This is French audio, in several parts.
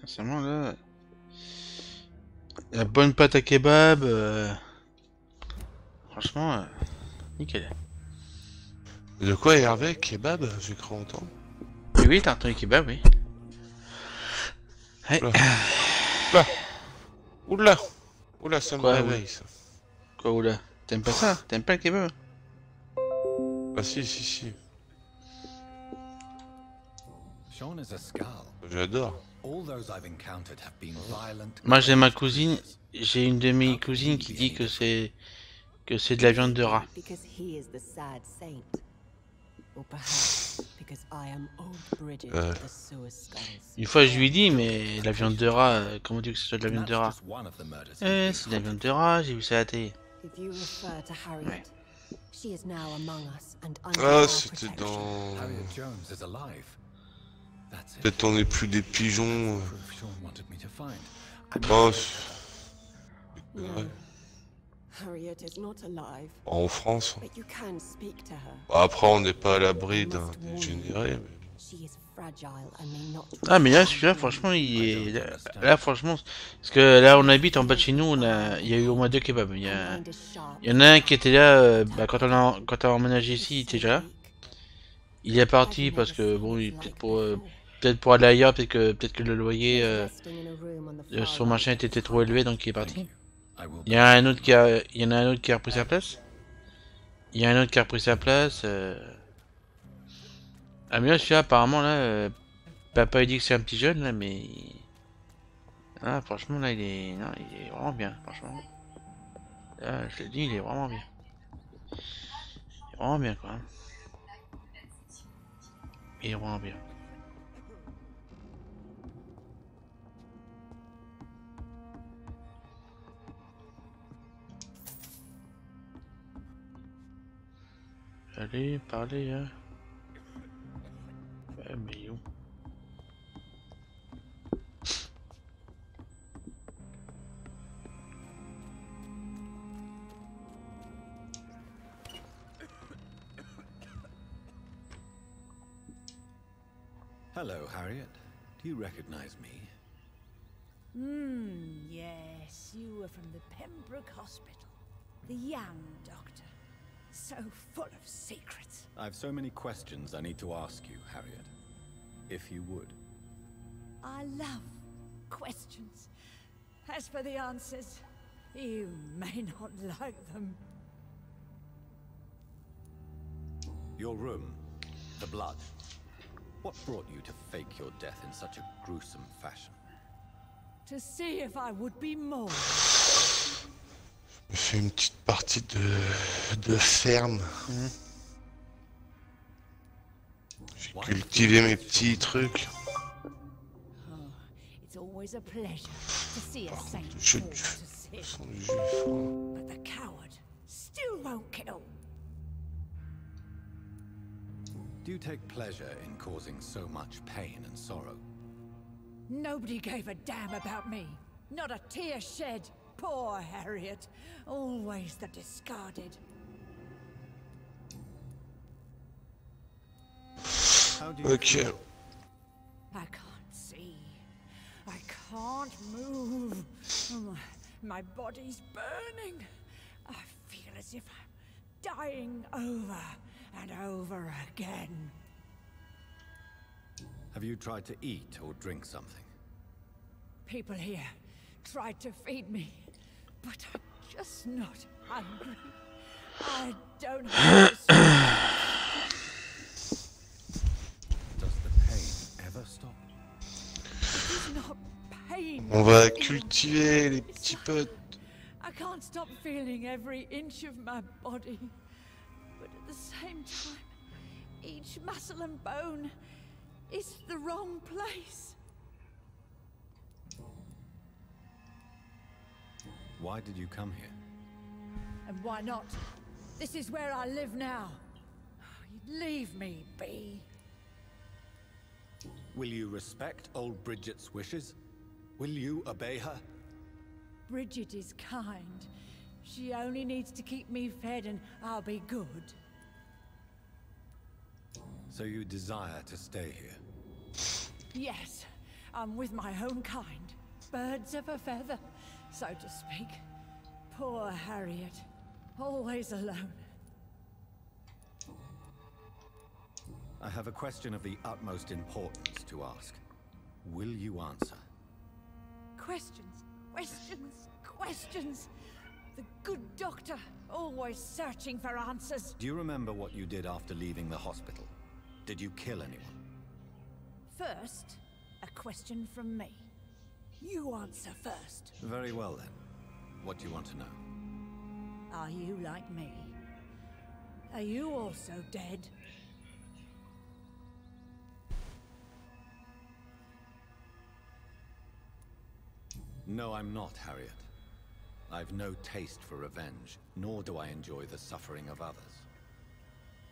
Sincèrement, là, la bonne pâte à kebab, franchement, nickel. De quoi Hervé? Kebab? J'ai cru entendre. Et oui, tartare kebab, oui. Ouais. Oula. Oula. Oula. Oula, ça me Quoi, oula? réveille ça. Quoi, oula? T'aimes pas ça? T'aimes pas le kebab? Ah si, si, si. Sean is a skull. J'adore. All those I've encountered have been violent. Moi, j'ai ma cousine, j'ai une de mes cousines qui dit que c'est de la viande de rat. Une fois, je lui dis, mais la viande de rat, comment tu veux que ce soit de la viande de rat? C'est de la viande de rat, j'ai vu ça à la télé. Ouais. Ah, c'était dans... Peut-être on est plus des pigeons. Oh, en France. Après, on n'est pas à l'abri d'un dégénéré. Ah, mais là, celui-là, franchement, il est... Là, franchement, parce que là, on habite en bas de chez nous, il y a eu au moins 2 kebabs. Il y en a un qui était là, quand on a emménagé ici, il était déjà là. Il est parti parce que, bon, peut-être pour aller ailleurs, peut-être que le loyer, son machin était trop élevé, donc il est parti. Il y en a un autre qui a repris sa place. Il y a un autre qui a repris sa place. Ah mais là celui-là apparemment là, papa il dit que c'est un petit jeune là, mais ah franchement là non, il est vraiment bien franchement. Là je le dis, il est vraiment bien. Il est vraiment bien quoi. Il est vraiment bien. Allez, parlez hein. Ouais, mais où? Hello, Harriet. Do you recognize me? Yes, you were from the Pembroke Hospital. The young doctor. So full of secrets. I've so many questions I need to ask you, Harriet. If you would. I love questions. As for the answers, you may not like them. Your room, the blood. What brought you to fake your death in such a gruesome fashion? To see if I would be more. Je me fais une petite partie de ferme. J'ai cultivé mes petits trucs. It's always a pleasure to see a Par saint contre, je fall to sin. sont du juif. But the coward still won't kill. Do you take pleasure in causing so much pain and sorrow? Nobody gave a damn about me. Not a tear shed. Poor Harriet. Always the discarded. How do you Ok. feel? I can't see. I can't move. My body's burning. I feel as if I'm dying over and over again. Have you tried to eat or drink something? People here tried to feed me, but I'm just not hungry. I don't have to Does the pain ever stop? It's not pain. On va cultiver les petits potes. I can't stop feeling every inch of my body. But at the same time, each muscle and bone is the wrong place. Why did you come here? And why not? This is where I live now. Leave me be. Will you respect old Bridget's wishes? Will you obey her? Bridget is kind. She only needs to keep me fed and I'll be good. So you desire to stay here? Yes, I'm with my own kind. Birds of a feather, so to speak. Poor Harriet. Always alone. I have a question of the utmost importance to ask. Will you answer? Questions, questions, questions. The good doctor, always searching for answers. Do you remember what you did after leaving the hospital? Did you kill anyone? First, a question from me. You answer first. Very well then. What do you want to know? Are you like me? Are you also dead? No, I'm not, Harriet. I've no taste for revenge, nor do I enjoy the suffering of others.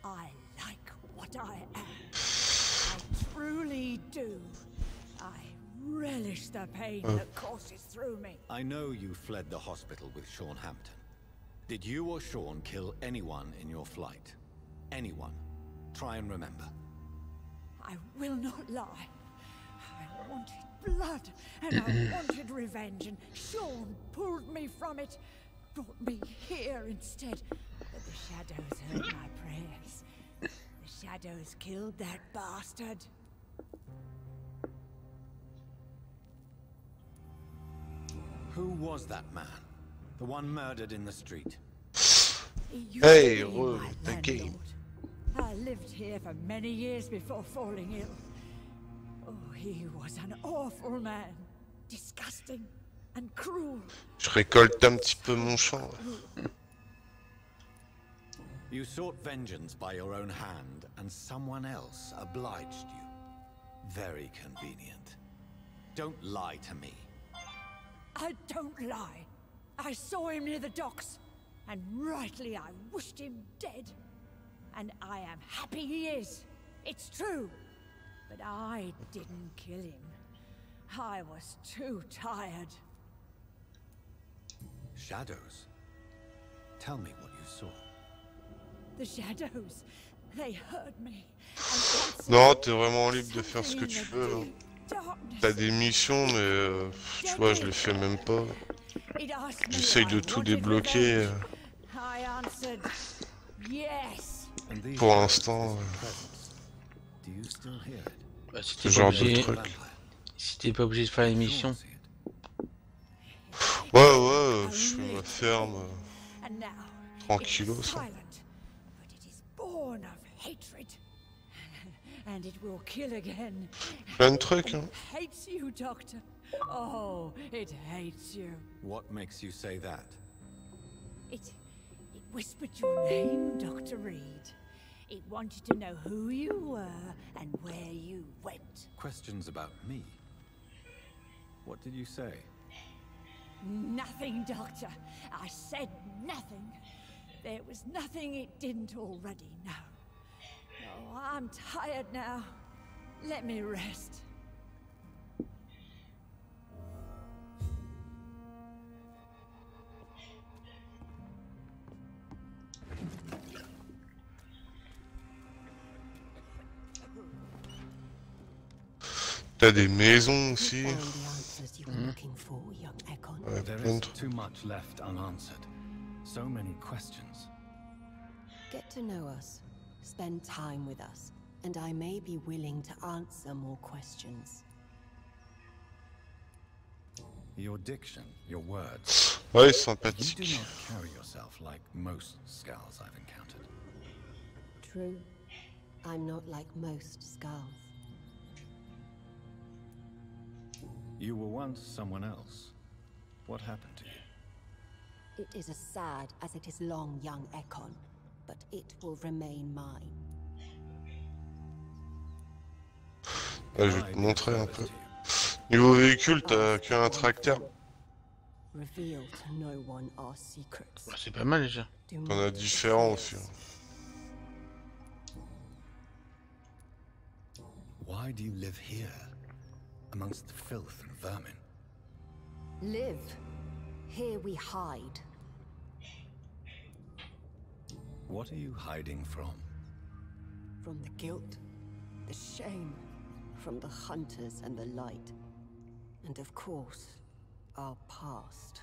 I like what I am. I truly do. I relish the pain that courses through me. I know you fled the hospital with Sean Hampton. Did you or Sean kill anyone in your flight? Anyone? Try and remember. I will not lie. I wanted blood, and I wanted revenge, and Sean pulled me from it, brought me here instead. But the shadows heard my prayers. The shadows killed that bastard. Who was that man? The one murdered in the street? Hey, My the game. landlord. I lived here for many years before falling ill. Oh, he was an awful man. Disgusting and cruel. Je récolte un petit peu mon champ. You sought vengeance by your own hand, and someone else obliged you. Very convenient. Don't lie to me. I don't lie. I saw him near the docks, and rightly I wished him dead. And I am happy he is. It's true. But I didn't kill him. I was too tired. Shadows? Tell me what you saw. The shadows, they heard me. And Non, t'es vraiment libre de faire ce que tu veux. Hein. T'as des missions, mais tu vois, je les fais même pas. J'essaye de tout débloquer. Pour l'instant, Bah, ce genre de truc. Si t'es pas obligé de faire l'émission. Ouais, je fais ma ferme. Tranquillos. And it will kill again. Plein de trucs, hein. It hates you, Doctor. Oh, it hates you. What makes you say that? It whispered your name, Dr. Reed. It wanted to know who you were and where you went. Questions about me? What did you say? Nothing, Doctor. I said nothing. There was nothing it didn't already know. Oh, I'm tired now. Let me rest. T'as des maisons aussi. Ouais, There plein de is trucs. too much left unanswered. So many questions. Get to know us. Spend time with us. And I may be willing to answer more questions. Your diction, your words. Ouais, You do sympathique. not carry yourself like most Skulls I've encountered. True. I'm not like most Skulls. You were once someone else. What happened to you? It is as sad as it is long, young Ekon, but it will remain mine. Ouais, je vais te montrer un peu. Niveau véhicule, t'as qu'un tracteur. Reveal to no one our secrets. Bah, c'est pas mal déjà. Do T'en as not différents fear. aussi. Why do you live here? Amongst the filth and vermin? Live. Here we hide. What are you hiding from? From the guilt, the shame, from the hunters and the light. And of course, our past.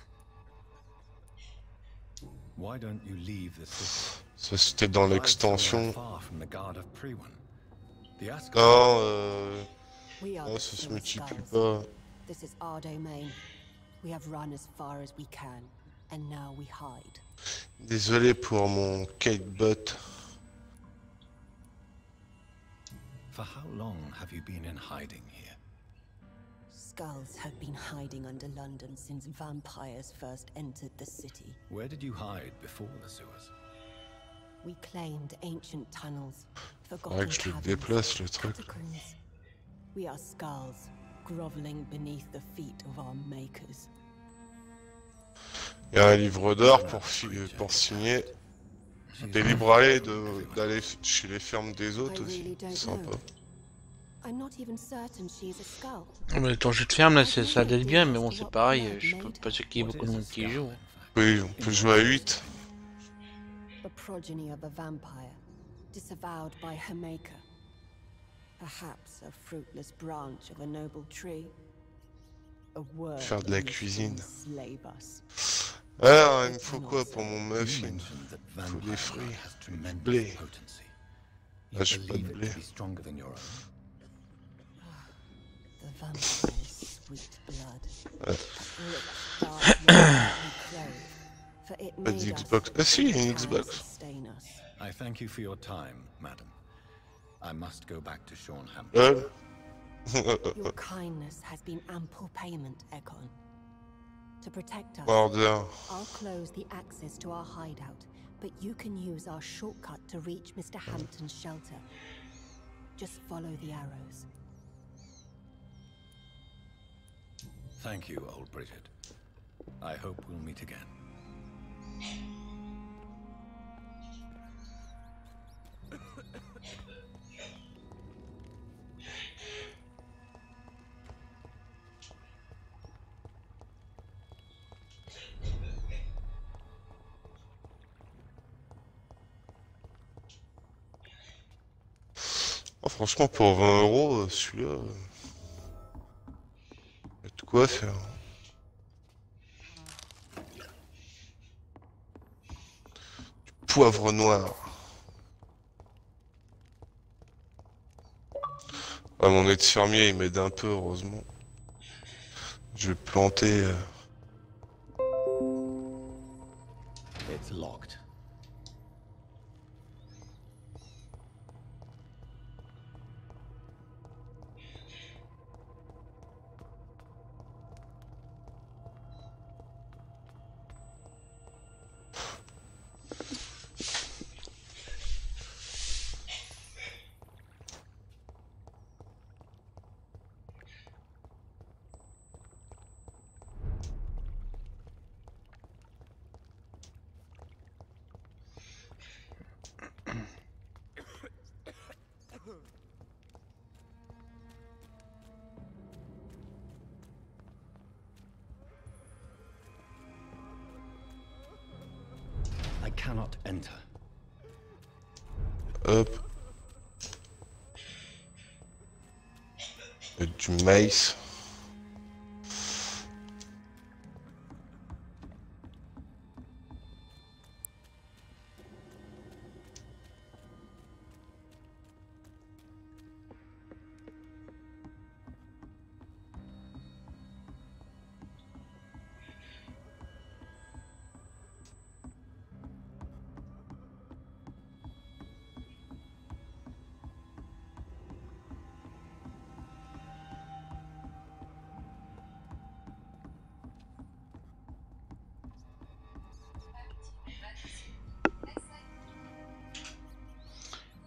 Why don't you leave the city? Ça c'était dans l'extension. Far from the guard of Priwen. The Asgard. Non, We are non, the ça se Silver multiplie Skulls. pas. This is our domain. We have run as far as we can, and now we hide. Désolé pour mon Katebot. For how long have you been in hiding here? Skulls have been hiding under London since vampires first entered the city. Where did you hide before the sewers? We claimed ancient tunnels, Faudrait forgotten que je le caverns, déplace le truc. catacombs. We are skulls, groveling beneath the feet of our makers. Il y a un livre d'or pour signer. T'es libre d'aller chez les fermes des autres I aussi. really don't Sympa. know. I'm not even certain she is a skull. Mais ton jeu de ferme là, ça date bien, mais bon, c'est pareil, je peux pas sûr qu'il y ait beaucoup de monde qui y joue. Oui, on peut jouer à 8. The progeny of a vampire, disavowed by her maker. Perhaps a fruitless branch of a noble tree. A word Faire de la used to cuisine. enslave us. Alors, il me faut quoi pour mon muffin? Il faut des fruits, du blé. Ah, j'ai pas de blé. The vampire's sweet blood. Ouais. A rich, dark blood we crave, for it Pas made us d'Xbox. Ah si, il y a une and Xbox. sustain us. I thank you for your time, madam. I must go back to Shornhampton. Your kindness has been ample payment, Ekon. To protect us, Border. I'll close the access to our hideout, but you can use our shortcut to reach Mr. Hampton's shelter. Just follow the arrows. Thank you, old Bridget. I hope we'll meet again. Oh, franchement, pour 20 euros, celui-là. Y a de quoi faire. Du poivre noir. Ah, mon aide fermier, il m'aide un peu, heureusement. Je vais planter. It's locked. I cannot enter. Hop. Et du maïs.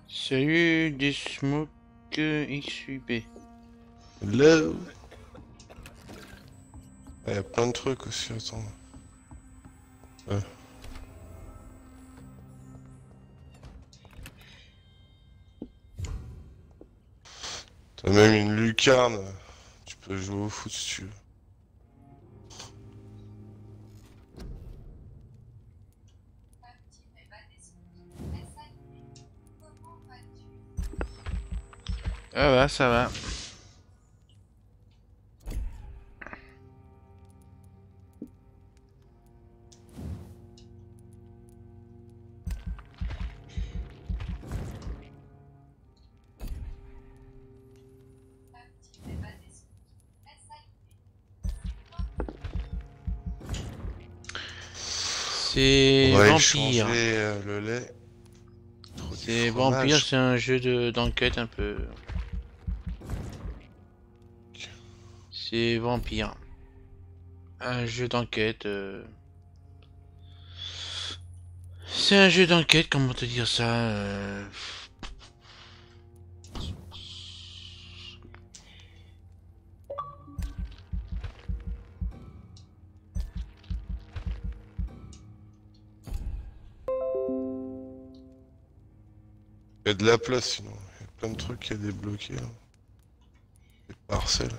Salut des smoke XUP. Là. Il y a plein de trucs aussi, attends. Ouais. T'as même une lucarne. Tu peux jouer au foot si tu veux. Ah bah ça va. C'est On va vampyr. échanger le lait. Trop du C'est fromage. vampyr, c'est un jeu d'enquête un peu. C'est vampyr. Un jeu d'enquête. C'est un jeu d'enquête, comment te dire ça Il y a de la place sinon. Il y a plein de trucs à débloquer. Hein. Des parcelles.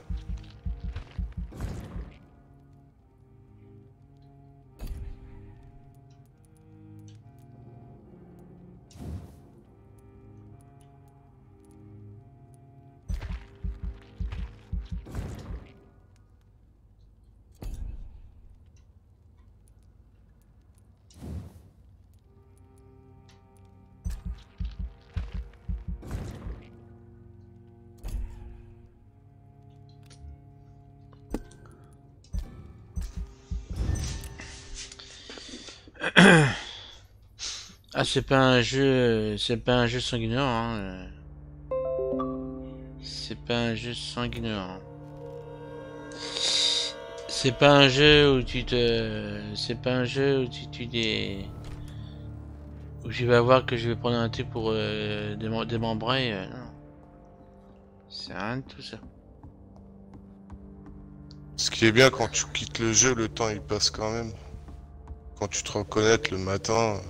Ah, c'est pas un jeu, c'est pas un jeu sanguinolent, hein. C'est pas un jeu sanguinolent. Hein. C'est pas un jeu où c'est pas un jeu où tu des, où je vais avoir que je vais prendre un truc pour démembrer. Non. C'est rien de tout ça. Ce qui est bien quand tu quittes le jeu, le temps il passe quand même. Quand tu te reconnais le matin,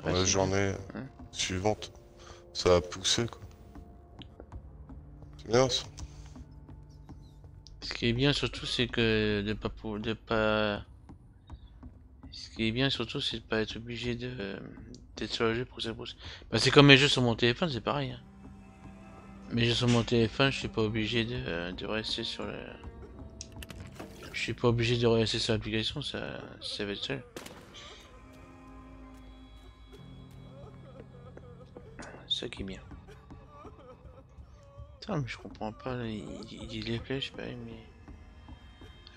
dans la journée suivante, ça va pousser quoi. C'est bien ça. Ce qui est bien surtout, c'est que Ce qui est bien surtout, c'est de pas être obligé d'être sur le jeu pour que ça pousse. Bah, c'est comme mes jeux sur mon téléphone, c'est pareil. Hein. Mes jeux sur mon téléphone, je suis pas obligé de rester sur le. Je suis pas obligé de rester sur l'application, ça va être seul. C'est ça qui est bien. Putain, mais je comprends pas, là, il dit les flèches, pareil, mais.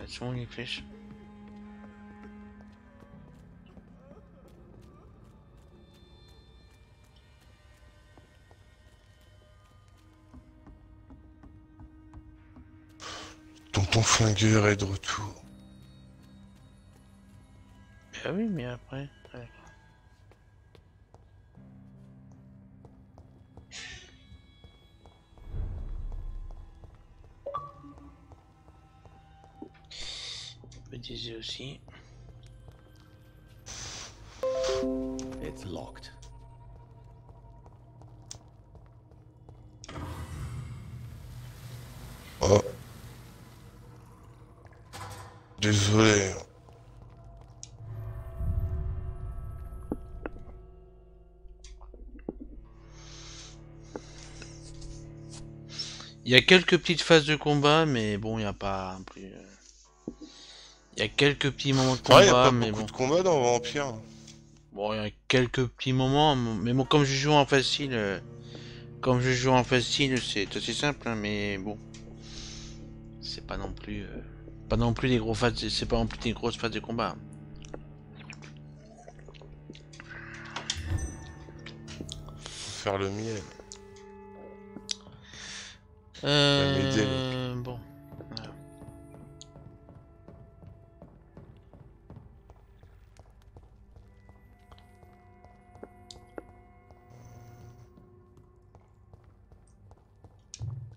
Elles sont où les flèches? Tonton flingueur est de retour. Ah oui, mais après. Ouais. Je me disais aussi. It's locked. Oh. Désolé. Il y a quelques petites phases de combat, mais bon, il n'y a pas plus. Il y a quelques petits moments de Ouais, y a combat, pas mais beaucoup bon. de combats dans Vampire. Bon, il y a quelques petits moments, mais bon, comme je joue en facile, c'est assez simple, hein, mais bon, c'est pas non plus des gros phases, c'est pas non plus des grosses phases de combat. Faut faire le miel. Bon. Voilà.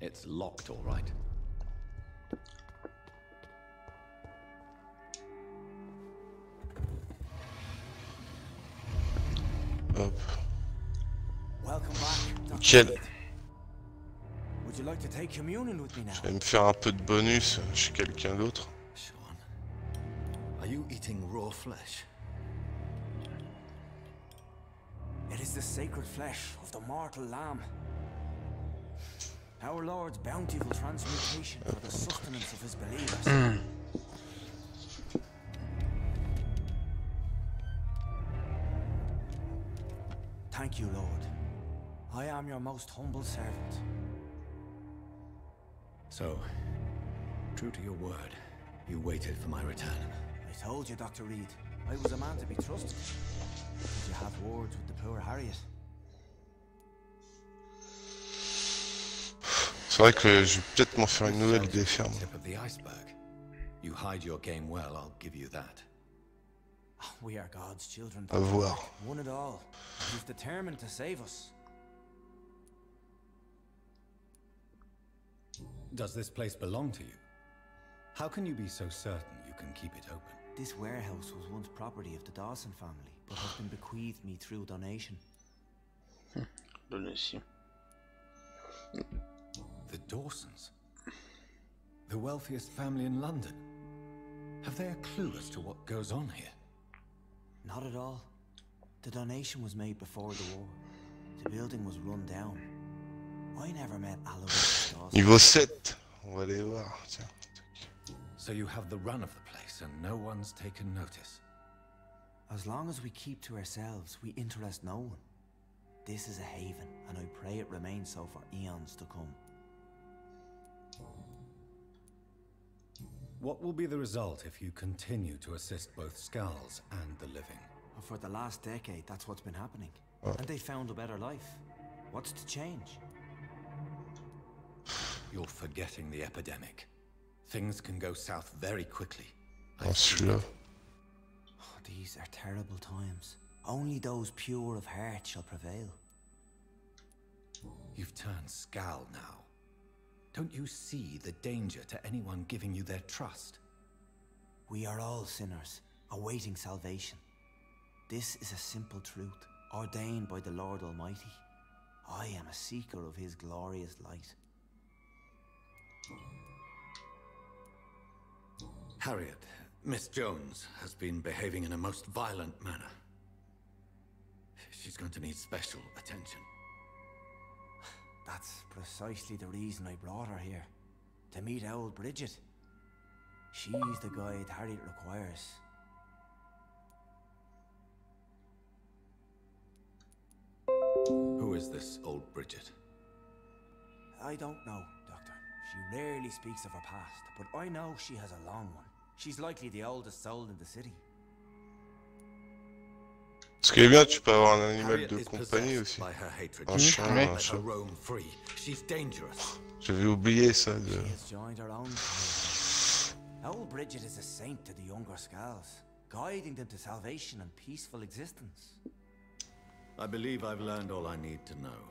It's locked, all right. Hop. Welcome back, Dr. Nickel. Reed. Would you like to take communion with me now? Je vais me faire un peu de bonus chez quelqu'un d'autre. Sean, are you eating raw flesh? It is the sacred flesh of the mortal lamb. Our Lord's bountiful transmutation for the sustenance of his believers. Thank you, Lord. I am your most humble servant. So, true to your word, you waited for my return. I told you, Dr. Reed. I was a man to be trusted. Did you have words with the poor Harriet? C'est vrai que je vais peut-être m'en faire une nouvelle des fermes. You hide your game well, I'll give you that. We are God's children. À voir. One and all. He's determined to save us. Does this place belong to you? How can you be so certain you can keep it open? This warehouse was once property of the Dawson family, but has been bequeathed me through donation. Donation. The Dawsons? The wealthiest family in London? Have they a clue as to what goes on here? Not at all. The donation was made before the war. The building was run down. I never met Aloysius Dawson. Niveau 7. On va aller voir. Tiens. So you have the run of the place and no one's taken notice? As long as we keep to ourselves, we interest no one. This is a haven, and I pray it remains so for eons to come. What will be the result if you continue to assist both Skulls and the living? For the last decade, that's what's been happening. And they found a better life. What's to change? You're forgetting the epidemic. Things can go south very quickly. Oh, celui-là. Oh, these are terrible times. Only those pure of heart shall prevail. You've turned Skull now. Don't you see the danger to anyone giving you their trust? We are all sinners, awaiting salvation. This is a simple truth, ordained by the Lord Almighty. I am a seeker of His glorious light. Harriet, Miss Jones has been behaving in a most violent manner. She's going to need special attention. That's precisely the reason I brought her here. To meet old Bridget. She's the guide Harriet requires. Who is this old Bridget? I don't know, Doctor. She rarely speaks of her past, but I know she has a long one. She's likely the oldest soul in the city. Ce qui est bien, tu peux avoir un animal de compagnie aussi. Un chien, un chat. J'avais oublié ça de... Old Bridget is a saint to the younger Skulls, guiding them to salvation and peaceful existence. I believe I've learned all I need to know.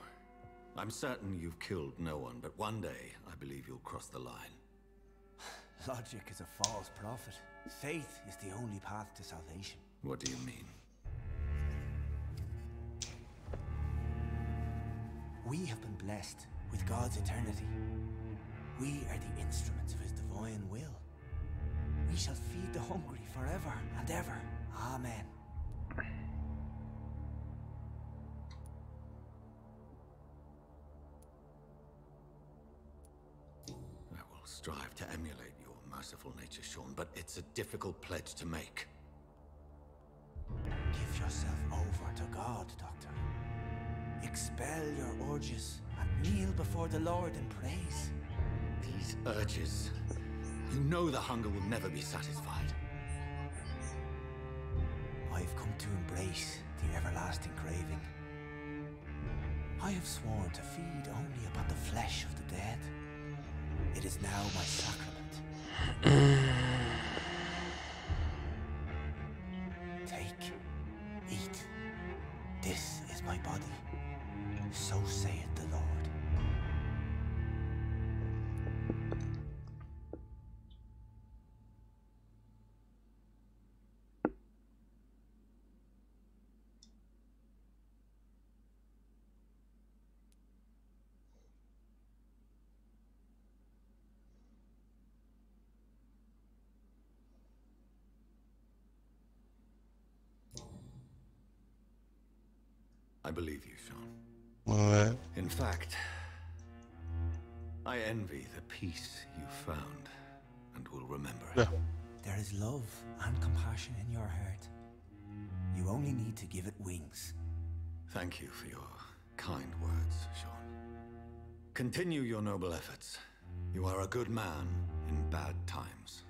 I'm certain you've killed no one, but one day I believe you'll cross the line. Logic is a false prophet. Faith is the only path to salvation. What do you mean? We have been blessed with God's eternity. We are the instruments of His divine will. We shall feed the hungry forever and ever. Amen. I will strive to emulate your merciful nature, Sean, but it's a difficult pledge to make. Give yourself over to God, Doctor. Expel your urges and kneel before the Lord in praise. These urges. You know the hunger will never be satisfied. I've come to embrace the everlasting craving. I have sworn to feed only upon the flesh of the dead. It is now my sacrament. Take, eat. This is my body. So saith the Lord. I believe you, Sean. Ouais. In fact, I envy the peace you found and will remember it. Yeah. There is love and compassion in your heart. You only need to give it wings. Thank you for your kind words, Sean. Continue your noble efforts. You are a good man in bad times.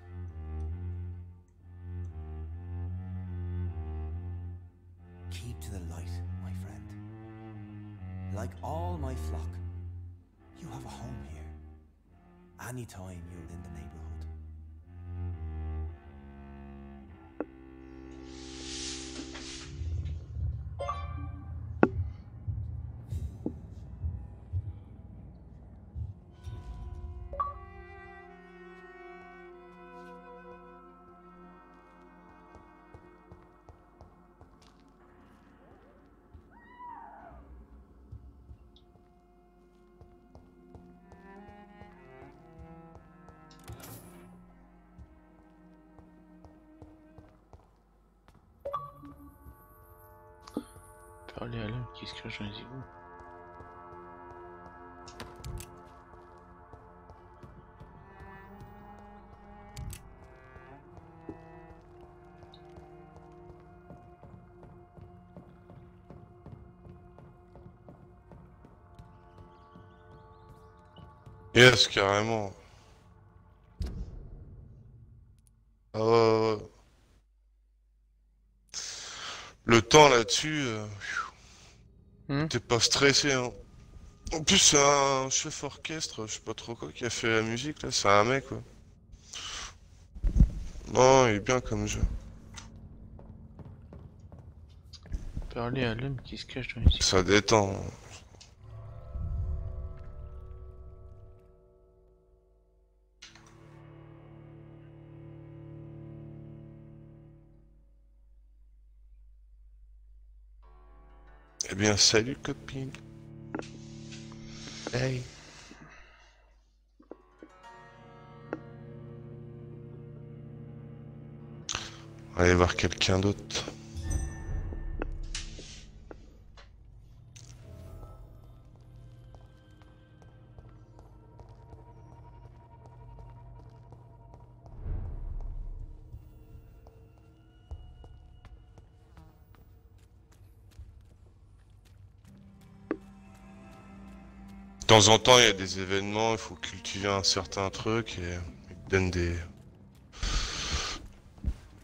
keep to the light, my friend. Like all my flock, you have a home here. Anytime you're in the neighborhood. Parler à l'homme qui se cache dans les égouts. Yes, carrément. Ah ouais, ouais, ouais. Le temps là-dessus, t'es pas stressé, hein. En plus, c'est un chef orchestre, je sais pas trop quoi, qui a fait la musique là, c'est un mec, quoi. Non, il est bien comme jeu. Parler à l'homme qui se cache dans les égouts. Ça détend. Eh bien, salut copine. Hey. On va aller voir quelqu'un d'autre. De temps en temps, il y a des événements, il faut cultiver un certain truc et ils te donnent des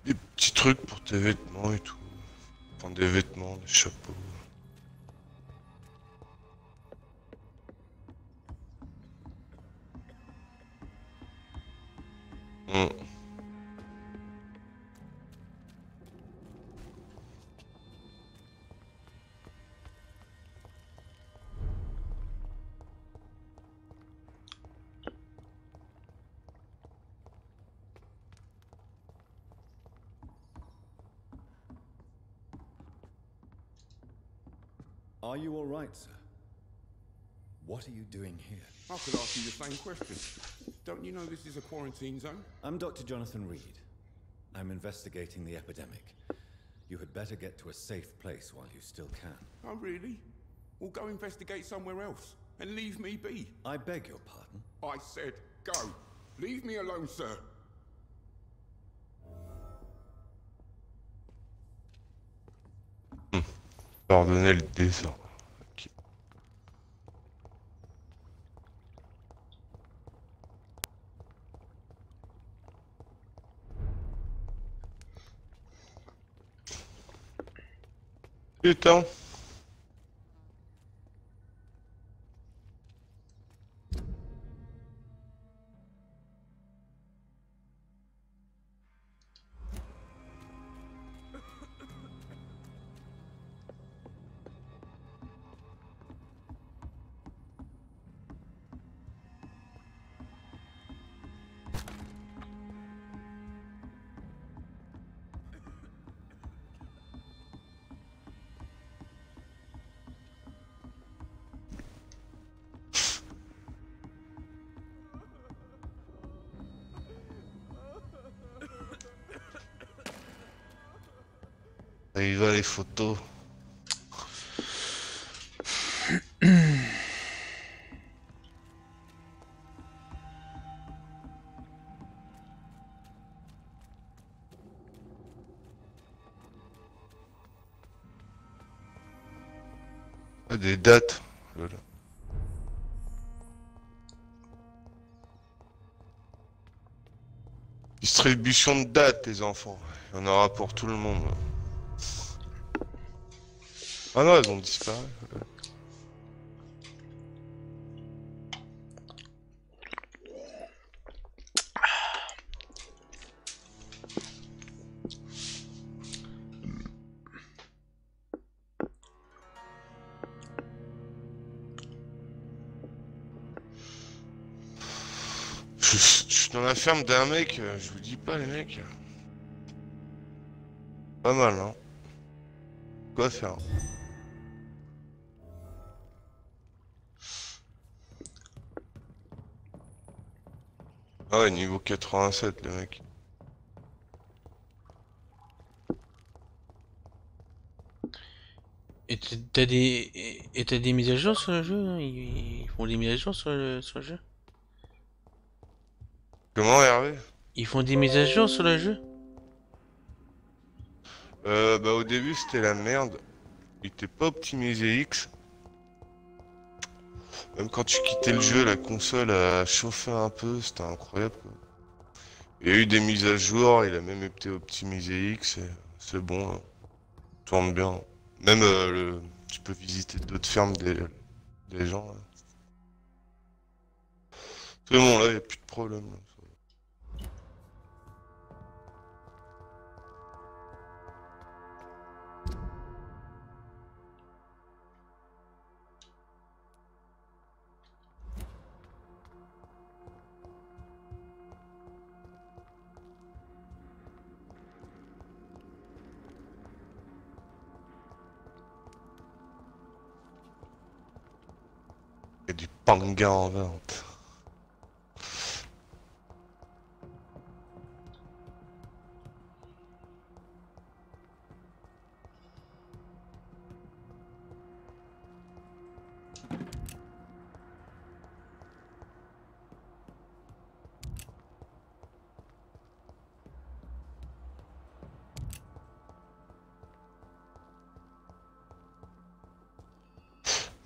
petits trucs pour tes vêtements et tout. Enfin, des vêtements, des chapeaux. Hmm. Are you all right, sir? What are you doing here? I could ask you the same question. Don't you know this is a quarantine zone? I'm Dr. Jonathan Reed. I'm investigating the epidemic. You had better get to a safe place while you still can. Oh, really? Well, go investigate somewhere else and leave me be. I beg your pardon? I said go. Leave me alone, sir. Pardonnez le désordre. Ok. Putain. Là, il va les photos. Ah, des dates. Voilà. Distribution de dates, les enfants. Il y en aura pour tout le monde. Ah non, elles ont disparu. Je suis dans la ferme d'un mec, je vous dis pas les mecs. Pas mal, hein. Quoi faire? Ah ouais, niveau 87 le mec. T'as des mises à jour sur le jeu, hein? Ils font des mises à jour sur le jeu. Comment Hervé? Ils font des mises à jour sur le jeu. Bah au début c'était la merde. Il était pas optimisé X. Même quand tu quittais le jeu, la console a chauffé un peu, c'était incroyable quoi. Il y a eu des mises à jour, il a même été optimisé X, et c'est bon, hein. Tourne bien. Même tu peux visiter d'autres fermes des gens, là. C'est bon là, il n'y a plus de problème là. Il y a du panga en vente.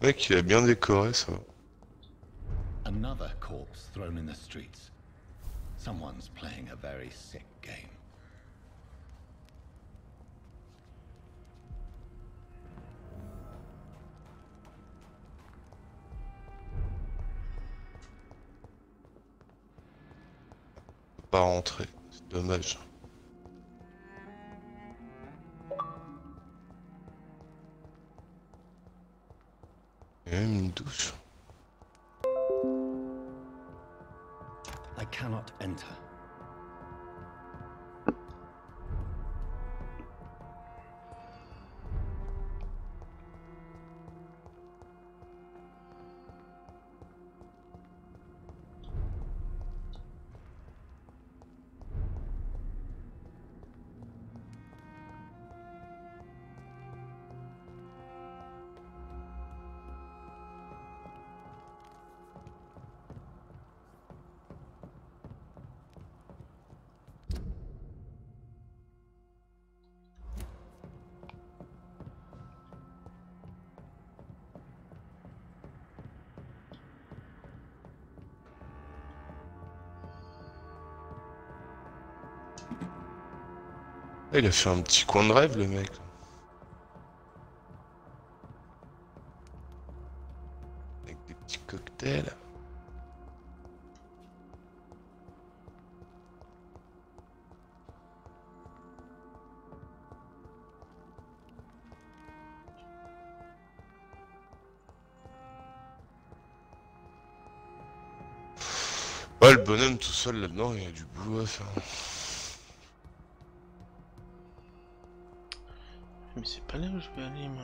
Mec, il a bien décoré ça. Another corpse thrown in the streets. Someone's playing a very sick game. Pas rentrer, c'est dommage. Il y a même une douche. I cannot enter. Ah, il a fait un petit coin de rêve le mec. Avec des petits cocktails. Ouais, le bonhomme tout seul là-dedans, il y a du boulot à faire. Mais c'est pas là où je vais aller, moi.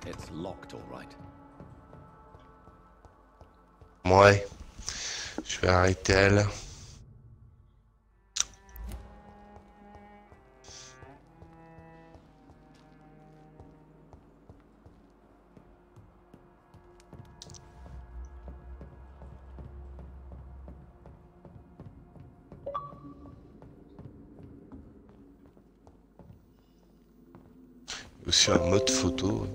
It's locked, all right. Ouais, je vais arrêter elle. Aussi un mode photo. Ouais.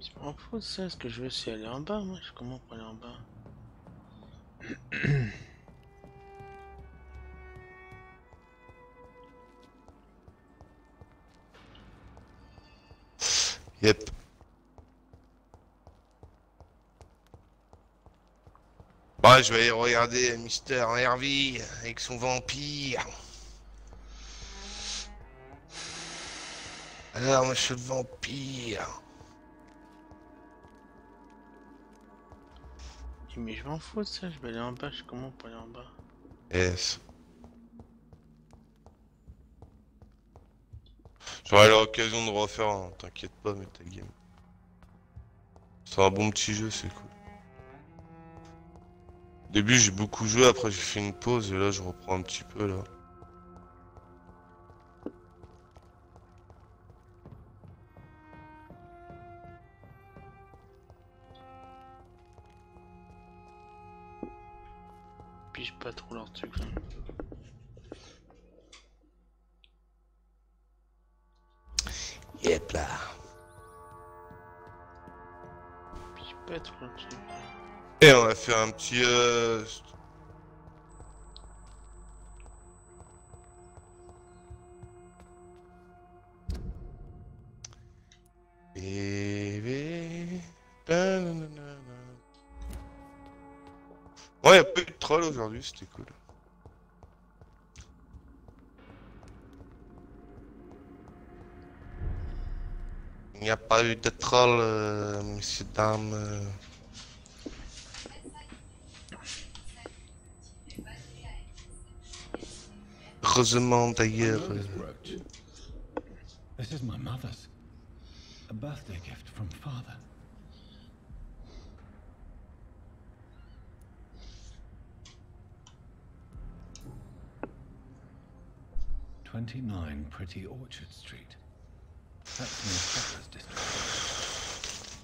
Je m'en fous de ça, ce que je veux c'est aller en bas, moi. Comment pour aller en bas? Yep. Bah, je vais aller regarder Mister Hervey avec son vampire. Alors, moi, je suis le vampire. Mais je m'en fous de ça, je vais aller en bas. Comment pour aller en bas? Yes. J'aurai l'occasion de refaire, hein. T'inquiète pas, mais ta game. C'est un bon petit jeu, c'est cool. Au début, j'ai beaucoup joué, après j'ai fait une pause et là, je reprends un petit peu là. Pige pas trop leur truc là. Yep là. Pige pas trop leur truc. Et on va faire un petit Bébé. Ouais, y'a pas eu de troll aujourd'hui, c'était cool. Il n'y a pas eu de troll, messieurs, dames. Heureusement d'ailleurs. This is my mother's. A birthday gift from father. "29 Pretty Orchard Street. That's near Shepherd's District.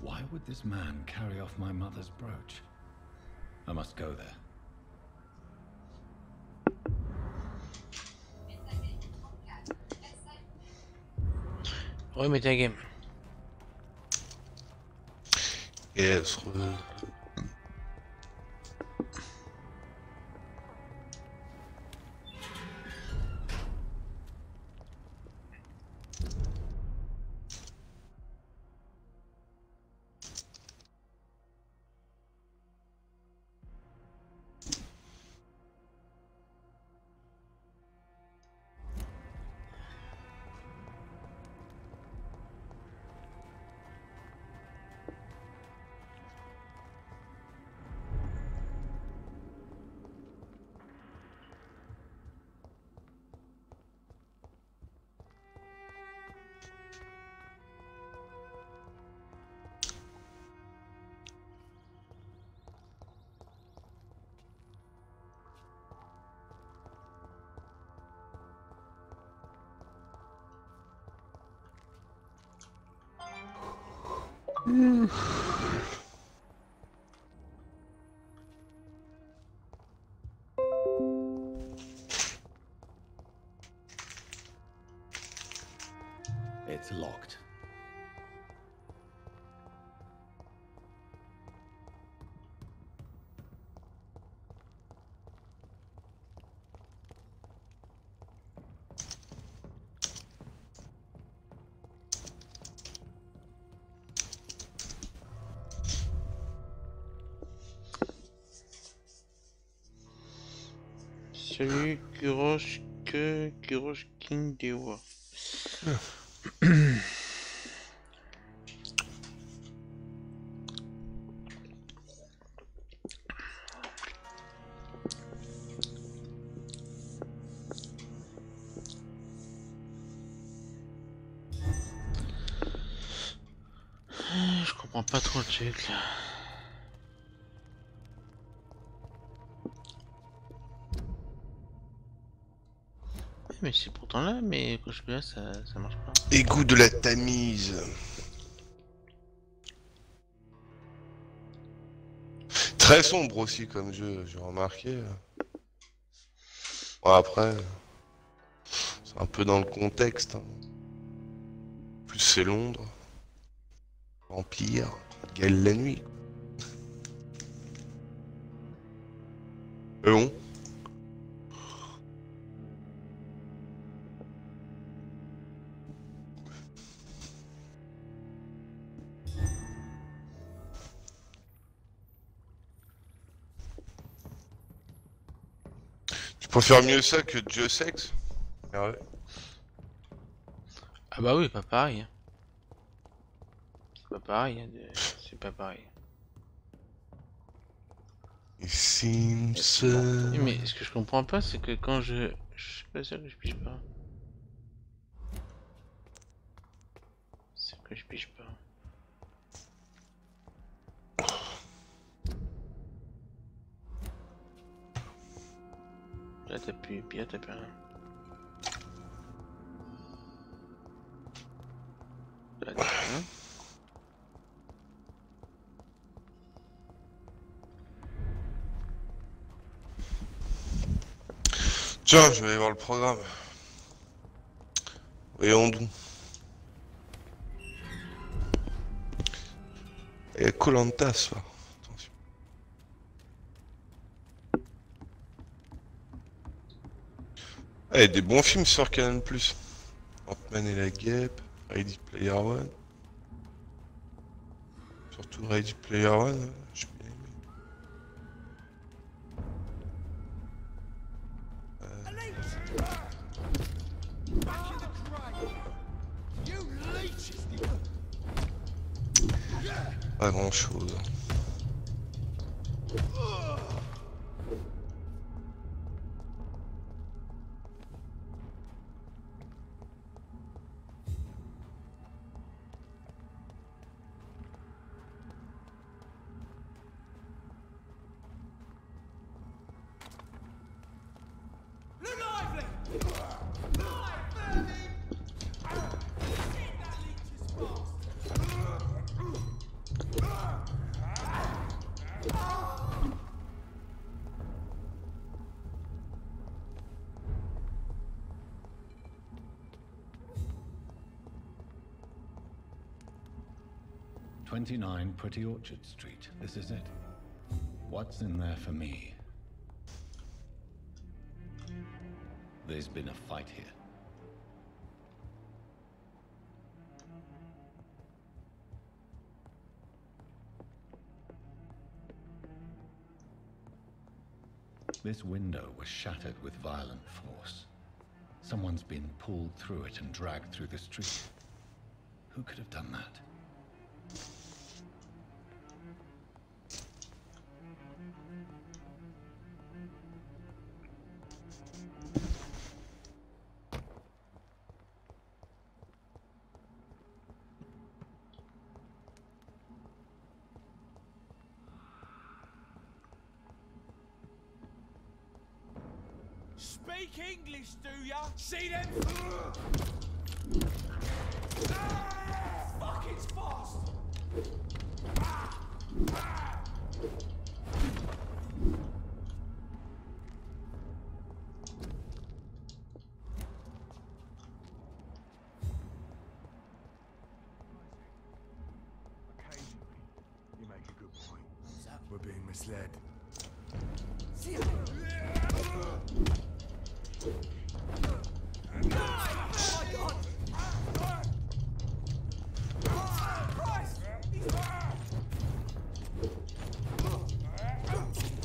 Why would this man carry off my mother's brooch? I must go there." Ouais, mais ta game. Yes. It's locked. Salut, Kurosh King Dewa. Je comprends pas trop le truc là. Mais c'est pourtant là, mais quand je suis là, ça marche pas. Égout de la Tamise. très sombre aussi comme jeu, j'ai remarqué. Bon, après, c'est un peu dans le contexte. Hein. Plus c'est Londres, vampire, gueule la nuit. Mais bon. Tu préfères mieux ça que Dieu Sex? Ouais. Ah bah oui, pas pareil. C'est pas pareil, c'est pas pareil. It seems Oui, mais ce que je comprends pas, c'est que quand je sais pas ça que je pige pas. C'est que je pige pas. Là t'appuies, puis là t'appuies rien. Là t'appuies rien. Tiens, je vais aller voir le programme. Voyons donc. Il y a Koh-Lanta ce soir. Attention. Ah, il y a des bons films sur Canal+. Ant-Man et la Guêpe, Ready Player One. Surtout Ready Player One, je bien aimé. Pas grand chose. "29 Pretty Orchard Street. This is it. What's in there for me? There's been a fight here. This window was shattered with violent force. Someone's been pulled through it and dragged through the street. Who could have done that? Speak English, do ya? See them? Fuck, it's fast! Occasionally, you make a good point. We're being misled.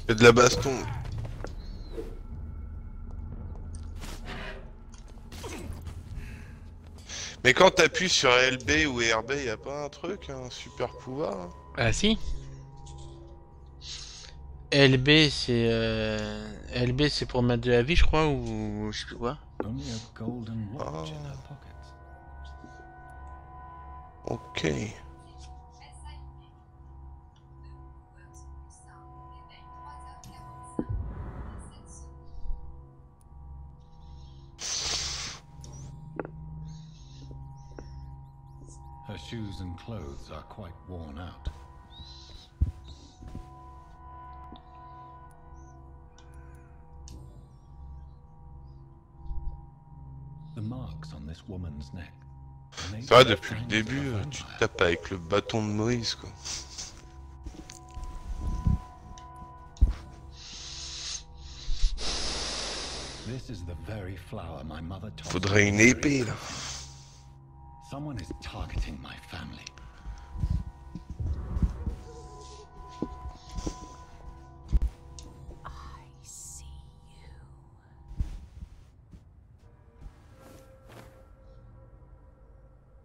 Il y a de la baston. Mais quand t'appuies sur LB ou RB, y a pas un truc, un super pouvoir hein? Ah si. LB c'est pour mettre de la vie je crois ou je sais plus quoi. Only a golden watch in her Ah. pocket. Ok. Her shoes and clothes are quite worn out. marks on this woman's neck. C'est vrai, depuis le début, tu te tapes avec le bâton de Moïse, quoi. This is the very flower my mother told me. Faudrait une épée, là. Someone is targeting my family. I see you.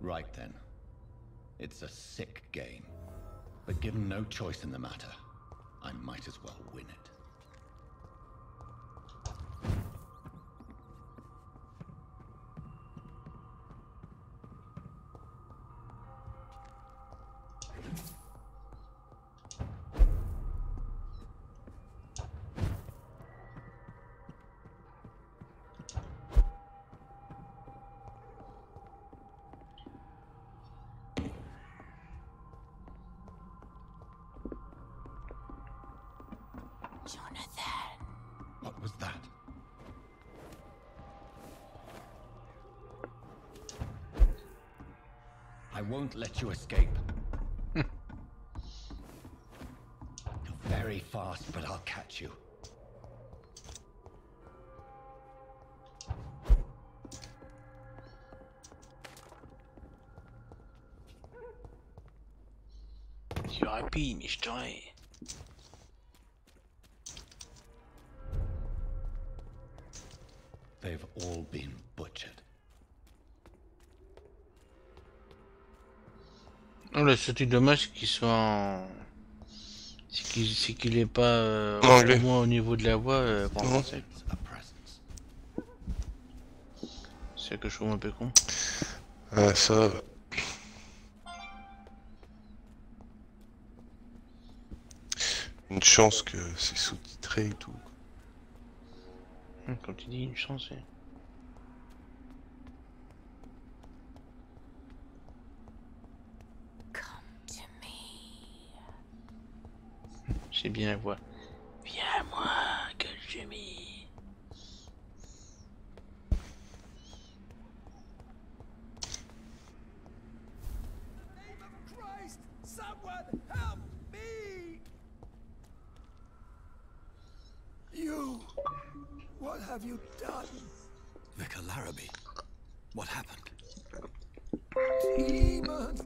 Right then. It's a sick game. But given no choice in the matter, I might as well win it. Jonathan. What was that? I won't let you escape. You're very fast, but I'll catch you. You L-homme-mystère. They've all been butchered. Oh, le seul truc dommage c'est qu'il soit en... C'est qu'il est pas anglais. au moins au niveau de la voix pour en français. A presence. C'est que je trouve un peu con. Ah, ça... Une chance que c'est sous-titré et tout. Comme tu dis, une chance. Ouais. Come to me. J'ai bien la voix. Viens à moi, que j'ai mis. Christ! Someone help me! You! What have you done? Vicar Larrabee, what happened? Demon!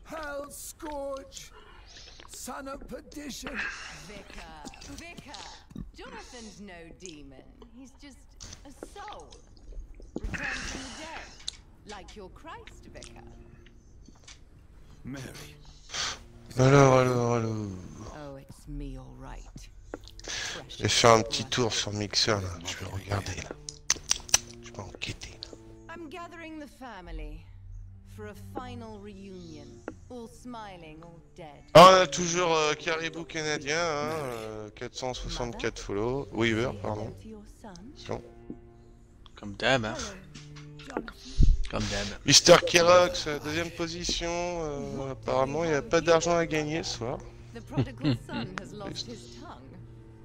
Hell scourge! Son of perdition! Vicar! Jonathan's no demon. He's just a soul. Returned from the dead. Like your Christ, Vicar. Mary. Alors. Oh, it's me, all right. Je vais faire un petit tour sur le mixeur, là. Je vais regarder, là. Je vais enquêter, là. I'm gathering the family for a final reunion. All smiling, all dead. Ah, on a toujours Caribou canadien, hein, 464 follow. Weaver, pardon. Non. Comme d'hab, hein. Comme d'hab. Mister Kerox, deuxième position. Apparemment, il n'y a pas d'argent à gagner ce soir. The prodigal son has lost his tongue.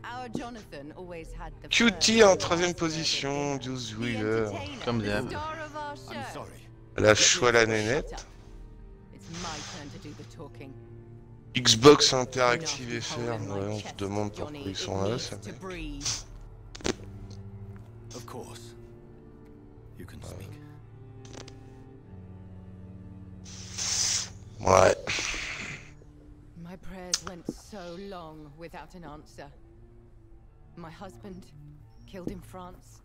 Our Jonathan always had the QT en troisième position, 12 Weaver. Comme d'hab. I'm sorry. La choix la nénette. It's my turn to do the talking. Xbox Interactive FR, ouais, on se demande pourquoi ils sont là, ça mec. Of course. You can speak. Ouais. My prayers went so long without an answer. My husband killed in France.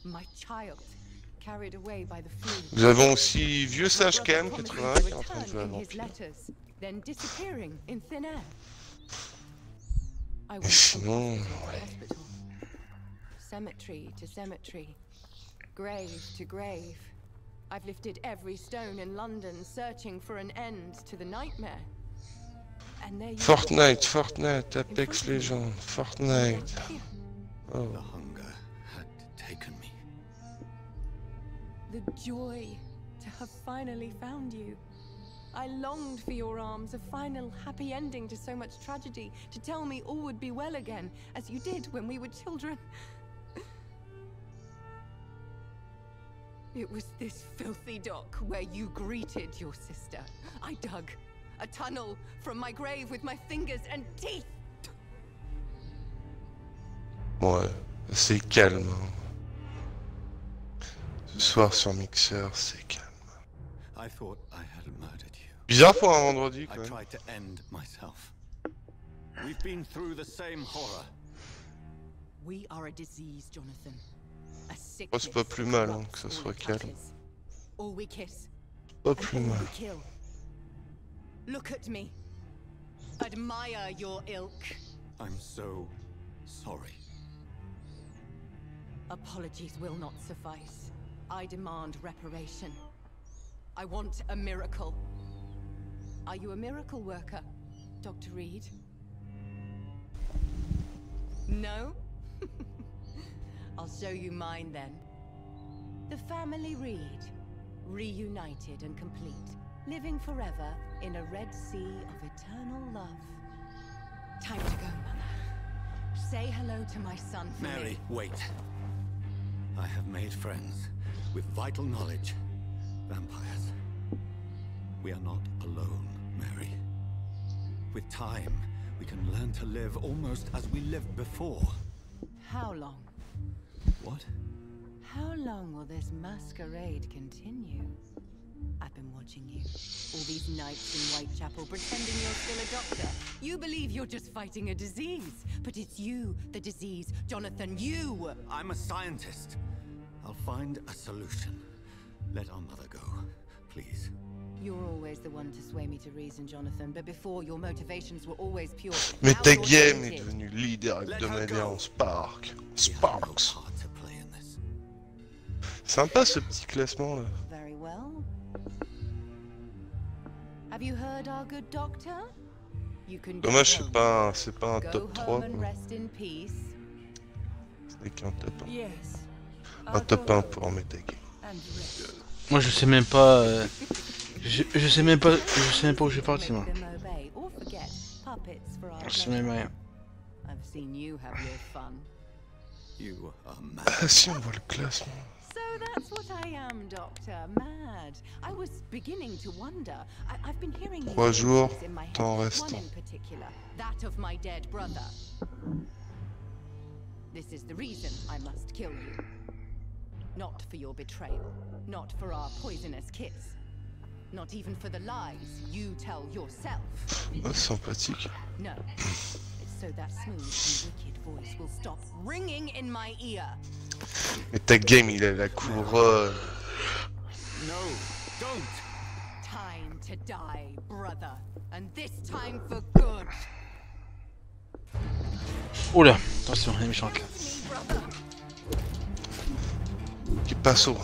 My child carried away by the flu. Nous avons aussi Vieux Sage Cam 81 qui est en train de jouer à Vampyr. Then disappearing in thin air. I Et went from sinon, hospital to ouais. hospital, cemetery to cemetery, grave to grave. I've lifted every stone in London, searching for an end to the nightmare. And there you Fortnite, Apex Legends, Fortnite. Oh. The hunger had taken me. The joy to have finally found you. I longed for your arms, a final happy ending to so much tragedy, to tell me all would be well again, as you did when we were children. It was this filthy dock where you greeted your sister. I dug a tunnel from my grave with my fingers and teeth. Ouais, c'est calme. Hein. Ce soir sur Mixer, c'est calme. I thought I had murdered you. Bizarre pour un vendredi, I quand même. tried to end myself. We've been through the same horror. We are a disease, Jonathan. A Oh, sickness c'est pas plus mal hein, that que ça corrupts soit all it calme. touches. All we kiss, Pas and plus all mal. we kill. Look at me. Admire your ilk. I'm so sorry. Apologies will not suffice. I demand reparation. I want a miracle. Are you a miracle worker, Dr. Reed? No? I'll show you mine then. The family Reed, reunited and complete, living forever in a red sea of eternal love. Time to go, Mother. Say hello to my son for Mary, me. wait. I have made friends with vital knowledge. Vampires. We are not alone, Mary. With time, we can learn to live almost as we lived before. How long? What? How long will this masquerade continue? I've been watching you. All these nights in Whitechapel pretending you're still a doctor. You believe you're just fighting a disease. But it's you, the disease. Jonathan, you! I'm a scientist. I'll find a solution. Let our mother go, please. You're always the one to sway me to reason, Jonathan. But before, your motivations were always pure. Mais Now ta you're game est tainted. devenue leader hebdomadaire en Spark. Sparks. Part to play in this. Sympa ce petit classement là. Very well. Have you heard our good doctor? You can go Dommage, home. c'est pas un Go top 3. home and rest in peace. C'est qu'un top 1. Yes. Un top 1 pour Metagame. And rest. Moi je sais même pas. Je sais même pas. Je sais même pas où je suis parti moi. Make them obey or forget puppets for our Je sais pleasure. même rien. I've seen you have your fun. You are mad. Ah si, on voit le classement. So that's what I am, Doctor. Mad. I was beginning to wonder. I've been hearing these 3 jours, voices in my head. temps One restant. in particular, that of my dead brother. This is the reason I must kill you. Not for your betrayal, not for our poisonous kiss, not even for the lies you tell yourself. Ah, sympathique. No, it's so that smooth and wicked voice will stop ringing in my ear. Metagame, il a la couronne. No, don't! Time to die, brother, and this time for good. Oula, attention, elle est méchante là. Me, brother. Qui passe au.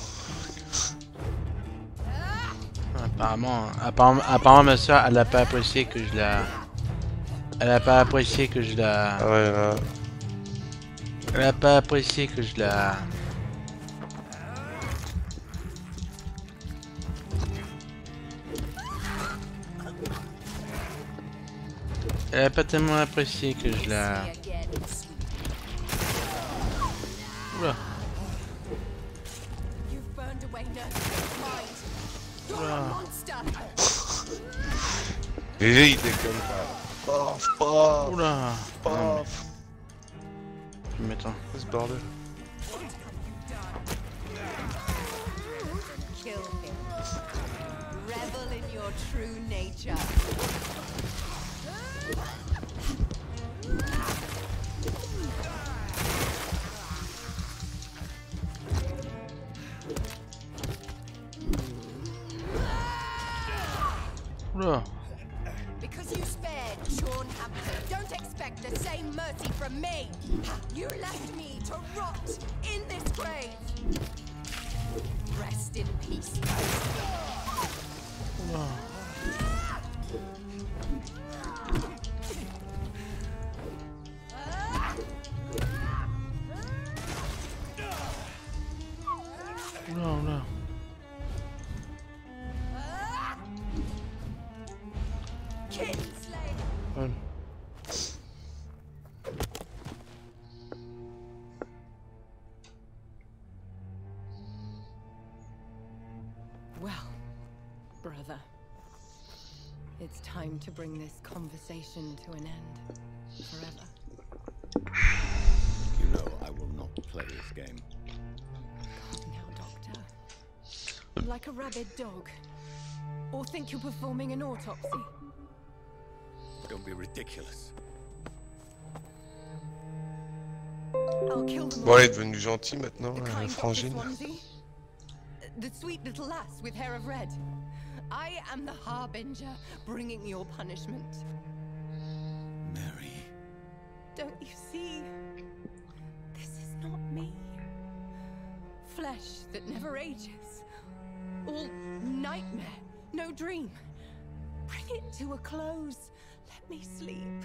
Apparemment ma soeur elle a pas apprécié que je la. Elle a pas apprécié que je la. Ah ouais, là. Elle a pas apprécié que je la. Elle a pas tellement apprécié que je la. Oula. You've burned away Nurse's mind. You're a monster. Et il déconne pas. Paf, paf, Oula. paf. Tu m'étonnes. C'est ce bordel. Kill him. Revel in your true nature. Oula. Because you spared Sean Hampton, don't expect the same mercy from me. You left me to rot in this grave. Rest in peace. Oula, oula. Kinsley. Ouais. to bring this conversation to an end forever. You know I will not play this game. God, now, Doctor. Like a rabid dog. Or think you're performing an autopsy. Don't be ridiculous. I'll kill them Bon, all. elle est devenue gentille maintenant, The la kind Dr. frangine. Swansea. The sweet little lass with hair of red. I am the harbinger, bringing your punishment. Mary. Don't you see? This is not me. Flesh that never ages. All nightmare, no dream. Bring it to a close. Let me sleep.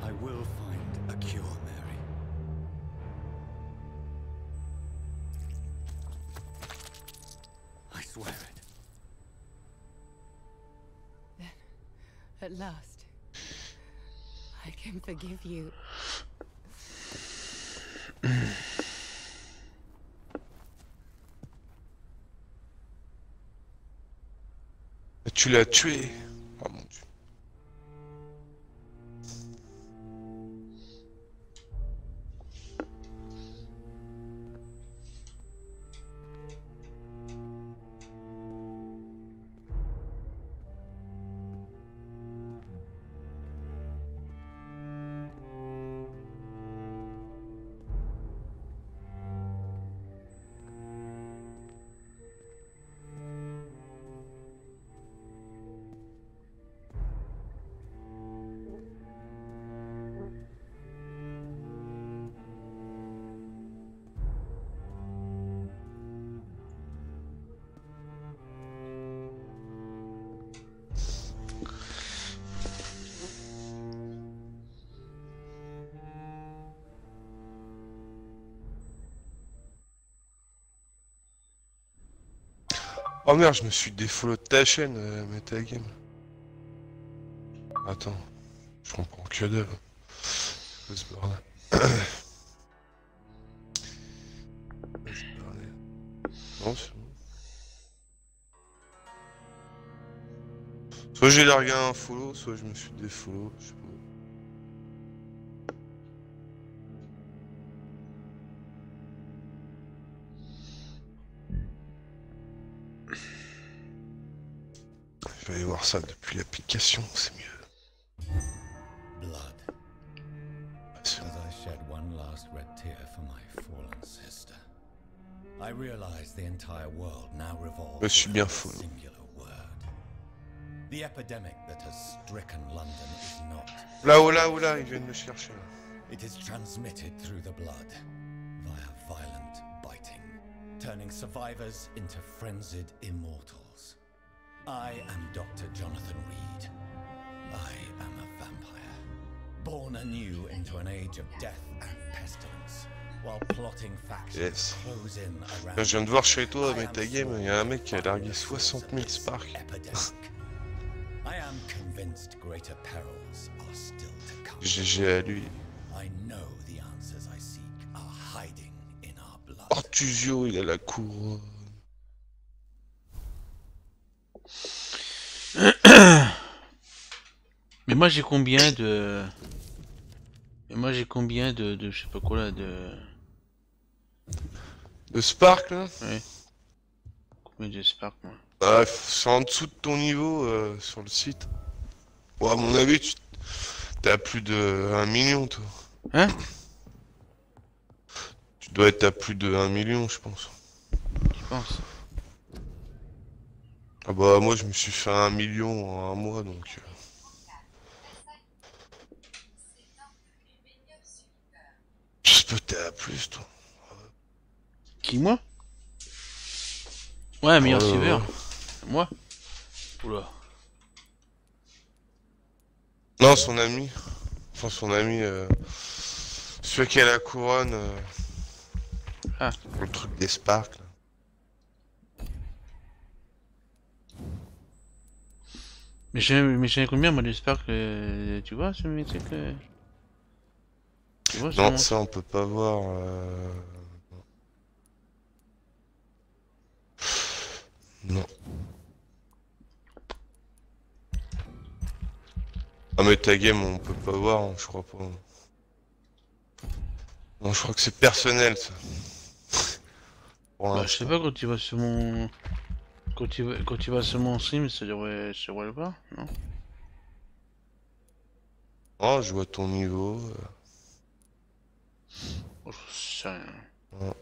I will find a cure, Mary. I swear it. Then, at last, I can forgive you. Tu l'as tué. Oh mon dieu. Oh merde, je me suis défollow de ta chaîne, Metagame. Attends, je comprends que dalle. C'est ce bordel. C'est ce bordel. Non, c'est bon. Soit j'ai largué un follow, soit je me suis défollow, je sais pas. Je vais aller voir ça depuis l'application, c'est mieux. Blood. As I shed one last red tear for my fallen sister, I realize the entire world now revolves Je suis bien around a follow. singular word. The epidemic that has stricken London is not. Là, ils viennent me chercher. Là. It is transmitted through the blood via violent biting, turning survivors into frenzied immortals. I am Dr. Jonathan Reed. I am a vampire, born anew into an age of death and pestilence, while plotting factions Yes. close in around. Là, je viens de voir chez toi, Metagame, il y a un mec qui a largué 60 000 sparks. Epidemic. I am convinced greater perils are still to come. GG à lui. I know the answers I seek are hiding in our blood. Ortuzio, il a la couronne. Mais moi j'ai combien de... je sais pas quoi là, de... Le Spark là? Ouais. Combien de Spark moi? Ah, c'est en dessous de ton niveau sur le site. Bon, à mon avis, t'as plus de 1 million toi. Hein? Tu dois être à plus de 1 million, je pense. Je pense. Ah bah, moi je me suis fait 1 million en un mois donc. J'espère que t'es à plus toi. Qui, moi? Ouais, meilleur suiveur. Ouais. Moi? Oula. Non, son ami. Enfin, son ami. Celui qui a la couronne. Ah. Pour le truc des Sparks. Là. Mais j'ai combien moi de Spark, tu vois ce métier que... Tu vois, Non, ça on peut pas voir. Ah mais ta game on peut pas voir, hein, je crois pas. Non, je crois que c'est personnel ça. Pour Bah, je sais l'instant. pas, quand tu vas sur mon... Quand tu vas sur mon stream, ça devrait le voir, non? Oh, je vois ton niveau. Oh, je sais rien. Ouais.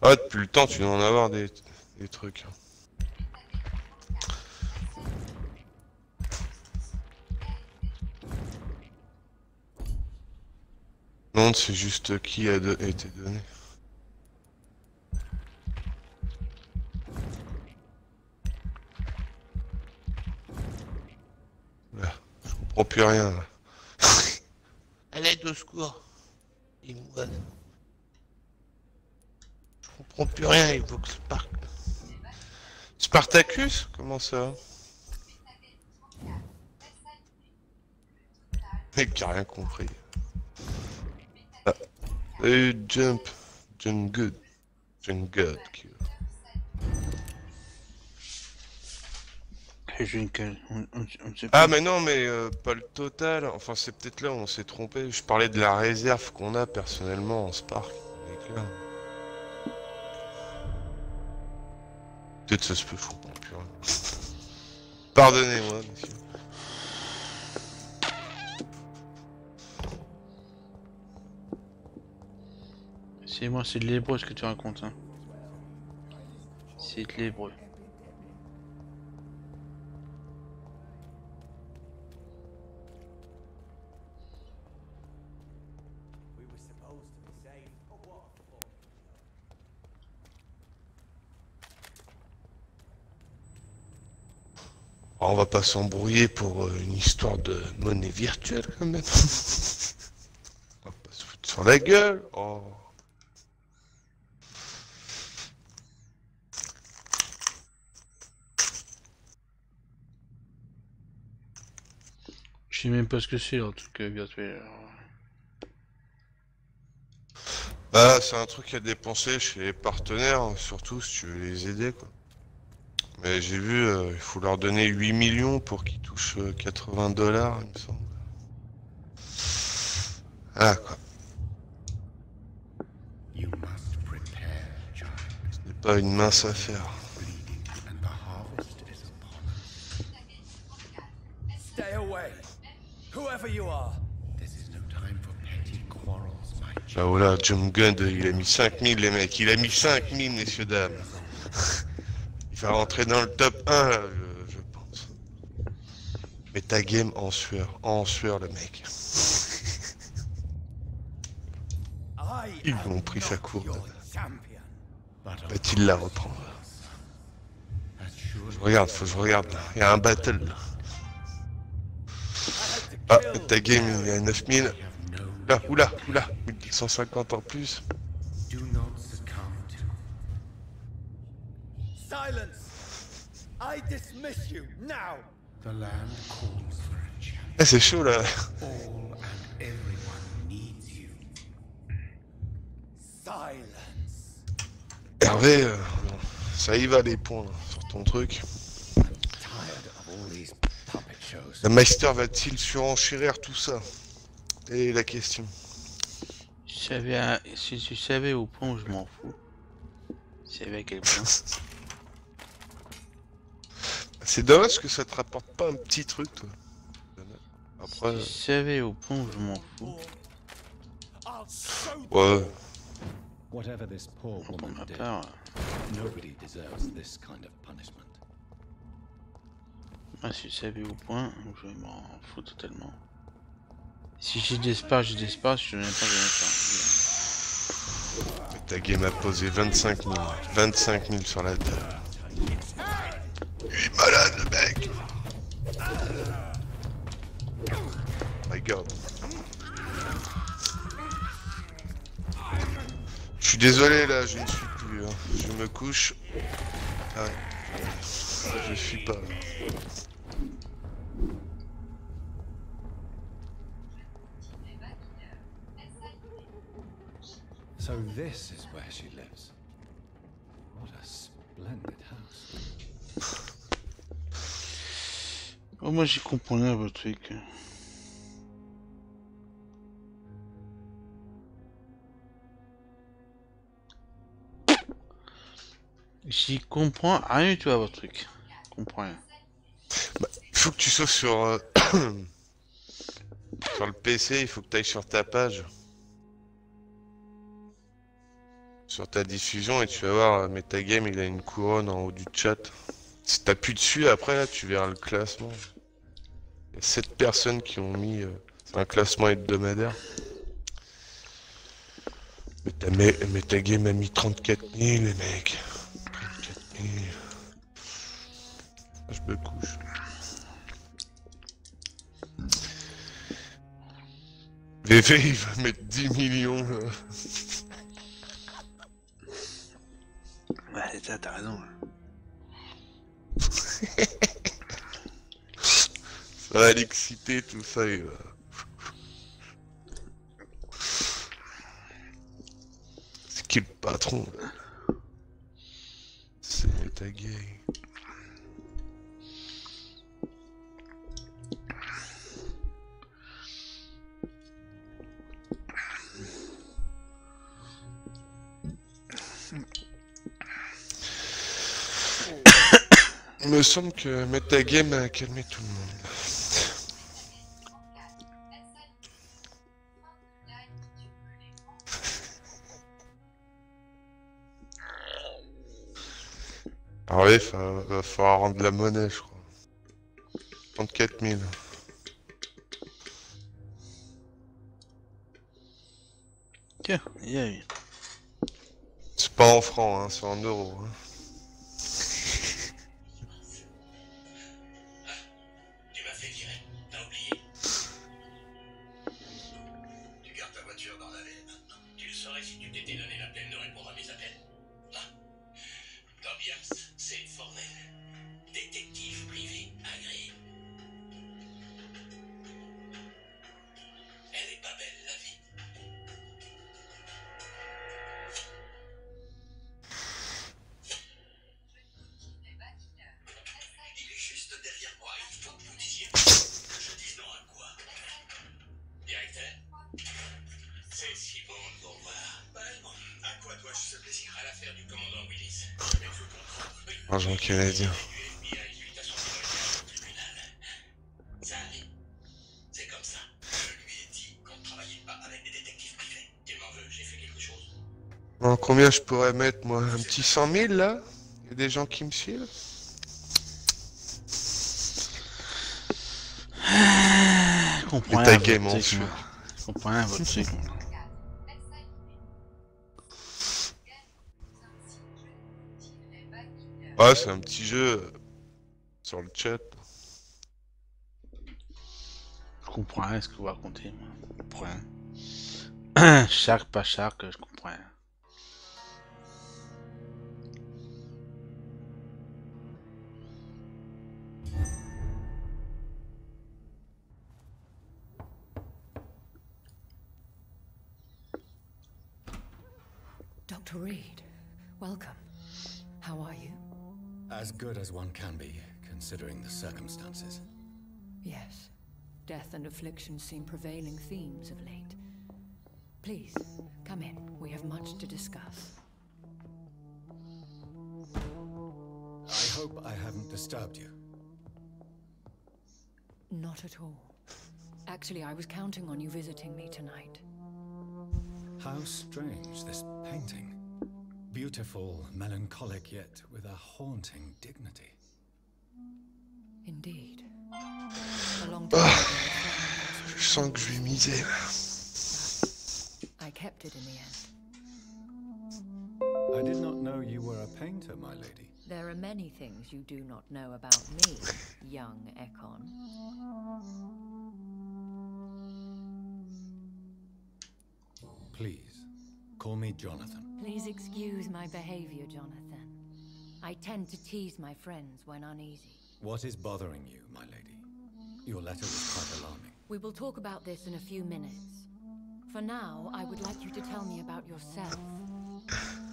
Ah, depuis le temps, tu dois en avoir des trucs. Non, c'est juste qui a été donné. Là, je comprends plus rien là. À l'aide au secours. Je comprends plus rien, il faut que Spartacus? Comment ça? Mec qui a rien compris. Ah. Jump good. Jump good. On sait Ah pas. mais non mais pas le total. Enfin c'est peut-être là où on s'est trompé. Je parlais de la réserve qu'on a personnellement en Spark. Avec là. Peut-être ça se peut, je comprends plus rien. Pardonnez-moi, messieurs. C'est moi, c'est de l'hébreu ce que tu racontes, hein. C'est de l'hébreu. On va pas s'embrouiller pour une histoire de monnaie virtuelle quand même. On va pas se foutre sur la gueule. Oh. Je sais même pas ce que c'est, un truc virtuel. Bah c'est un truc à dépenser chez les partenaires, surtout si tu veux les aider quoi. Mais j'ai vu, il faut leur donner 8 millions pour qu'ils touchent 80 $, il me semble. Ah quoi. Ce n'est pas une mince affaire. Stay away, whoever you are. Là voilà, Jump Gun, il a mis 5000 les mecs, il a mis 5000 messieurs dames. Il va rentrer dans le top 1 là, je pense. Mais ta game en sueur le mec. Ils lui ont pris sa courbe. Va-t-il la reprendre? Je regarde, faut que je regarde là. Il y a un battle là. Ah, ta game il est à 9000. Là, oula, 1150 en plus. Silence! I dismiss you now! Ah, c'est chaud là. Silence! Hervé, ça y va les points là, sur ton truc. Le Meister va-t-il surenchérir tout ça? Et la question. Si tu savais au point où je m'en fous. Tu savais à quel point. C'est dommage que ça te rapporte pas un petit truc toi. Après. Si tu savais au point où je m'en fous. Ouais. Whatever this poor Pour woman ma did, part, nobody deserves this kind of punishment. moi si tu savais au point où je m'en fous totalement. Si j'ai d'espace, j'ai d'espace, si je n'ai pas, je n'ai pas. Mais ta game a posé 25 000. 25 000 sur la table. Il est malade le mec. My god. Je suis désolé là, je ne suis plus. Hein. Je me couche. Ah ouais. Je suis pas là. So this is where she lives. What a splendid house. Oh, moi j'y comprends rien votre truc. J'y comprends rien du tout à votre truc. Je comprends rien. Bah, il faut que tu sois sur, sur le PC, il faut que tu ailles sur ta page. Sur ta diffusion et tu vas voir, Metagame il a une couronne en haut du chat. Si t'appuies dessus, après là tu verras le classement. Il y a 7 personnes qui ont mis un classement hebdomadaire. Metagame a mis 34 000 les mecs. 34 000. Je me couche. VV il va mettre 10 millions là. Ouais, t'as raison. Ça va l'exciter tout ça et c'est qui le patron là? C'est Metagame. Il me semble que Metagame a calmé tout le monde. Ah oui, va falloir rendre la monnaie, je crois. 34 000. Tiens, y a eu. C'est pas en francs, hein, c'est en euros. Hein. Tu m'as fait virer, t'as oublié. Tu gardes ta voiture dans la veine maintenant. Tu le saurais si tu t'étais donné la peine de répondre à mes appels. Ah. Tobias, c'est formel. Détective privé agréé. Elle est pas belle, la vie. Il est juste derrière moi, il faut que vous disiez. Je dis non à quoi? Directeur? C'est si bon de vous revoir. Pareillement. À quoi dois-je ce plaisir? À l'affaire du commandant Willis. Mais je comprends. Oui. Argent canadien. Du FBI suite à son témoignage au tribunal. Ça arrive. C'est comme ça. Je lui ai dit qu'on ne travaillait pas avec des détectives privés. Tu m'en veux, j'ai fait quelque chose. Bon, combien je pourrais mettre moi? Un petit 100 000 là? Il y a des gens qui me suivent? Je comprends Mais rien ta game votre en truc, feu. moi. Je comprends rien votre truc. Ouais, c'est un petit jeu sur le chat. Je comprends rien ce que vous racontez, moi. Je comprends rien. Shark, pas shark, je comprends rien. Dr. Reed, welcome. How are you? As good as one can be, considering the circumstances. Yes. Death and affliction seem prevailing themes of late. Please, come in. We have much to discuss. I hope I haven't disturbed you. Not at all. Actually, I was counting on you visiting me tonight. How strange, this painting. Beautiful, melancholic, yet with a haunting dignity. Indeed. A long time ago, Je sens que je vais miser. I kept it in the end. I did not know you were a painter, my lady. There are many things you do not know about me, young Ekon. Please, call me Jonathan. Please excuse my behavior, Jonathan. I tend to tease my friends when uneasy. What is bothering you, my lady? Your letter was quite alarming. We will talk about this in a few minutes. For now, I would like you to tell me about yourself.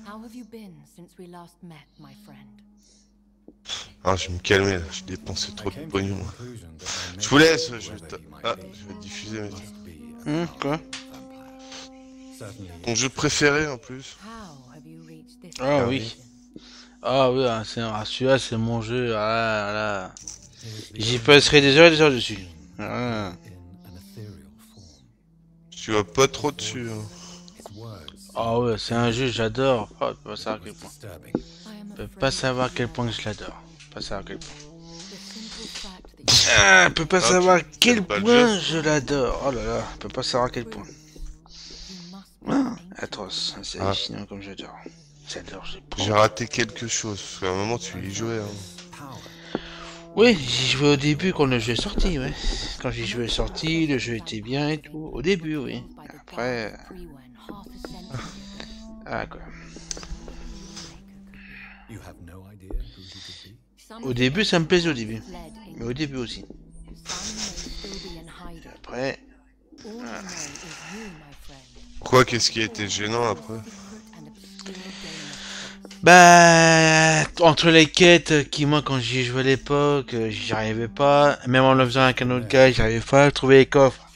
How have you been since we last met, my friend? Ah, je vais me calmer là, j'ai dépensé trop de pognon. Je vous laisse, je vais diffuser mes... Quoi? Ton jeu préféré en plus? Ah oui. Ah oui, celui-là c'est mon jeu. Ah là. J'y passerai des heures et des heures dessus. Ah. Tu vas pas trop dessus. Hein. Ah ouais, c'est un jeu, j'adore. Oh, tu peux pas savoir à quel point. Tu peux pas savoir à quel point je l'adore. Pas savoir à quel point. Ah, tu peux pas savoir à quel point je l'adore. Oh là là, tu peux pas savoir à quel point. Ah, atroce, c'est hallucinant comme j'adore. J'adore, j'ai raté quelque chose, parce qu'à un moment tu y jouais. Hein. Oui, j'y jouais au début quand le jeu est sorti, ouais. Quand j'y jouais sorti, le jeu était bien et tout. Au début, oui. Après... Ah quoi. Au début, ça me plaisait au début. Mais au début aussi. Après... Ah. Quoi, qu'est-ce qui a été gênant après? Bah, entre les quêtes qui, moi, quand j'y jouais à l'époque, j'y arrivais pas. Même en le faisant avec un autre gars, j'y arrivais pas. Trouver les coffres.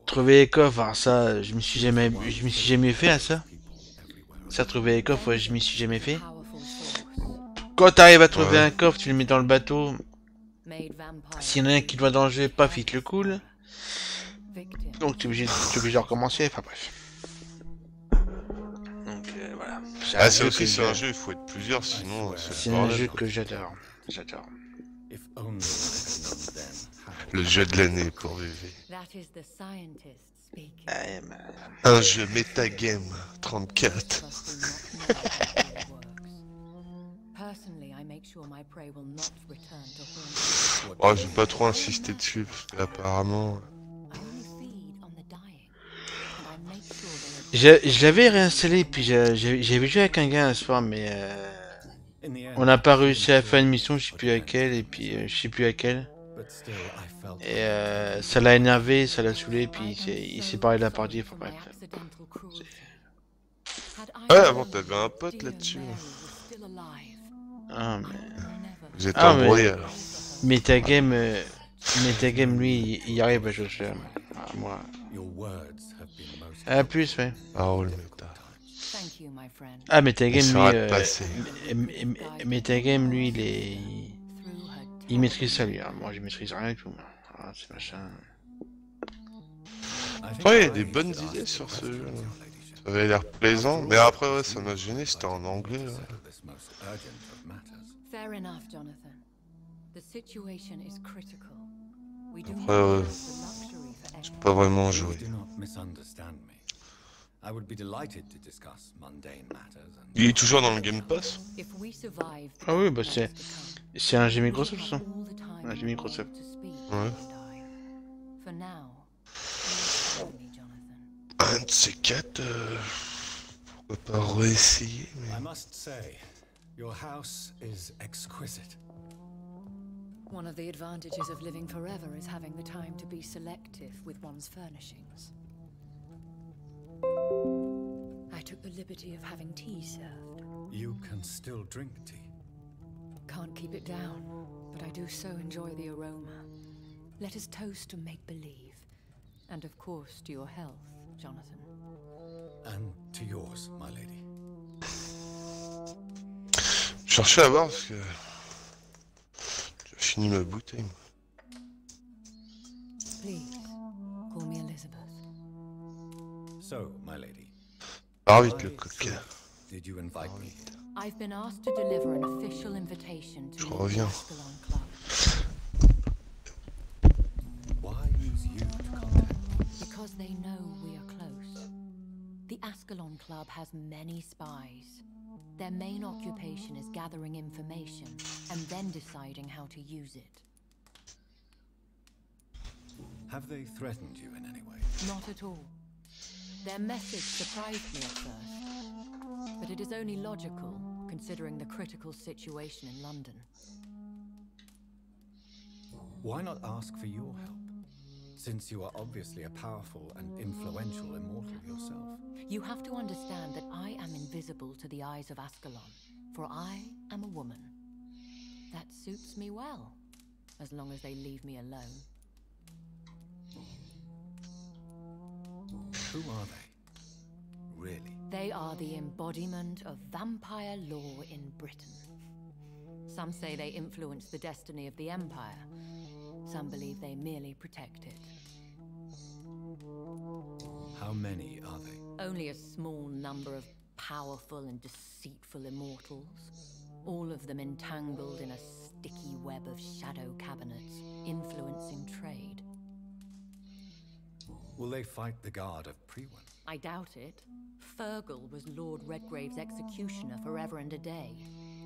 Trouver les coffres, alors ça, je m'y suis jamais fait à ça. Ça, trouver les coffres, ouais, je m'y suis jamais fait. Quand t'arrives à trouver un coffre, tu le mets dans le bateau. S'il y en a un qui doit dans le jeu, paf, il te le coule. Donc, tu es obligé de recommencer. Enfin, bref. Donc, voilà. Ah, c'est aussi c'est un jeu, il faut être plusieurs, sinon... C'est un jeu que j'adore. J'adore. Le jeu de l'année pour VV. Un jeu metagame 34. Oh, je vais pas trop insister dessus, parce qu'apparemment... Je l'avais réinstallé, puis j'avais joué avec un gars un soir, mais on n'a pas réussi à faire une mission, je sais plus laquelle, et puis je sais plus laquelle. Et ça l'a énervé, ça l'a saoulé, puis il s'est barré de la partie, enfin bref. Ouais, avant t'avais un pote là-dessus. Ah, mais... Vous êtes embrouillés alors. Metagame, lui, il arrive à jouer. Ah, moi... Ah, plus, ouais. Parole méta. Ah, Metagame, lui, il maîtrise ça, lui. Hein. Moi, je maîtrise rien du tout. Ah, c'est machin. Ouais, il y a des bonnes idées sur ce jeu. Là. Ça avait l'air plaisant, mais après, ouais, ça m'a gêné, c'était en anglais. Là. Après, j'ai pas vraiment joué. Il est toujours dans le Game Pass? Ah oui, bah c'est un jeu Microsoft, ça. Un jeu Microsoft. Ouais. Un de ces quatre, pourquoi pas réessayer, mais... One of the advantages of living forever is having the time to be selective with one's furnishings. I took the liberty of having tea served. You can still drink tea. Can't keep it down, but I do so enjoy the aroma. Let us toast to make-believe. And of course to your health, Jonathan. And to yours, my lady. Je cherchais à voir parce que... J'ai fini ma bouteille. Please, call me Elizabeth. So, my lady. Ah vite le coquin. Did you invite me? I've been asked to deliver an official invitation to Je reviens. Why use you to contact me? Because they know we are close. The Ascalon Club has many spies. Their main occupation is gathering information and then deciding how to use it. Have they threatened you in any way? Not at all. Their message surprised me at first, but it is only logical, considering the critical situation in London. Why not ask for your help? Since you are obviously a powerful and influential immortal yourself. You have to understand that I am invisible to the eyes of Ascalon, for I am a woman. That suits me well, as long as they leave me alone. Who are they? Really? They are the embodiment of vampire law in Britain. Some say they influence the destiny of the Empire. Some believe they merely protect it. How many are they? Only a small number of powerful and deceitful immortals. All of them entangled in a sticky web of shadow cabinets, influencing trade. Will they fight the guard of Priwen? I doubt it. Fergal was Lord Redgrave's executioner forever and a day.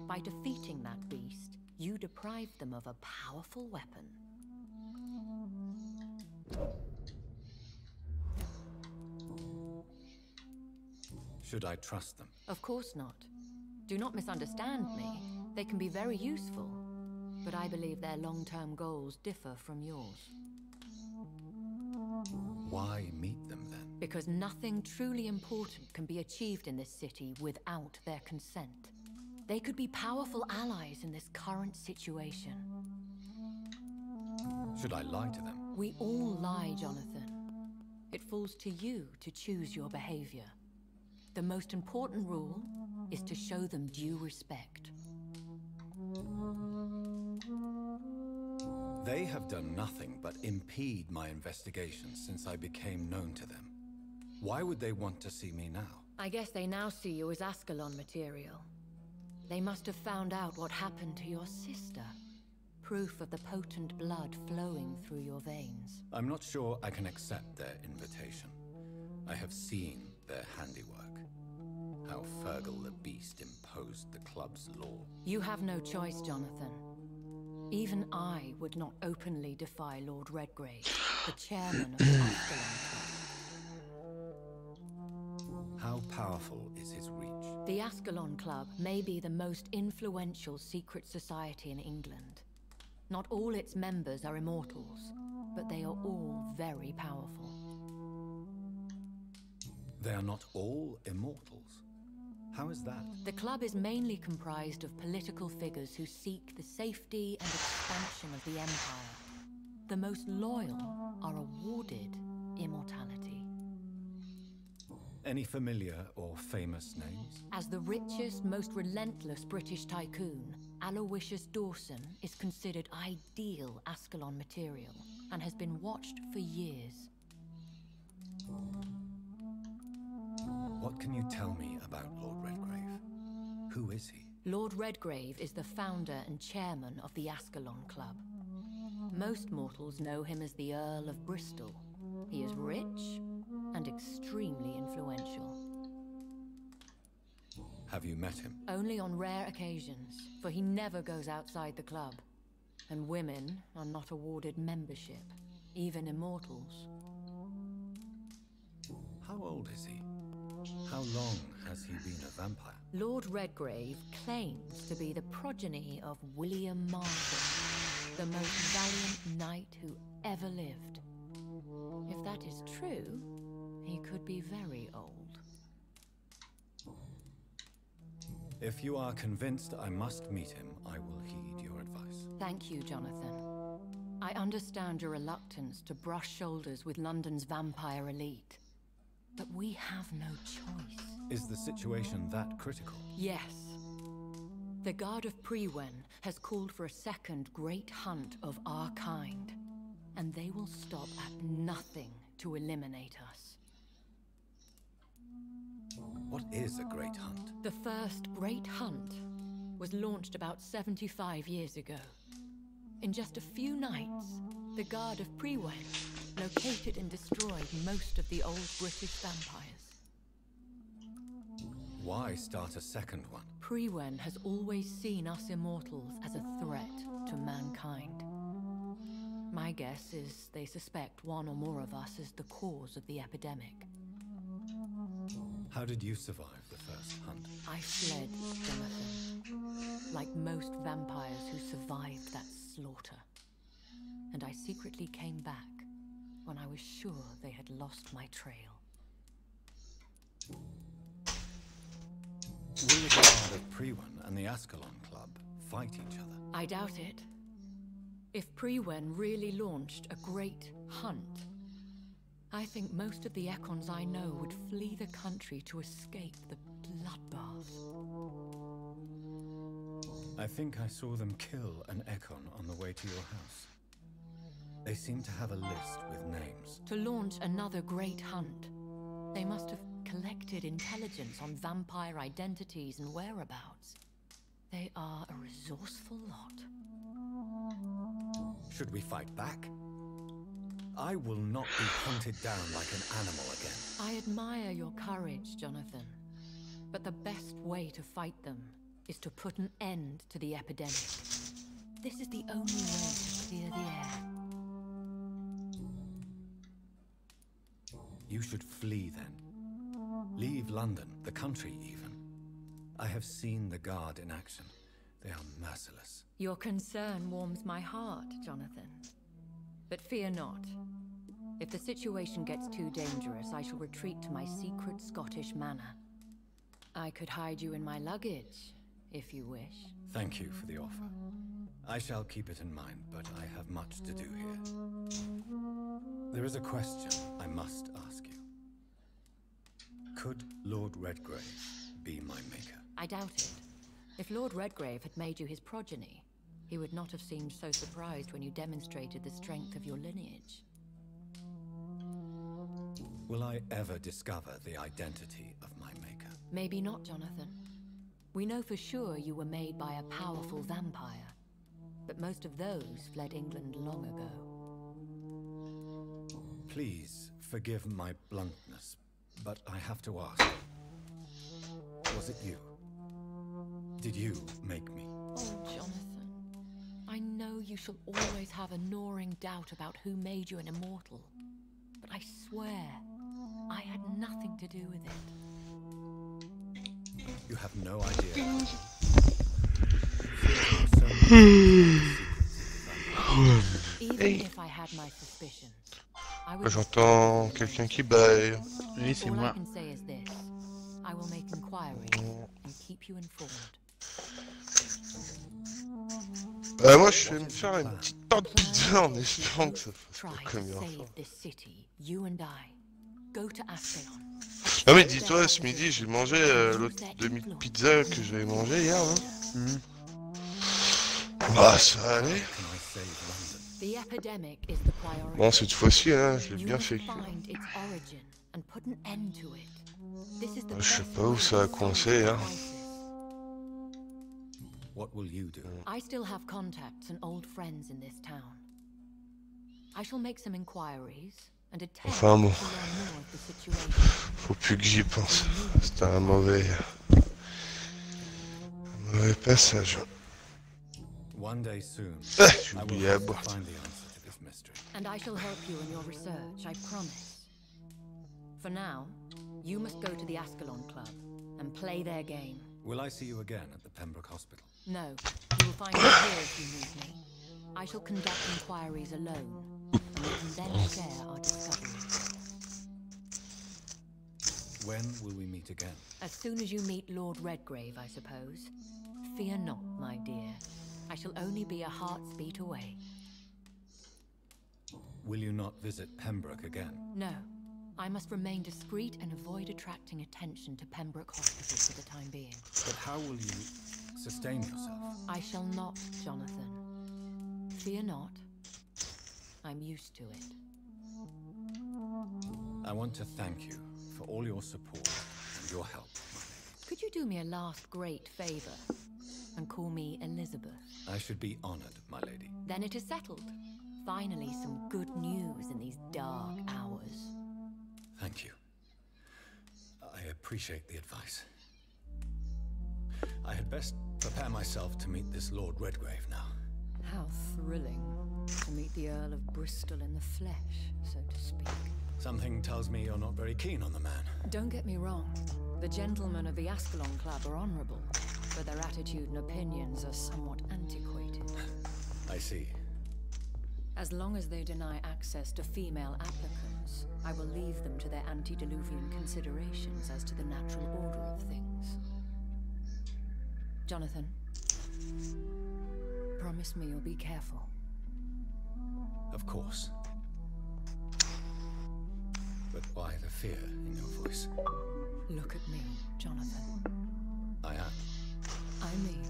By defeating that beast, you deprived them of a powerful weapon. Should I trust them? Of course not. Do not misunderstand me. They can be very useful, but I believe their long-term goals differ from yours. Why meet them then? Because nothing truly important can be achieved in this city without their consent. They could be powerful allies in this current situation. Should I lie to them? We all lie, Jonathan. It falls to you to choose your behavior. The most important rule is to show them due respect. They have done nothing but impede my investigations since I became known to them. Why would they want to see me now? I guess they now see you as Ascalon material. They must have found out what happened to your sister. Proof of the potent blood flowing through your veins. I'm not sure I can accept their invitation. I have seen their handiwork. How Fergal the Beast imposed the club's law. You have no choice, Jonathan. Even I would not openly defy Lord Redgrave, the chairman of the Ascalon Club. How powerful is his reach? The Ascalon Club may be the most influential secret society in England. Not all its members are immortals, but they are all very powerful. They are not all immortals. How is that? The club is mainly comprised of political figures who seek the safety and expansion of the Empire. The most loyal are awarded immortality. Any familiar or famous names? As the richest, most relentless British tycoon, Aloysius Dawson is considered ideal Ascalon material and has been watched for years. What can you tell me about Lord Redgrave? Who is he? Lord Redgrave is the founder and chairman of the Ascalon Club. Most mortals know him as the Earl of Bristol. He is rich and extremely influential. Have you met him? Only on rare occasions, for he never goes outside the club. And women are not awarded membership, even immortals. How old is he? How long has he been a vampire? Lord Redgrave claims to be the progeny of William Marshall, the most valiant knight who ever lived. If that is true, he could be very old. If you are convinced I must meet him, I will heed your advice. Thank you, Jonathan. I understand your reluctance to brush shoulders with London's vampire elite. But we have no choice. Is the situation that critical? Yes. The Guard of Priwen has called for a second great hunt of our kind. And they will stop at nothing to eliminate us. What is a great hunt? The first great hunt was launched about 75 years ago. In just a few nights, the Guard of Priwen located and destroyed most of the old British vampires. Why start a second one? Priwen has always seen us immortals as a threat to mankind. My guess is they suspect one or more of us as the cause of the epidemic. How did you survive the first? first hunt? I fled, Jonathan, like most vampires who survived that slaughter. And I secretly came back when I was sure they had lost my trail. Will the guard of Priwen and the Ascalon Club fight each other? I doubt it. If Priwen really launched a great hunt, I think most of the Ekons I know would flee the country to escape the bloodbath. I think I saw them kill an Ekon on the way to your house. They seem to have a list with names. To launch another great hunt, they must have collected intelligence on vampire identities and whereabouts. They are a resourceful lot. Should we fight back? I will not be hunted down like an animal again. I admire your courage, Jonathan. But the best way to fight them is to put an end to the epidemic. This is the only way to clear the air. You should flee then. Leave London, the country even. I have seen the Guard in action. They are merciless. Your concern warms my heart, Jonathan. But fear not. If the situation gets too dangerous, I shall retreat to my secret Scottish manor. I could hide you in my luggage, if you wish. Thank you for the offer. I shall keep it in mind, but I have much to do here. There is a question I must ask you. Could Lord Redgrave be my maker? I doubt it. If Lord Redgrave had made you his progeny, he would not have seemed so surprised when you demonstrated the strength of your lineage. Will I ever discover the identity of my maker? Maybe not, Jonathan. We know for sure you were made by a powerful vampire, but most of those fled England long ago. Please forgive my bluntness, but I have to ask. Was it you? Did you make me? Oh, Jonathan. I know you shall always have a gnawing doubt about who made you an immortal, but I swear I had nothing to do with it. You have no idea. Even if I had my suspicions, I would. J'entends quelqu'un qui baille. Oui, c'est All I moi. can say is this. I will make inquiries and keep you informed. Moi je vais me faire une petite part de pizza en espérant que ça fasse pas comme hier soir. This city, you and I. Go to Ascalon. Ah mais dis-toi, ce midi j'ai mangé l'autre demi-pizza que j'avais mangé hier là. Ah ça allait. The epidemic is the priority. Bon cette fois-ci hein, je l'ai bien fait cuire. Je sais pas où ça a coincé hein. What will you do? I still have contacts and old friends in this town. I shall make some inquiries and attempt Enfin bon, to learn more of the situation. faut plus que j'y pense. C'était un mauvais passage. One day soon, J'ai I will oublié à have to boire. find the answer to this mystery. And I shall help you in your research, I promise. For now, you must go to the Ascalon Club and play their game. Will I see you again at the Pembroke Hospital? No, you will find me here if you need me. I shall conduct inquiries alone, and we can then share our discoveries. When will we meet again? As soon as you meet Lord Redgrave, I suppose. Fear not, my dear. I shall only be a heart's beat away. Will you not visit Pembroke again? No, I must remain discreet and avoid attracting attention to Pembroke Hospital for the time being. But how will you sustain yourself? I shall not, Jonathan. Fear not. I'm used to it. I want to thank you for all your support and your help, my lady. Could you do me a last great favor and call me Elizabeth? I should be honored, my lady. Then it is settled. Finally, some good news in these dark hours. Thank you. I appreciate the advice. I had best prepare myself to meet this Lord Redgrave now. How thrilling to meet the Earl of Bristol in the flesh, so to speak. Something tells me you're not very keen on the man. Don't get me wrong. The gentlemen of the Ascalon Club are honorable, but their attitude and opinions are somewhat antiquated. I see. As long as they deny access to female applicants, I will leave them to their antediluvian considerations as to the natural order of things. Jonathan, promise me you'll be careful. Of course. But why the fear in your voice? Look at me, Jonathan. I am. I mean,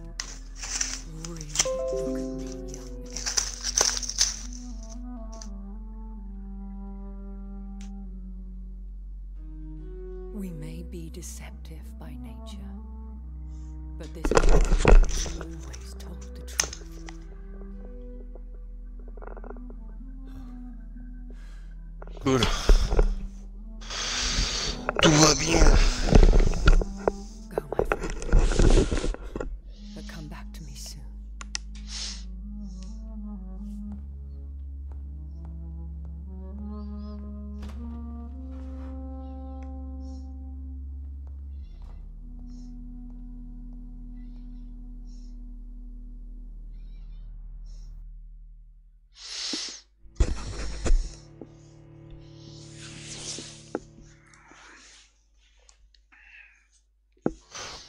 really look at me, young Eric. We may be deceptive by nature, but this has always told the truth. Cool. Tout va bien. Go, my friend. But come back to me soon.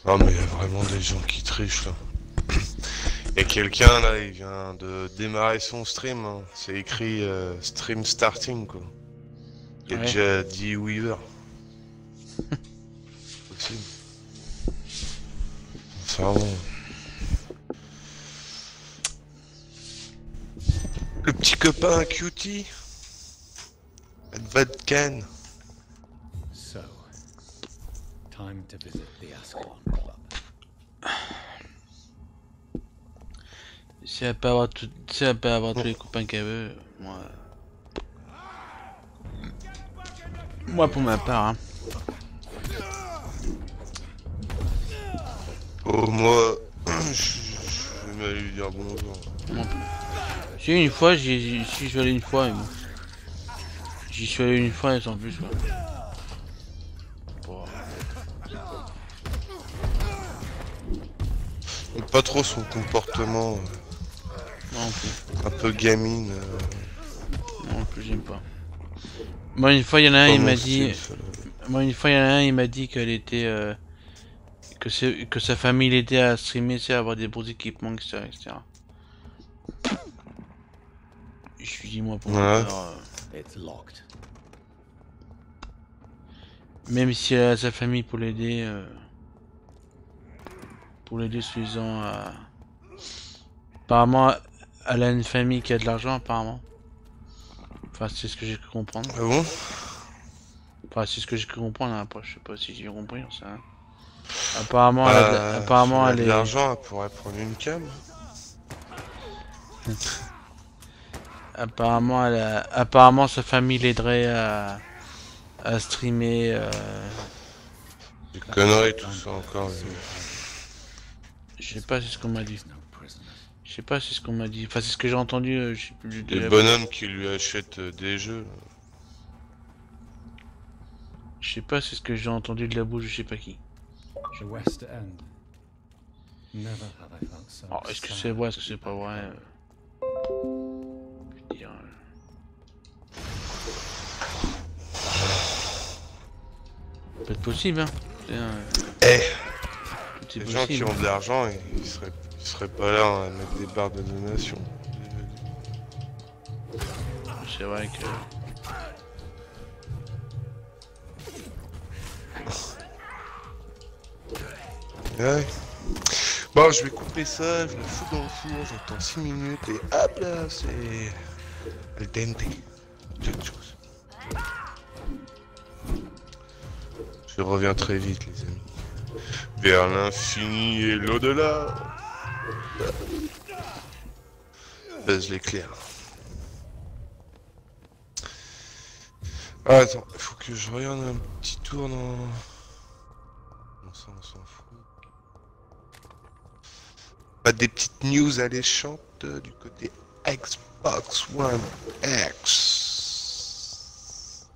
Non mais il y a vraiment des gens qui trichent là. Il y a quelqu'un là, il vient de démarrer son stream, hein. C'est écrit stream starting quoi. Il y a Ouais. déjà 10 Weaver. Possible. C'est vraiment... Le petit copain cutie. Vodkan. So, time to visit the Ascalon Club. Si elle peut avoir tout, si elle peut avoir tous les copains qu'elle veut, moi pour ma part, hein. Oh moi, je vais m'aller lui dire bonjour. Si une fois, si je suis allé une fois, mais bon. J'y suis allé une fois et sans plus quoi. Bon. Pas trop son comportement. Non plus. Un peu gamine. Non plus j'aime pas. Moi une fois il y en a un, il m'a dit. Moi une fois il y en a un, il m'a dit qu'elle était que sa famille l'aidait à streamer, à avoir des bons équipements, etc. etc. Je lui dis moi pour ma part, It's locked. même si elle a sa famille pour l'aider suffisant à... Apparemment elle a une famille qui a de l'argent apparemment. Enfin c'est ce que j'ai cru comprendre. Ah bon? Enfin c'est ce que j'ai cru comprendre, hein. Après je sais pas si j'ai compris, on sait rien. Apparemment elle a de est... l'argent, elle pourrait prendre une cam. Apparemment sa famille l'aiderait à streamer. Des conneries tout ça encore. Je sais pas, c'est ce qu'on m'a dit. Je sais pas, c'est ce qu'on m'a dit. Enfin, c'est ce que j'ai entendu. Je sais plus de Des la bonhommes qui lui achètent des jeux. Je sais pas, c'est ce que j'ai entendu de la bouche, je sais pas qui. The West End. Never have I felt so. Oh, est-ce que c'est vrai, est-ce que c'est pas vrai? Je veux dire. Peut-être possible, hein. Tout est Les gens qui possible. ont de l'argent, ils seraient pas là à mettre des barres de donation. C'est vrai que... Ouais. Bon, je vais couper ça, je le fous dans le four, j'attends 6 minutes et hop là, c'est... al dente. Quelque chose. Je reviens très vite, les amis. Vers l'infini et l'au-delà. Baise l'éclair. Ah, attends, il faut que je regarde un petit tour dans... Non, ça, on s'en fout. Pas des petites news alléchantes du côté Xbox One X.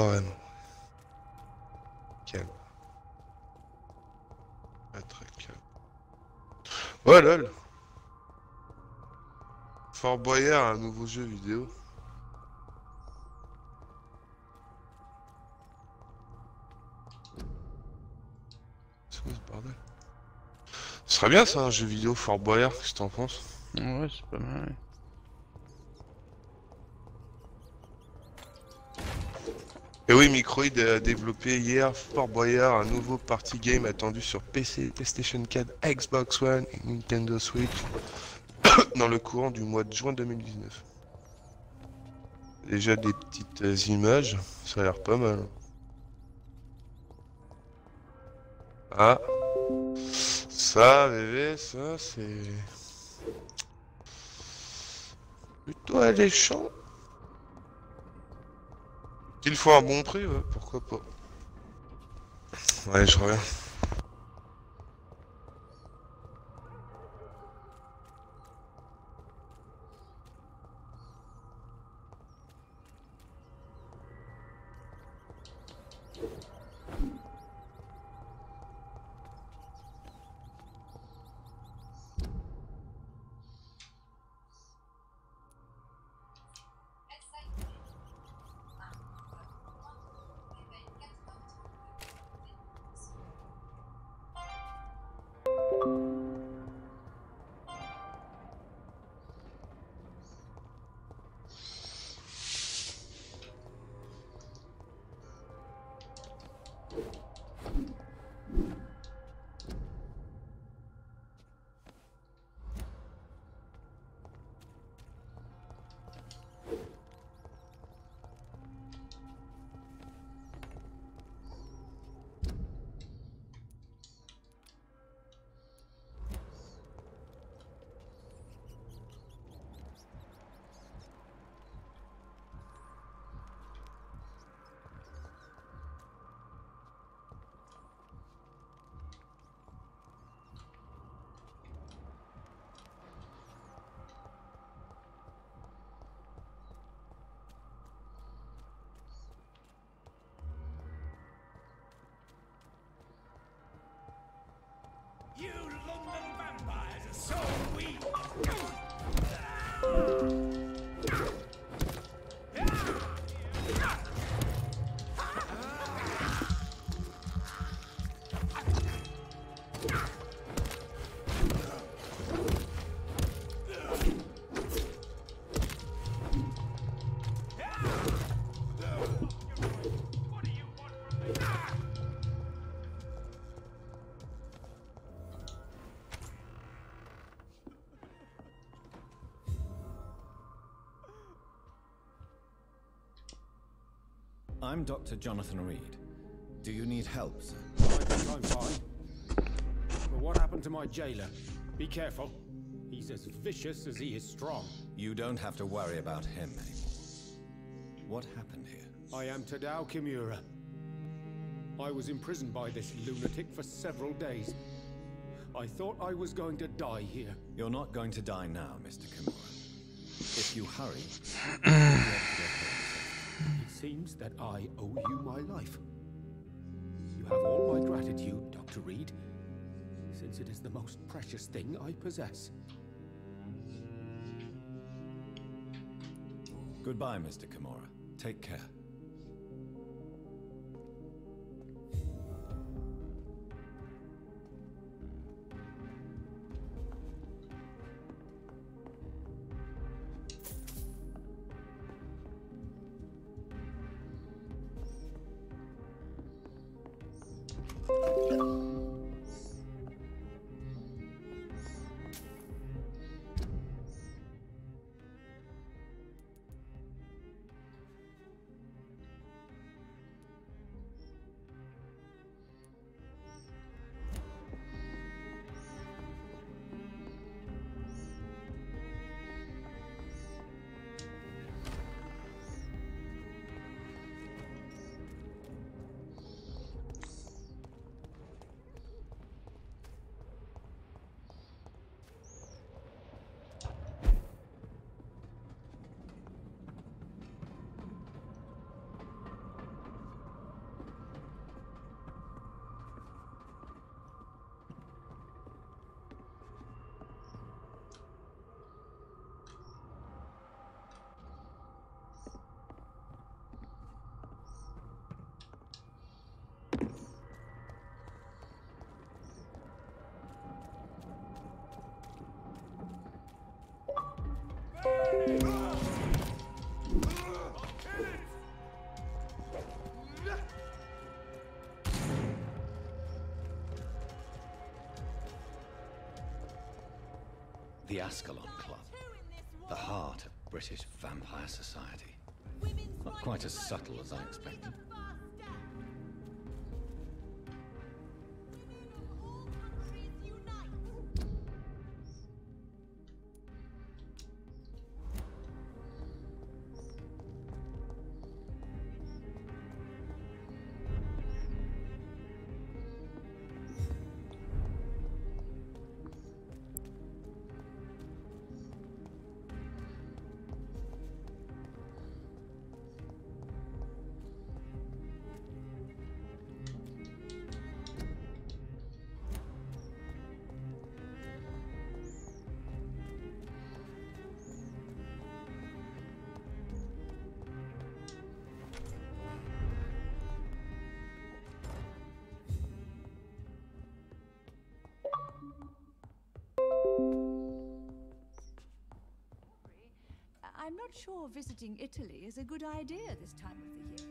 Ah ouais, non. Calme. Pas très calme. Ouais, lol. Fort Boyard, un nouveau jeu vidéo. C'est quoi ce bordel? Ce serait bien ça, un jeu vidéo Fort Boyard, qu'est-ce que t'en penses? Ouais, c'est pas mal. Et oui, Microïd a développé hier Fort Boyard, un nouveau party game attendu sur PC, PlayStation 4, Xbox One et Nintendo Switch dans le courant du mois de juin 2019. Déjà des petites images, ça a l'air pas mal. Ah, ça, bébé, ça c'est plutôt alléchant. Qu'il faut un bon prix, ouais, pourquoi pas. Ouais, je reviens. You London vampires are so weak. I'm Dr. Jonathan Reed. Do you need help, sir? I think I'm fine. But what happened to my jailer? Be careful. He's as vicious as he is strong. You don't have to worry about him anymore. What happened here? I am Tadao Kimura. I was imprisoned by this lunatic for several days. I thought I was going to die here. You're not going to die now, Mr. Kimura. If you hurry, you'll be able to get home. It seems that I owe you my life. You have all my gratitude, Dr. Reed, since it is the most precious thing I possess. Goodbye, Mr. Kimura. Take care. The Ascalon Club, the heart of British vampire society. Not quite as subtle as I expected. I'm not sure visiting Italy is a good idea this time of the year.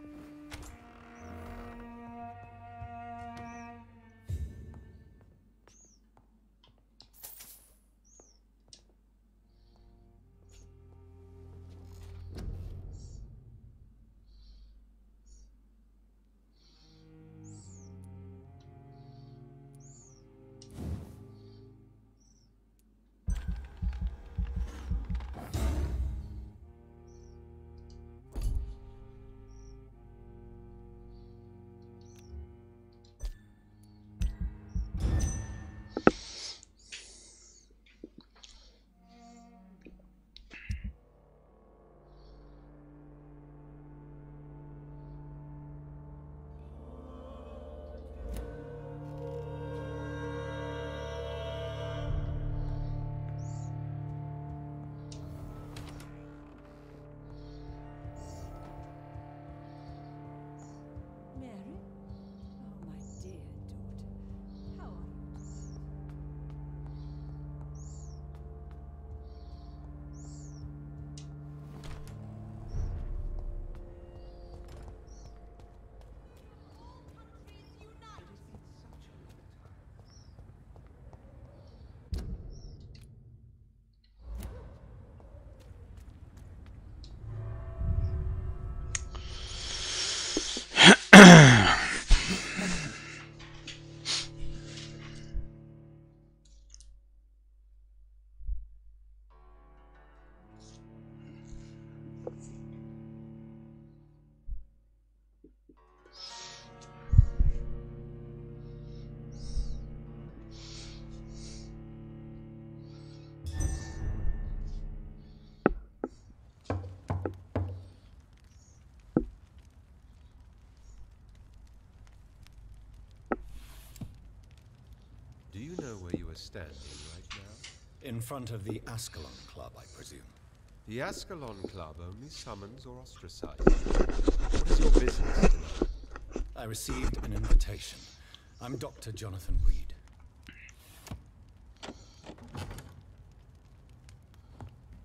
Do you know where you are standing right now? In front of the Ascalon Club, I presume. The Ascalon Club only summons or ostracizes. What is your business tonight? I received an invitation. I'm Dr. Jonathan Reed.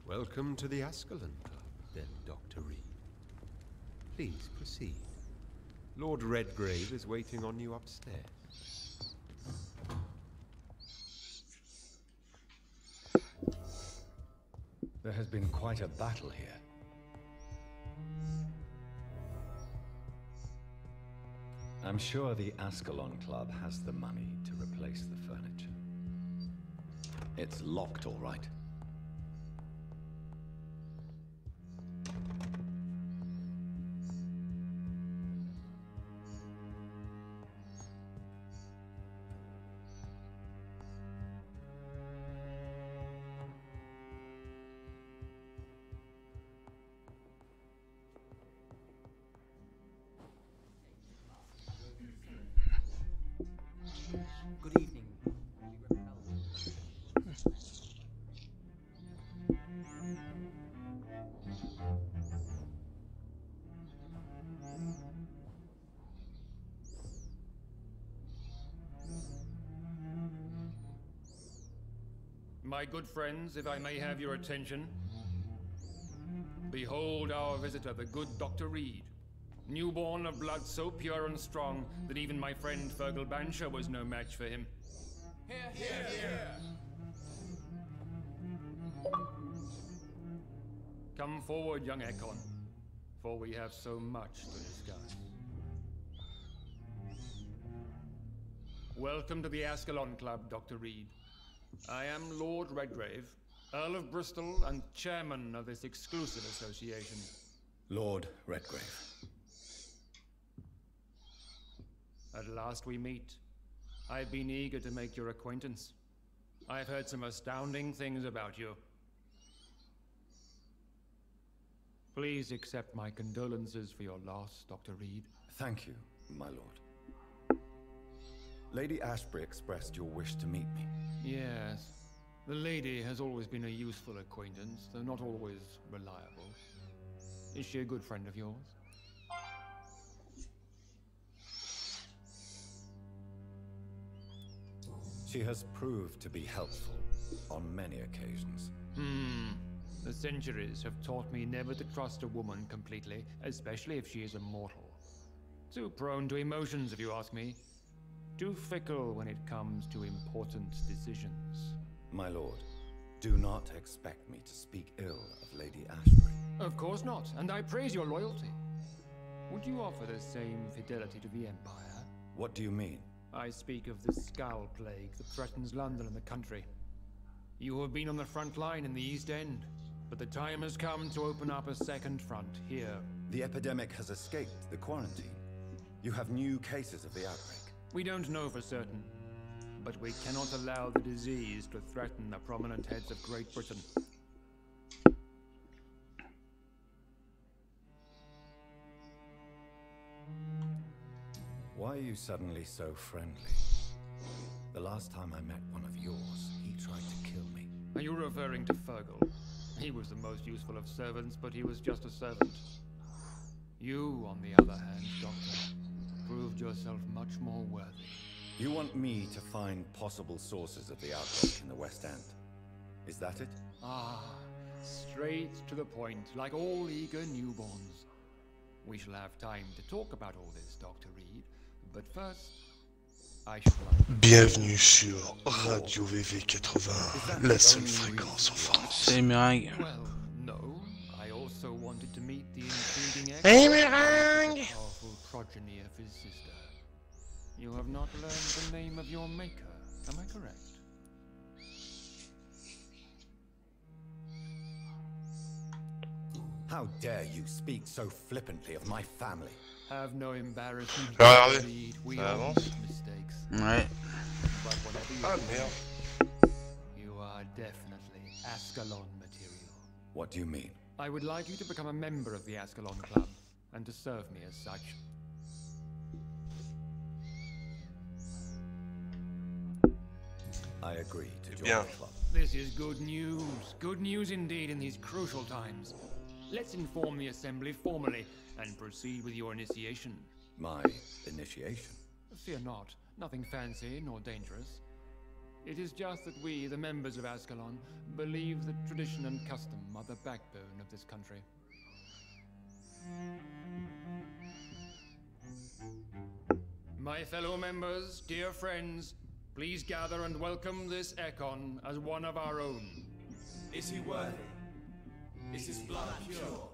Welcome to the Ascalon Club, then, Dr. Reed. Please proceed. Lord Redgrave is waiting on you upstairs. There has been quite a battle here. I'm sure the Ascalon Club has the money to replace the furniture. It's locked, all right. Good evening. My good friends, if I may have your attention, Behold our visitor, the good Dr. Reed. Newborn of blood so pure and strong that even my friend Fergal Bansher was no match for him. Come forward, young Ekon, for we have so much to discuss. Welcome to the Ascalon Club, Dr. Reed. I am Lord Redgrave, Earl of Bristol and chairman of this exclusive association. Lord Redgrave. At last we meet. I've been eager to make your acquaintance. I've heard some astounding things about you. Please accept my condolences for your loss, Dr. Reed. Thank you, my lord. Lady Ashbury expressed your wish to meet me. Yes. The lady has always been a useful acquaintance, though not always reliable. Is she a good friend of yours? She has proved to be helpful on many occasions. The centuries have taught me never to trust a woman completely, especially if she is a mortal. Too prone to emotions, if you ask me. Too fickle when it comes to important decisions. My lord, do not expect me to speak ill of Lady Ashbury. Of course not, and I praise your loyalty. Would you offer the same fidelity to the Empire? What do you mean? I speak of the Skull Plague that threatens London and the country. You have been on the front line in the East End, but the time has come to open up a second front here. The epidemic has escaped the quarantine. You have new cases of the outbreak. We don't know for certain, but we cannot allow the disease to threaten the prominent heads of Great Britain. Why are you suddenly so friendly? The last time I met one of yours, he tried to kill me. Are you referring to Fergal? He was the most useful of servants, but he was just a servant. You, on the other hand, Doctor, proved yourself much more worthy. You want me to find possible sources of the outbreak in the West End? Is that it? Ah, straight to the point, like all eager newborns. We shall have time to talk about all this, Dr. Reed, but first, I should like... Bienvenue sur Radio VV80, la seule fréquence en France. C'est meringue. Well, no. I also wanted to meet the intriguing powerful progeny of his sister. You have not learned the name of your maker, am I correct? How dare you speak so flippantly of my family? Have no embarrassment. Regardez, We ça all avance. make mistakes. Ouais. But whenever you Ah do, merde. you are definitely Ascalon material. What do you mean? I would like you to become a member of the Ascalon Club, and to serve me as such. I agree to join Bien. the club. This is good news. Good news indeed in these crucial times. Let's inform the Assembly formally, and proceed with your initiation. My initiation? Fear not. Nothing fancy nor dangerous. It is just that we, the members of Ascalon, believe that tradition and custom are the backbone of this country. My fellow members, dear friends, please gather and welcome this Ekon as one of our own. Is he worthy? Is his blood pure?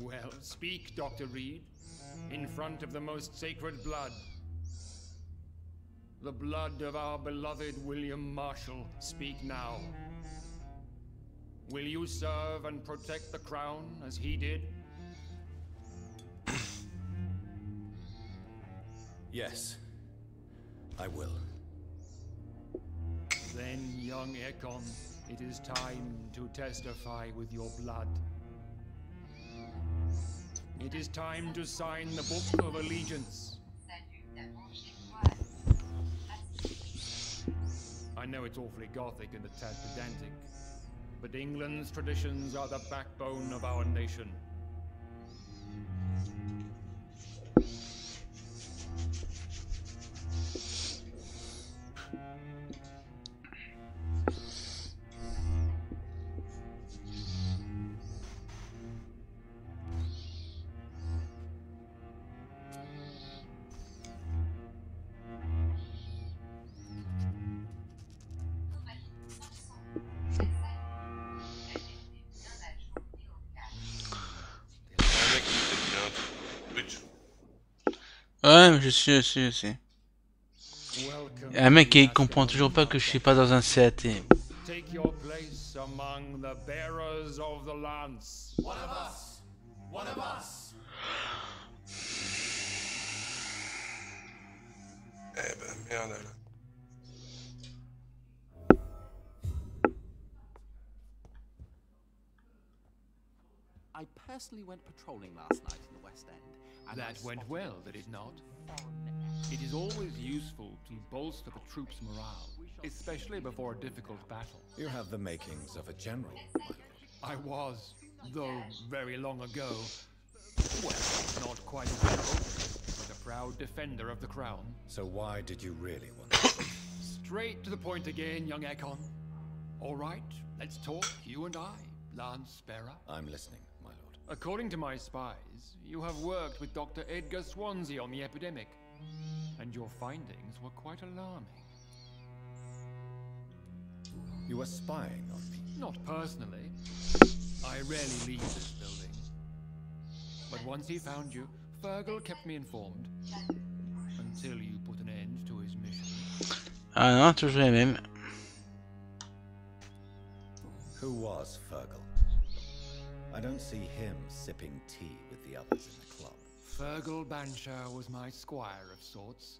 Well, speak, Dr. Reed, in front of the most sacred blood. The blood of our beloved William Marshall. Speak now. Will you serve and protect the crown as he did? Yes, I will. Then, young Ekon, it is time to testify with your blood. It is time to sign the Book of Allegiance. I know it's awfully gothic and a tad pedantic, but England's traditions are the backbone of our nation. Ouais, je sais. Y a un mec qui comprend toujours pas que je suis pas dans un CAT. Take your place among the bearers of the lance. One of us! One of us! Eh ben merde là. I personally went patrolling last night in the West End, and That went well, did it not? It is always useful to bolster the troops' morale, especially before a difficult battle. You have the makings of a general, my lord. I was, though very long ago. Well, not quite a general, but a proud defender of the crown. So why did you really want to? Straight to the point again, young Ekon. All right, let's talk, you and I, Lance Sparrow. I'm listening, my lord. According to my spies, you have worked with Dr. Edgar Swansea on the epidemic, and your findings were quite alarming. You were spying on me? Not personally. I rarely leave this building. But once he found you, Fergal kept me informed. Until you put an end to his mission. Ah non, toujours les mêmes. Who was Fergal? I don't see him sipping tea with the others in the club. Fergal Banshire was my squire of sorts.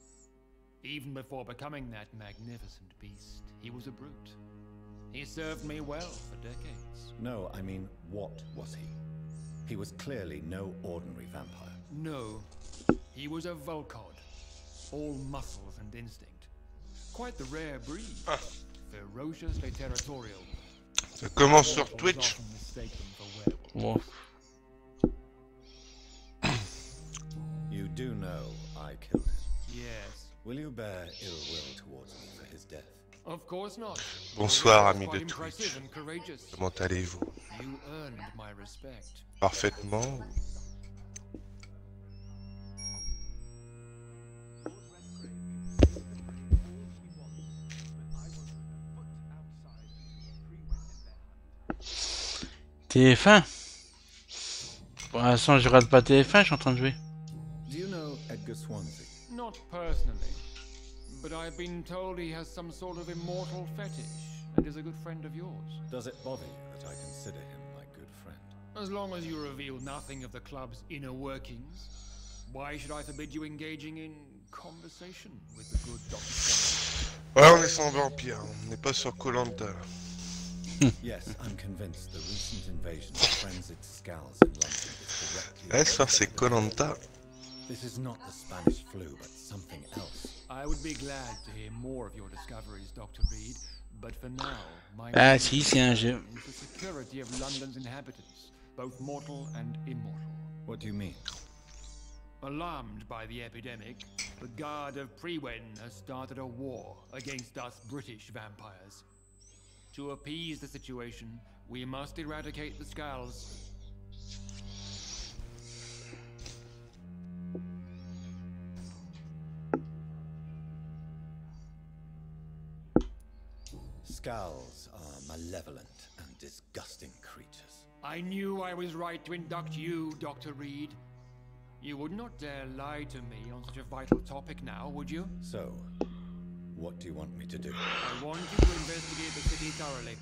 Even before becoming that magnificent beast, he was a brute. He served me well for decades. No, I mean, what was he? He was clearly no ordinary vampire. No, he was a Volcod, all muscles and instinct. Quite the rare breed, ferociously territorial. Ça commence sur Twitch. Bon. You do know I killed him. Yes. Will you bear ill will towards me for his death? Of course not. Bonsoir amis de Twitch. Comment allez-vous? You earned my respect. Parfaitement. TF1. Pour l'instant, je rate pas TF1, je suis en train de jouer. Do you know Edgar Swansea? Not personally, but I've been told he has some sort of immortal fetish and is a good friend of yours. Does it bother you that I consider him my good friend? As long as you reveal nothing of the club's inner workings, why should I forbid you engaging in conversation with the good Dr. Swansea? Ouais, on est sans vampire, on n'est pas sur Koh-Lanta. Yes, I'm convinced the recent invasion of frenzied skulls in London is directly... Laisse faire ses Koh-Lanta. This is not the Spanish flu, but something else. I would be glad to hear more of your discoveries, Dr. Reed, but for now, my Ah si, c'est un jeu. is the security of London's inhabitants, both mortal and immortal. What do you mean? Alarmed by the epidemic, the Guard of Prewen has started a war against us British vampires. To appease the situation, we must eradicate the skulls. Skulls are malevolent and disgusting creatures. I knew I was right to induct you, Dr. Reed. You would not dare lie to me on such a vital topic now, would you? So, what do you want me to do? I want you to investigate the city thoroughly.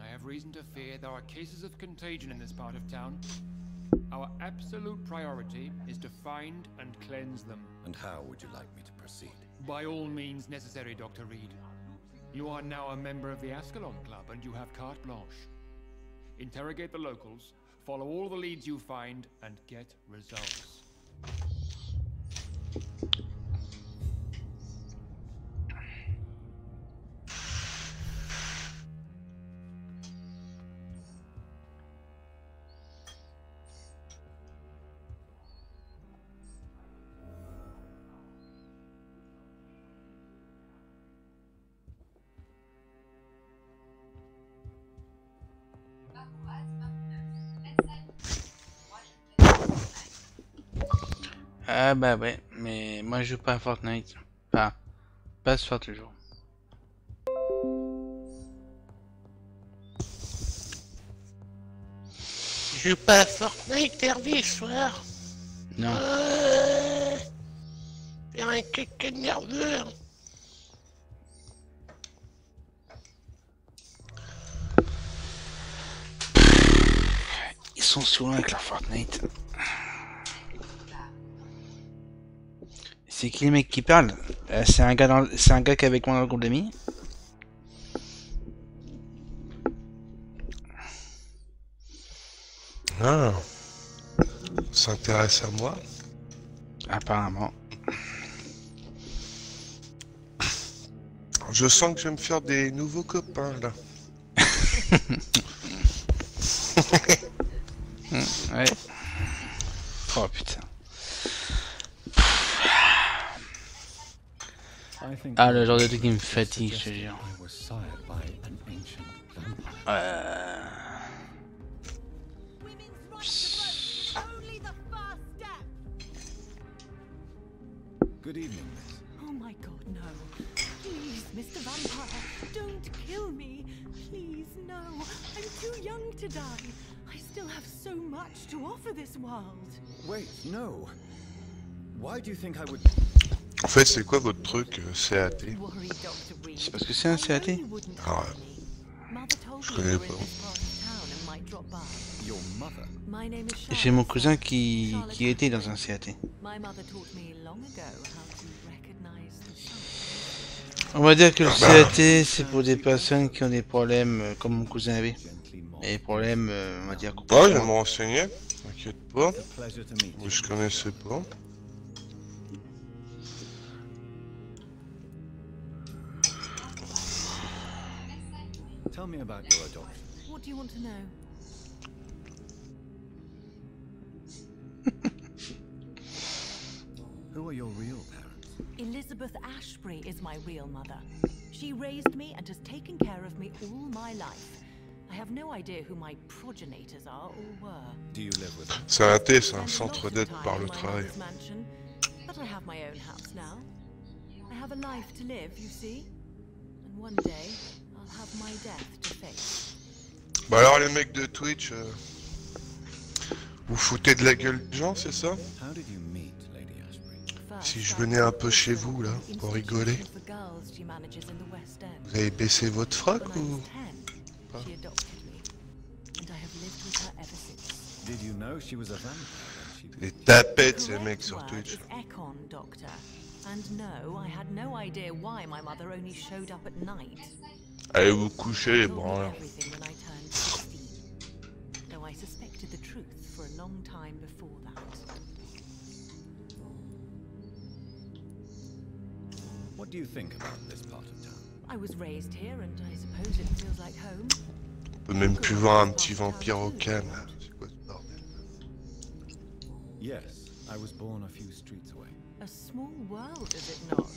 I have reason to fear there are cases of contagion in this part of town. Our absolute priority is to find and cleanse them. And how would you like me to proceed? By all means necessary, Dr. Reed. You are now a member of the Ascalon Club and you have carte blanche. Interrogate the locals, follow all the leads you find, and get results. Ah bah ouais, mais moi je joue pas à Fortnite. Enfin, pas ce soir toujours. Je joue pas à Fortnite, Hervé, ce soir. Non. un caca nerveux. Ils sont souvent avec leur Fortnite. C'est qui le mec qui parle? C'est un gars c'est un gars qui est avec moi dans le groupe d'amis. Ah, on s'intéresse à moi. Apparemment. Je sens que je vais me faire des nouveaux copains là. Ouais. Oh putain. Ah, le genre de truc qui me fatigue, je te jure. Good evening, miss. Oh my god, no. Please, Mr. Vampire, don't kill me. Please, no. I'm too young to die. I still have so much to offer this world. Wait, no. Why do you think I would... En fait, c'est quoi votre truc CAT? C'est parce que c'est un CAT? Ah, je connais pas. J'ai mon cousin qui était dans un CAT. On va dire que le CAT c'est pour des personnes qui ont des problèmes comme mon cousin avait. Et problèmes, on va dire... Ouais, je vais me renseigner, t'inquiète pas. Mais je connaissais pas. Tell me about your adoption. What do you want to know? Who are your real parents? Elizabeth Ashbury is my real mother. She raised me and has taken care of me all my life. I have no idea who my progenitors are or were. Do you live with them? C'est un T, c'est un centre d'aide par le travail. But I have my own house now. I have a life to live, you see. And one day, I'll have my death to face. Bah alors les mecs de Twitch, vous foutez de la gueule des gens, c'est ça? How did you meet Lady Ashbury? Si je venais un peu chez vous là, pour rigoler. Vous avez baissé votre froc ou pas? Did you know she was a vampire? Les tapettes ces mecs sur Twitch. And no, I had no idea why my mother only showed up at night. Allez vous coucher les branleurs. Though I suspected the truth for a long time before that. What do you think about this part of town? I was raised here and I suppose it feels like home. On peut même plus voir un petit vampire au calme. C'est quoi ce bordel? Yes, I was born a few streets away. A small world, is it not?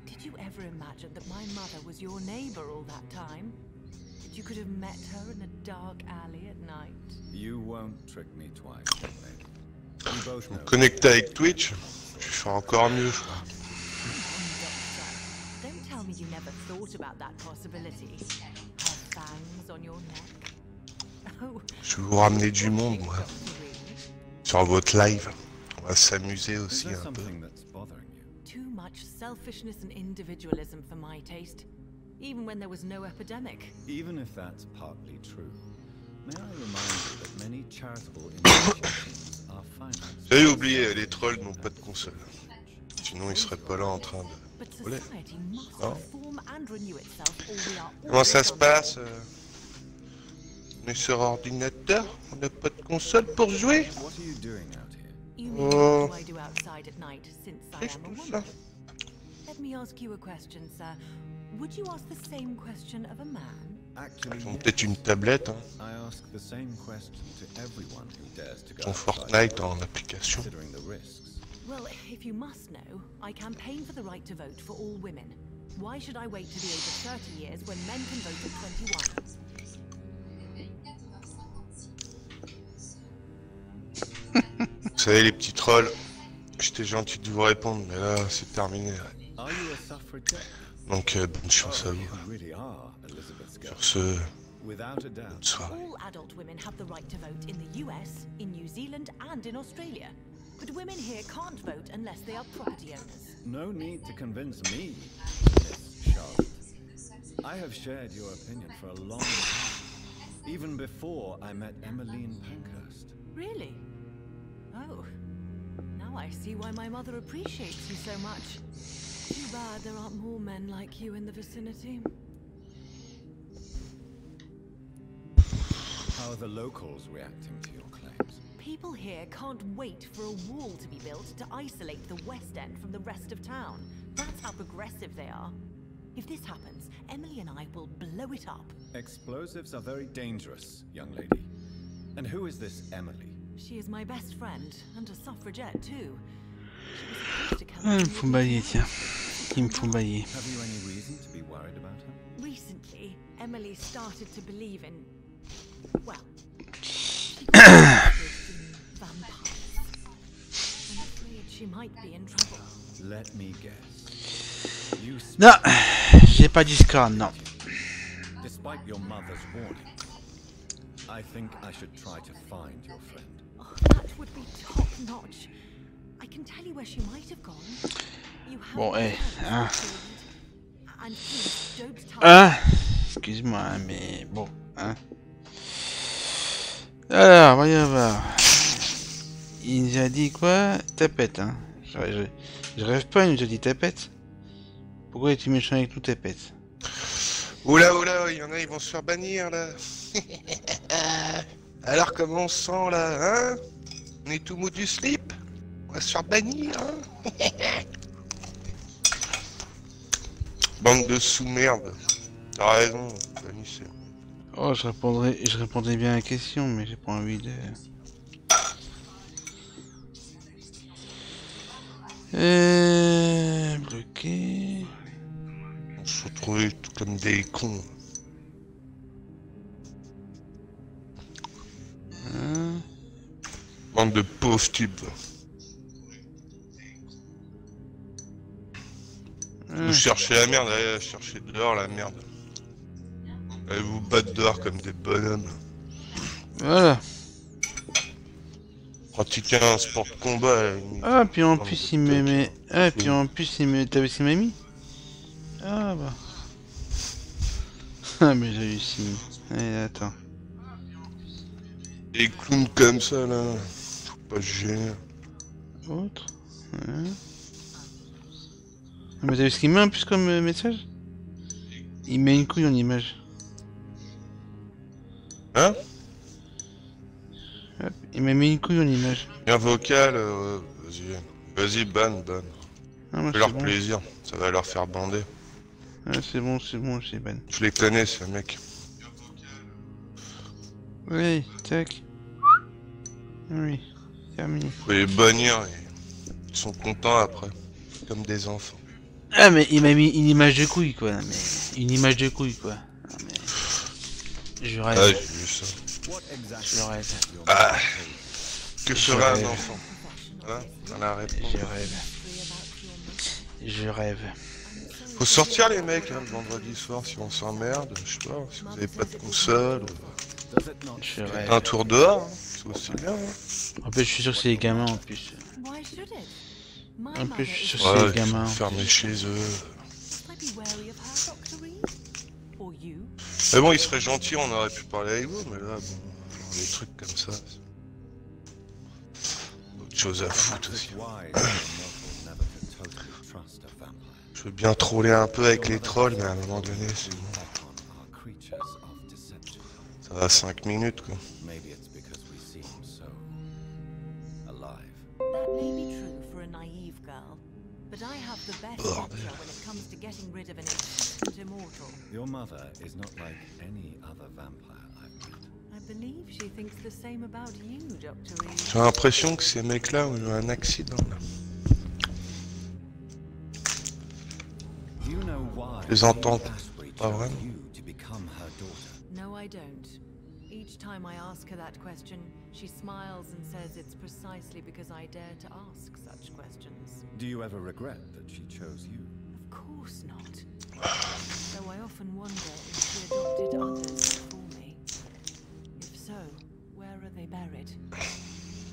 Did you ever imagine that my mother was your neighbor all that time? That you could have met her in a dark alley at night? You won't trick me twice, lady. We both know. Connecté avec Twitch, je vais faire encore mieux, je crois. Don't tell me you never thought about that possibility. Have fangs on your neck. Oh. Je vais vous ramener du monde, moi. Sur votre live. On va s'amuser aussi un peu. Too much selfishness and individualism for my taste, even when there was no epidemic. Even if that's partly true, may I remind you that many charitable initiatives are financed. J'avais oublié, les trolls n'ont pas de console. Sinon ils seraient pas là en train de... voler. Non. Comment ça se passe on est sur ordinateur, on n'a pas de console pour jouer. Oh. Qu'est-ce que ça? Let me ask you a question, sir. Would you ask the same question of a man? Ils ont peut-être une tablette, hein. Ton Fortnite en application. Well, if you must know, I campaign for the right to vote for all women. Why should I wait to the age of 30 years when men can vote at 21? Vous savez les petits trolls, j'étais gentil de vous répondre, mais là c'est terminé. Donc bonne chance à vous. Sur ce, bonne soirée. All adult women have the right to vote in the US, in New Zealand and in Australia. but women here can't vote unless they are property owners. No need to convince me, Miss Charlotte. I have shared your opinion for a long time, even before I met Emmeline Pankhurst. Really? Oh. Now I see why my mother appreciates you so much. Too bad there aren't more men like you in the vicinity. How are the locals reacting to your claims? People here can't wait for a wall to be built to isolate the West End from the rest of town. That's how progressive they are. If this happens, Emily and I will blow it up. Explosives are very dangerous, young lady. And who is this Emily? She is my best friend, and a suffragette too. She was supposed to come Ah, il me to faut bailler, tiens. Il me faut bailler. Have you any reason to be worried about her? Recently, Emily started to believe in... well... she got interested in vampires. I'm afraid she might be in trouble. Let me guess. You Non, j'ai pas Discord, non. Despite your mother's warning, I think I should try to find your friend. Oh, that would be top notch. I can tell you where she might have gone. You have Bon, eh, hein. And please don't tell Ah, excuse-moi, mais bon, hein. Alors, voyons voir. Il nous a dit quoi? Tapette, hein. Je rêve pas, il nous a dit tapette. Pourquoi es-tu méchant avec nous, tapette? Oula, oula, il y en a, ils vont se faire bannir, là. Alors, comment on se sent, là, hein? On est tout mou du slip? On va se faire bannir, hein? Bande de sous-merde. T'as raison, bannissez. Oh, je répondais bien à la question, mais j'ai pas envie de... Bloqué... On se retrouvait tout comme des cons. Hein? Bande de pauvres types. Vous cherchez la merde, allez chercher dehors la merde. Allez vous battre dehors comme des bonhommes. Voilà. Pratiquer un sport de combat. Ah, puis en plus il me met... Ah, puis en plus il me... T'as vu ce qu'il m'a mis? Ah bah... Ah mais j'ai réussi. Allez, attends. Des clowns comme ça là. Faut pas se gêner. Autre. Ouais. Ah, mais t'as vu ce qu'il met en plus comme message? Il met une couille en image. Hein? Hop, il m'a mis une couille en image. Un vocal, vas-y, ban. Ah, moi, Fais leur bon. plaisir, ça va leur faire bander. Ah, c'est bon, j'ai ban. Je les connais, ces mecs. Oui, tac. Oui, terminé. Faut les bannir, et ils sont contents après. Comme des enfants. Ah, mais il m'a mis une image de couille, quoi. Mais une image de couille, quoi. Ah, mais... Je rêve. Ah, j'ai vu ça. Je rêve. Ah, que ferait un enfant? Hein? Dans la réponse. Je rêve. Faut sortir les mecs, hein, le vendredi soir si on s'emmerde, je sais pas, si vous avez pas de console. Je rêve. Un tour dehors, hein, c'est aussi bien. Hein. En plus, je suis sûr que c'est les gamins en plus. En plus, je suis sûr que c'est Ouais, les gamins. fermés chez eux. Mais bon, il serait gentil, on aurait pu parler avec vous, mais là, bon, des trucs comme ça. Autre chose à foutre aussi. Je veux bien troller un peu avec les trolls, mais à un moment donné, c'est bon. Ça va 5 minutes, quoi. That may be true for a naive girl, but I have the best picture when it comes to getting rid of an insistent immortal. Your mother is not like any other vampire I've met. I believe she thinks the same about you, Dr. Reed. J'ai l'impression que ces mecs-là ont eu un accident, là. Je les entends pas vraiment. No, I don't. Each time I ask her that question, she smiles and says it's precisely because I dare to ask such questions. Do you ever regret that she chose you? Of course not. Though I often wonder if she adopted others before me. If so, where are they buried?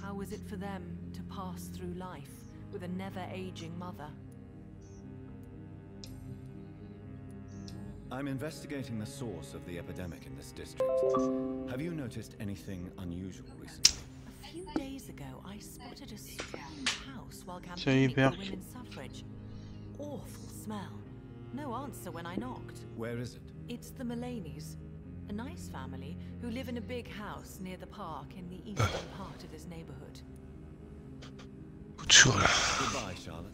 How was it for them to pass through life with a never-aging mother. I'm investigating the source of the epidemic in this district. Have you noticed anything unusual recently? A few days ago, I spotted a strange house while campaigning for women's suffrage. Awful smell. No answer when I knocked. Where is it? It's the Mullaneys, a nice family who live in a big house near the park in the eastern part of this neighborhood. Goodbye, Charlotte.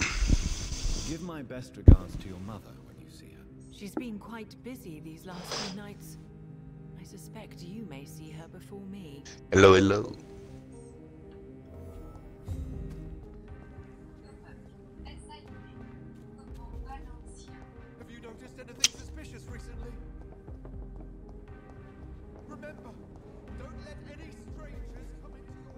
Give my best regards to your mother when you see her. She's been quite busy these last few nights. I suspect you may see her before me. Hello, hello. Have you noticed anything suspicious recently? Remember, don't let any strangers come into your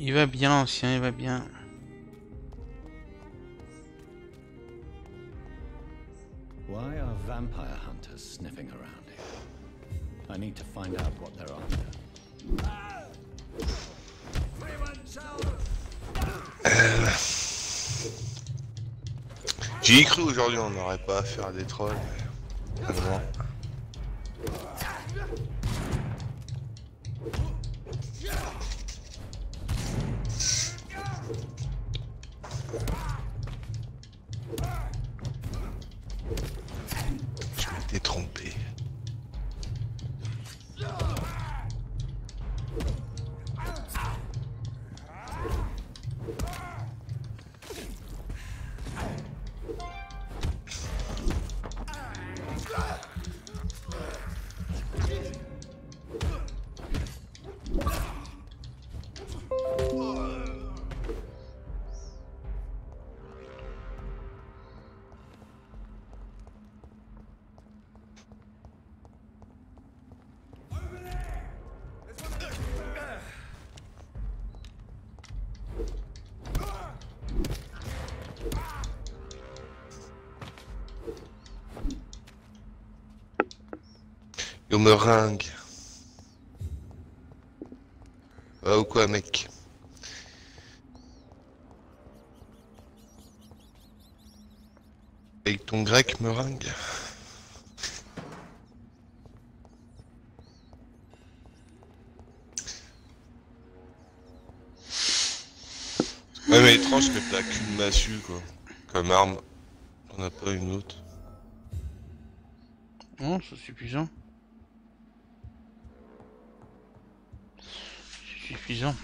Il va bien, l'ancien, il va bien. Why are vampire hunters sniffing around here? I need to find out what they're after. J'y ai cru aujourd'hui, on n'aurait pas affaire à des trolls. Vraiment. Je m'étais trompé. Yo me ringue. Ah ou quoi mec? Avec ton grec me ringue. Ouais mais étrange que t'as qu'une massue quoi. Comme arme. On n'a pas une autre. Non, c'est suffisant. C'est suffisant.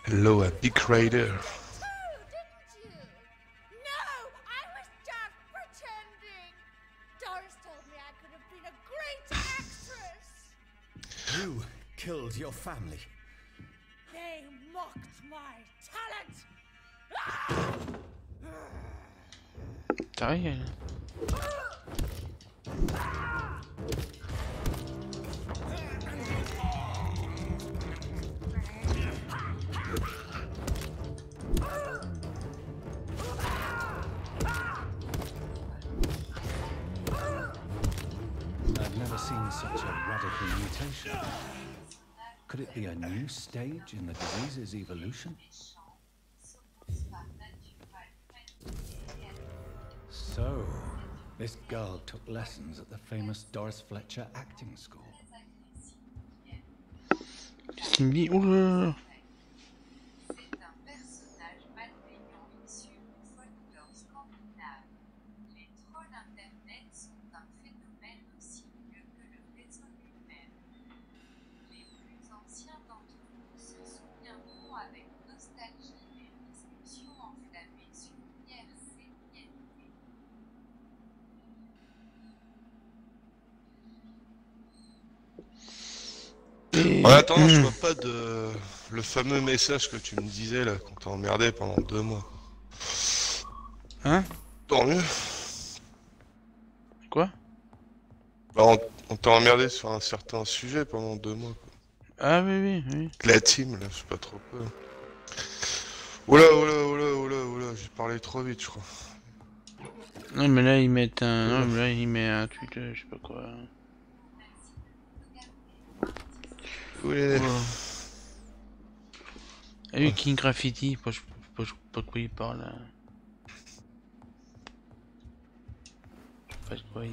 Hello, a big rider. No, I was just pretending. Doris told me I could have been a great actress. You killed your family. They mocked my talent. T'as rien. I've never seen such a radical mutation. Could it be a new stage in the disease's evolution? So, this girl took lessons at the famous Doris Fletcher acting school. Qu'est-ce qu'il me dit? Oh là là. Et... En attendant, je vois pas de... le fameux message que tu me disais là, quand t'as emmerdé pendant 2 mois. Hein? Tant mieux. Quoi? Bah, on t'a emmerdé sur un certain sujet pendant 2 mois, quoi. Ah oui, oui, oui. La team, là, je sais pas trop quoi. Oula, oula, oula, oula, oula, j'ai parlé trop vite, je crois. Non, mais là, ils mettent un... Non, mais là, ils mettent un tweet, je sais pas quoi. Ouais. Ah oui, King Graffiti, je sais pas de quoi il parle, là. Je sais pas de quoi il...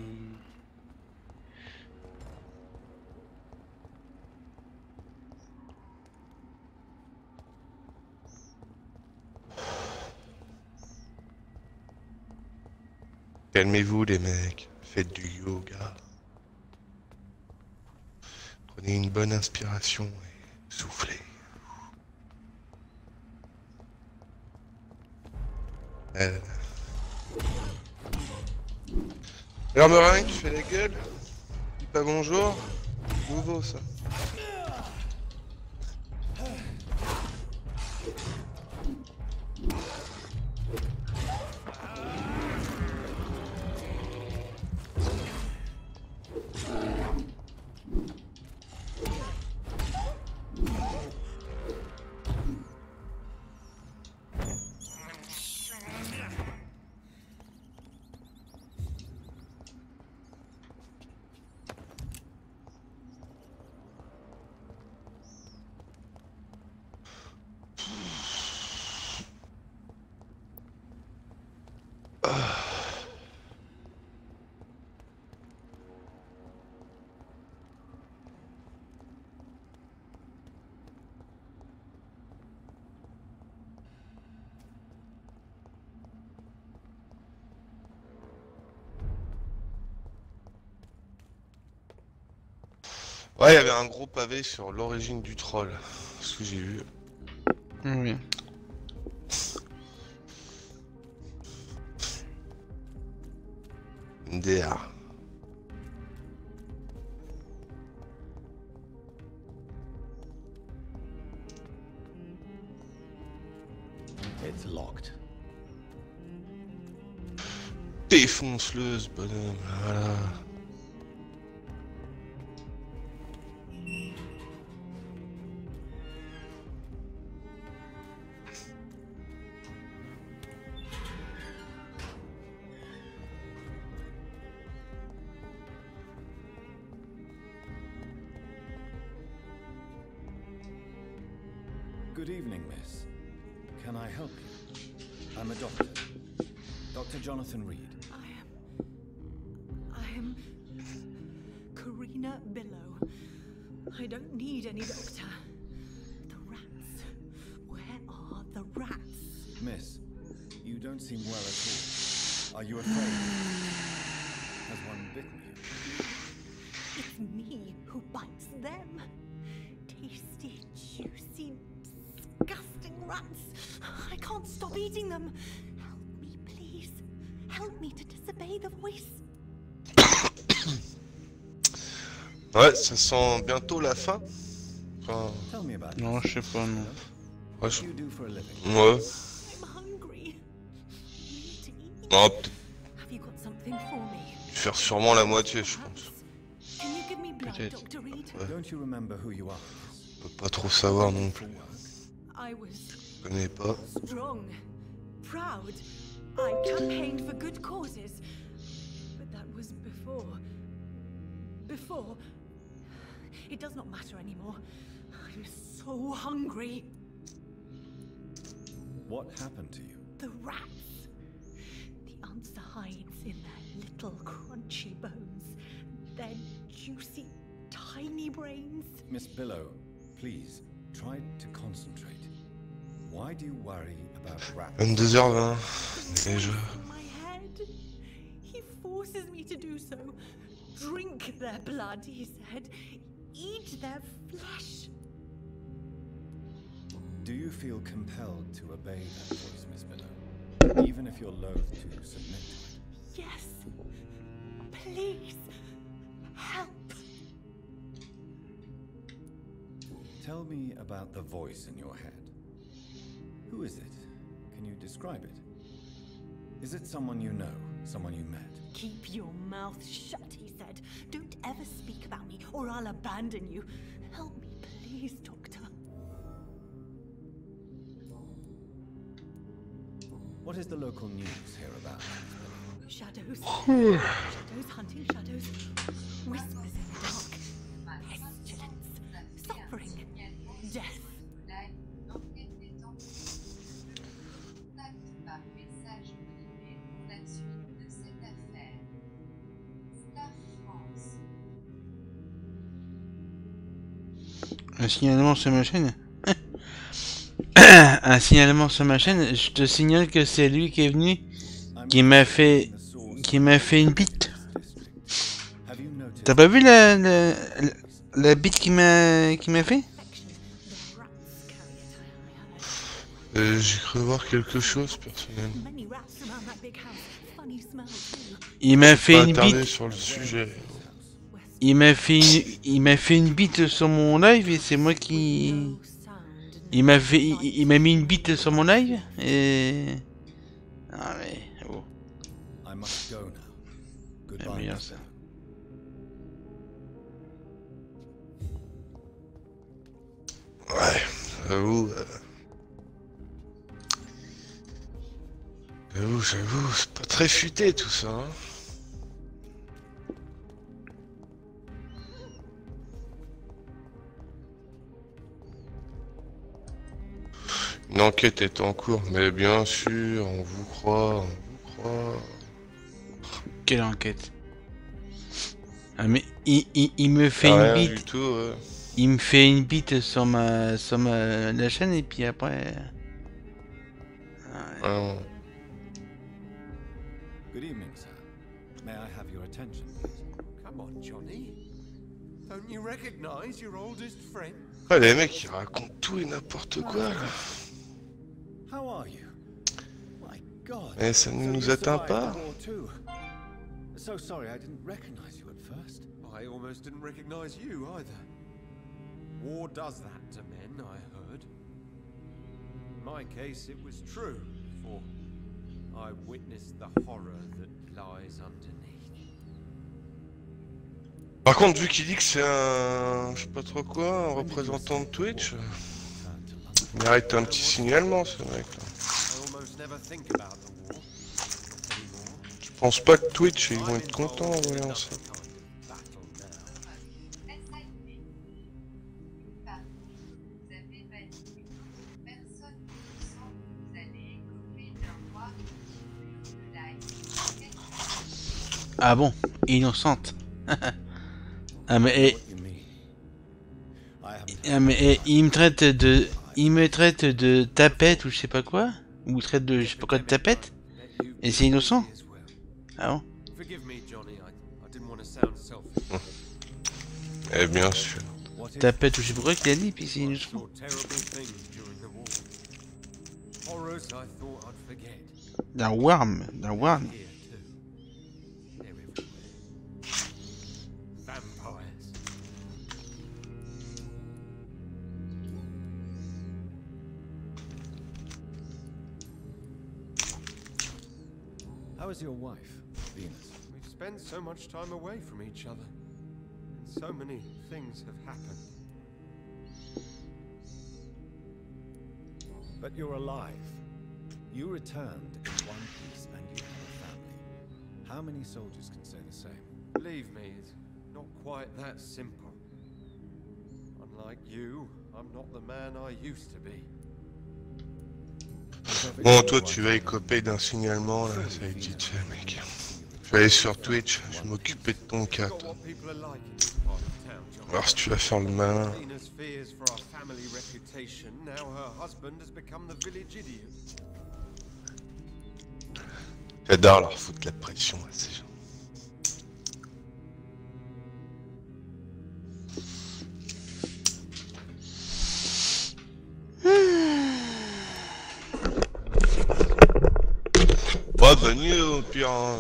Calmez-vous les mecs, faites du yoga. Prenez une bonne inspiration et soufflez. Alors Meringue, tu fais la gueule? Dis pas bonjour? Nouveau ça. Ouais, il y avait un gros pavé sur l'origine du troll, ce que j'ai vu. Oui. DR. It's locked. Défonce-le, ce bonhomme, voilà. Good evening, miss. Can I help you? I'm a doctor. Dr. Jonathan Reed. I am Karina Billow. I don't need any doctor. The rats. Where are the rats? Miss, you don't seem well at all. Are you afraid? Has one bitten you? It's me who bites them. Tasty, juicy, disgusting rats. I can't stop eating them. Help me, please. Help me to disobey the voice. Ouais, ça sent bientôt la fin. Enfin... Non, je sais pas, non. Ouais, ouais. Non, peut-être Have you got something for me? faire sûrement la moitié, je pense. Can you give me blood, Peut-être. Dr. Reed? Don't you remember who you are? On peut pas trop savoir non plus. I was Je connais pas. strong, proud. I campaigned for good causes. But that was before. Before. It does not matter anymore. I'm so hungry. What happened to you? The rats. The answer hides in their little crunchy bones. Their juicy, tiny brains. Miss Billow, please, try to concentrate. Why do you worry about rats? 22h20. Déjà. My head. He forces me to do so. Drink their blood, he said. Eat their flesh. Do you feel compelled to obey that voice, Miss Billow? Even if you're loath to submit to it? Yes. Please. Help. tell me about the voice in your head. Who is it? Can you describe it? Is it someone you know, someone you met? Keep your mouth shut, he said. Don't ever speak about me, or I'll abandon you. Help me, please, Doctor. What is the local news here about? Shadows. Shadows hunting shadows. Whispers in the dark. Pestilence. Suffering. Death. Un signalement sur ma chaîne. Un signalement sur ma chaîne. Je te signale que c'est lui qui est venu, qui m'a fait une bite. T'as pas vu la bite qui m'a fait? J'ai cru voir quelque chose personnellement. Il m'a fait une bite. Sur le sujet. Il m'a fait une bite sur mon live et c'est moi qui... Il m'a mis une bite sur mon live et... Ah mais... Oh. J'aime bien ça. Ouais, j'avoue... J'avoue, c'est pas très futé tout ça, hein. Une enquête est en cours, mais bien sûr, on vous croit, on vous croit. Quelle enquête? Ah mais il me fait une bite. Du tout, ouais. Il me fait une bite sur la chaîne et puis après... Ah, ouais. Good evening, sir. May I have your attention, please? Come on, Johnny. Don't you recognize your oldest friend? Ouais, les mecs, ils racontent tout et n'importe quoi, là. How are you? My God. Mais ça ne nous atteint pas. So sorry, I didn't recognize you at first. I almost didn't recognize you either. War does that to men, I heard. In my case, it was true, for I witnessed the horror that lies underneath. Par contre, vu qu'il dit que c'est un... je sais pas trop quoi, un représentant de Twitch, il mérite un petit signalement, ce mec là. Je pense pas que Twitch, ils vont être contents en voyant ça. Ah bon, innocente. Ah mais, il me traite de tapette ou je sais pas quoi, ou il traite de je sais pas quoi de tapette, et c'est innocent. Ah bon? Eh bien sûr. Tapette ou je sais pas quoi qu'il a dit, puis c'est innocent. D'un worm. How is your wife, Venus? We've spent so much time away from each other, and so many things have happened. But you're alive. You returned in one piece and you have a family. How many soldiers can say the same? Believe me, it's not quite that simple. Unlike you, I'm not the man I used to be. Bon, toi, tu vas écoper d'un signalement, là, ça va être vite fait, mec. Je vais aller sur Twitch, je vais m'occuper de ton cas, toi. Alors, si tu vas faire le malin... J'adore leur foutre la pression à ces gens. Ouais, bah mieux au pire, hein,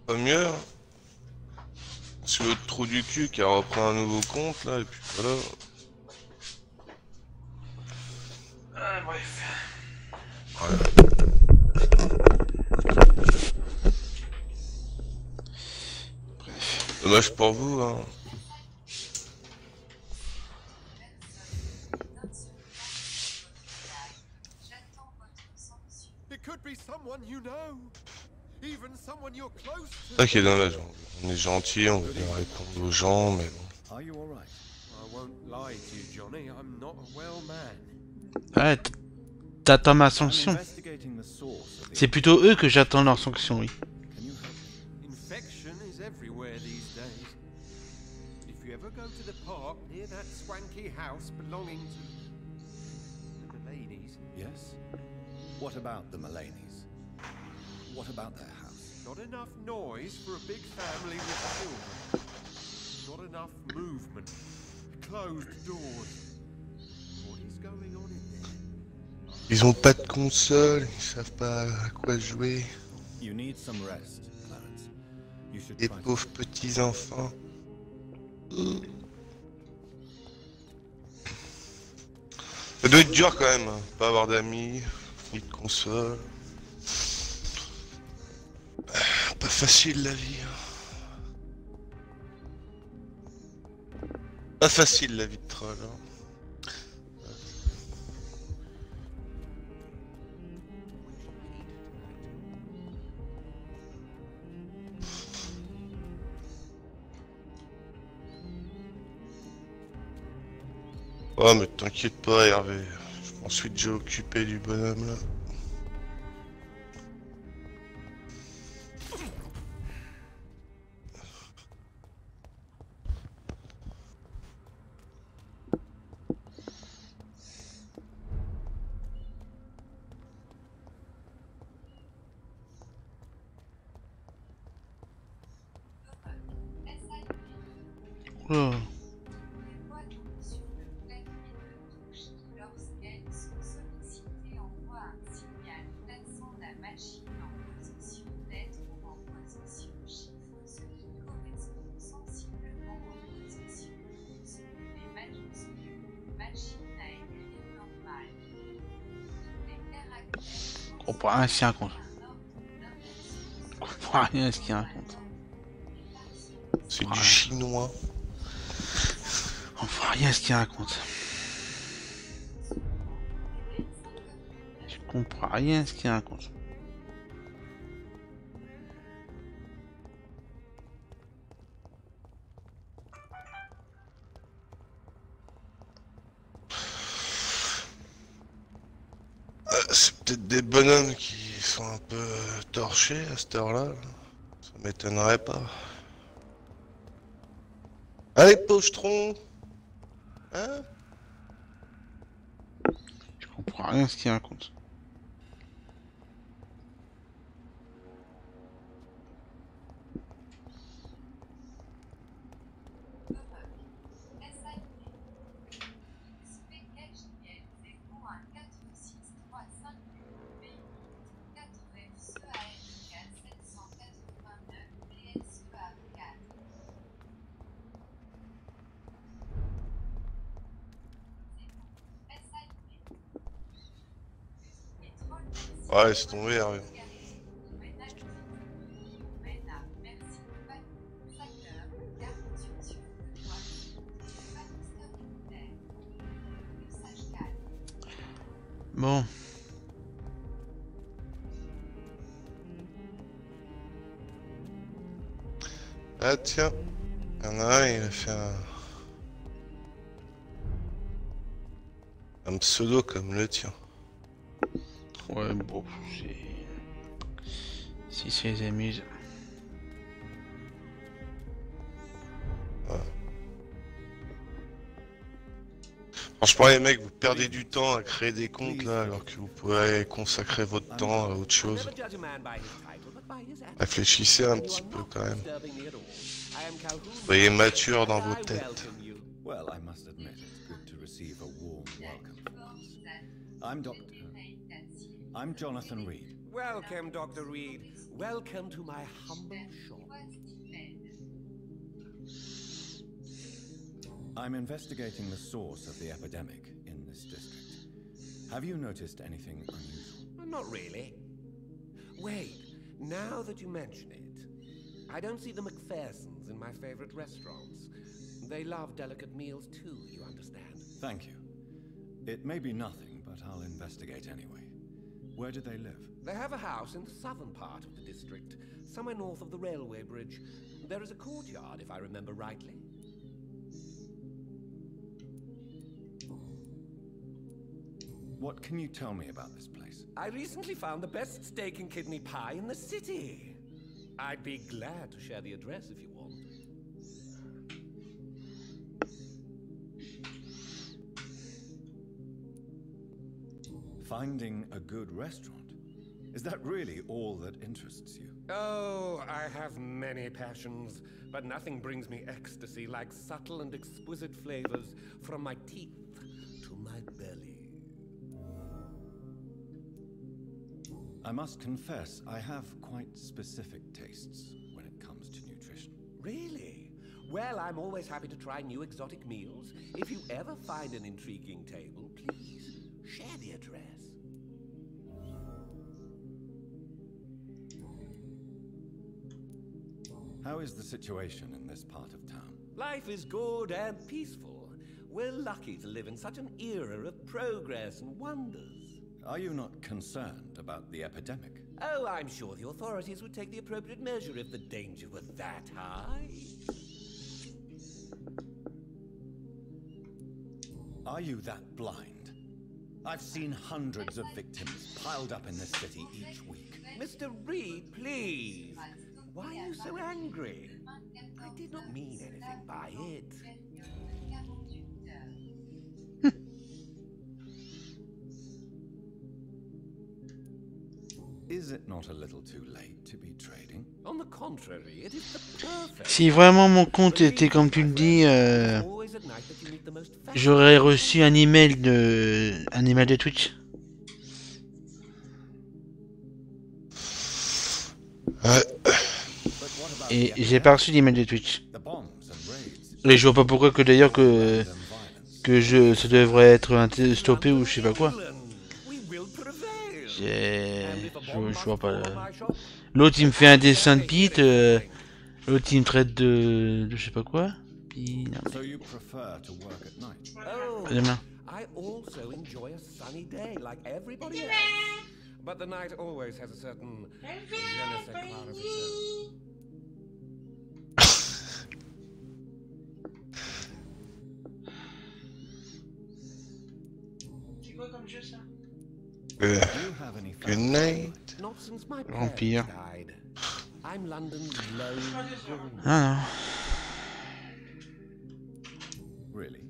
pas mieux. Hein. C'est l'autre trou du cul qui a repris un nouveau compte là, et puis voilà. bref. Dommage pour vous, hein. It could be someone you know. Even someone you're close to. Ça qui est dommage. On est gentil, on veut bien répondre aux gens, mais bon. Are you all right? I won't lie to you, Johnny. I'm not a well man. Ouais, t'attends ma sanction. C'est plutôt eux que j'attends leur sanction, oui. Infection is everywhere these days. If you ever go to the park near that swanky house belonging to the ladies. Yes? What about the Mulaney's? What about their house? Not enough noise for a big family with children. Not enough movement. Closed doors. What is going on in there? Ils ont pas de console, ils savent pas à quoi jouer. You need some rest, Clarence. You should Les pauvres petits enfants. Ça doit être dur quand même, hein. Pas avoir d'amis, ni de console. Pas facile la vie. Pas facile la vie de troll. Hein. Oh mais t'inquiète pas Hervé, je m'en suis déjà occupé du bonhomme là. Oh. On comprend rien à ce qu'il raconte. On comprend rien à ce qu'il raconte. C'est du chinois. On comprend rien à ce qu'il raconte. Je comprends rien à ce qu'il raconte. C'est peut-être des bonhommes qui sont un peu torchés à cette heure-là. Ça m'étonnerait pas. Allez, pochetron! Hein? Je comprends rien à ce qu'il raconte. Ouais, c'est tombé, Hervé. Bon. Ah tiens, il y en a un, il a fait un pseudo comme le tien. Ouais, bon, si ça les amuse. Ouais. Franchement, les mecs, vous perdez du temps à créer des comptes là, alors que vous pourrez consacrer votre temps à autre chose. Réfléchissez un petit peu quand même. Soyez mature dans vos têtes. Well, I must admit it's good to receive a warm welcome from us. I'm Jonathan Reed. Welcome, Dr. Reed. Welcome to my humble shop. I'm investigating the source of the epidemic in this district. Have you noticed anything unusual? Not really. Wait, now that you mention it, I don't see the McPhersons in my favorite restaurants. They love delicate meals too, you understand? Thank you. It may be nothing, but I'll investigate anyway. Where do they live? They have a house in the southern part of the district, somewhere north of the railway bridge. There is a courtyard, if I remember rightly. What can you tell me about this place? I recently found the best steak and kidney pie in the city. I'd be glad to share the address if you want. Finding a good restaurant? Is that really all that interests you? Oh, I have many passions, but nothing brings me ecstasy like subtle and exquisite flavors from my teeth to my belly. I must confess, I have quite specific tastes when it comes to nutrition. Really? Well, I'm always happy to try new exotic meals. If you ever find an intriguing table, please share the address. How is the situation in this part of town? Life is good and peaceful. We're lucky to live in such an era of progress and wonders. Are you not concerned about the epidemic? Oh, I'm sure the authorities would take the appropriate measure if the danger were that high. Are you that blind? I've seen hundreds of victims piled up in this city each week. Mr. Reed, please. Why are you so angry? I did not mean anything by it. Is it not a little too late to be trading? On the contrary, it is the perfect. Si vraiment mon compte était comme tu le dis, j'aurais reçu un email de Twitch. Et j'ai pas reçu d'email de Twitch. Et je vois pas pourquoi que d'ailleurs ça devrait être stoppé ou je sais pas quoi. Je vois pas. L'autre il me fait un dessin de Pete, l'autre il me traite de je sais pas quoi. Puis non, mais... Demain. I also enjoy a sunny day like everybody else. But the night always has a certain je ne sais quoi of its own. C'est quoi comme jeu ça? Good night. Vampyr. I'm London's lone Ah non. Really?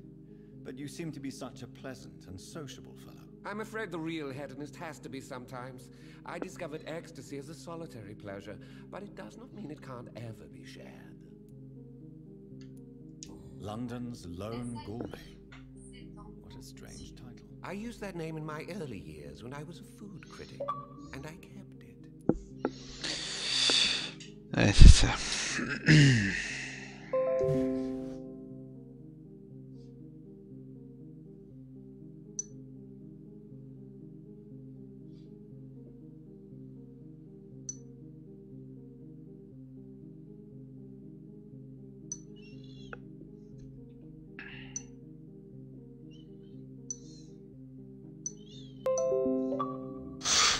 But you seem to be such a pleasant and sociable fellow. I'm afraid the real hedonist has to be sometimes. I discovered ecstasy as a solitary pleasure, but it does not mean it can't ever be shared. London's lone gourmet. What a strange title. I used that name in my early years when I was a food critic, and I kept it. Ouais, c'est ça.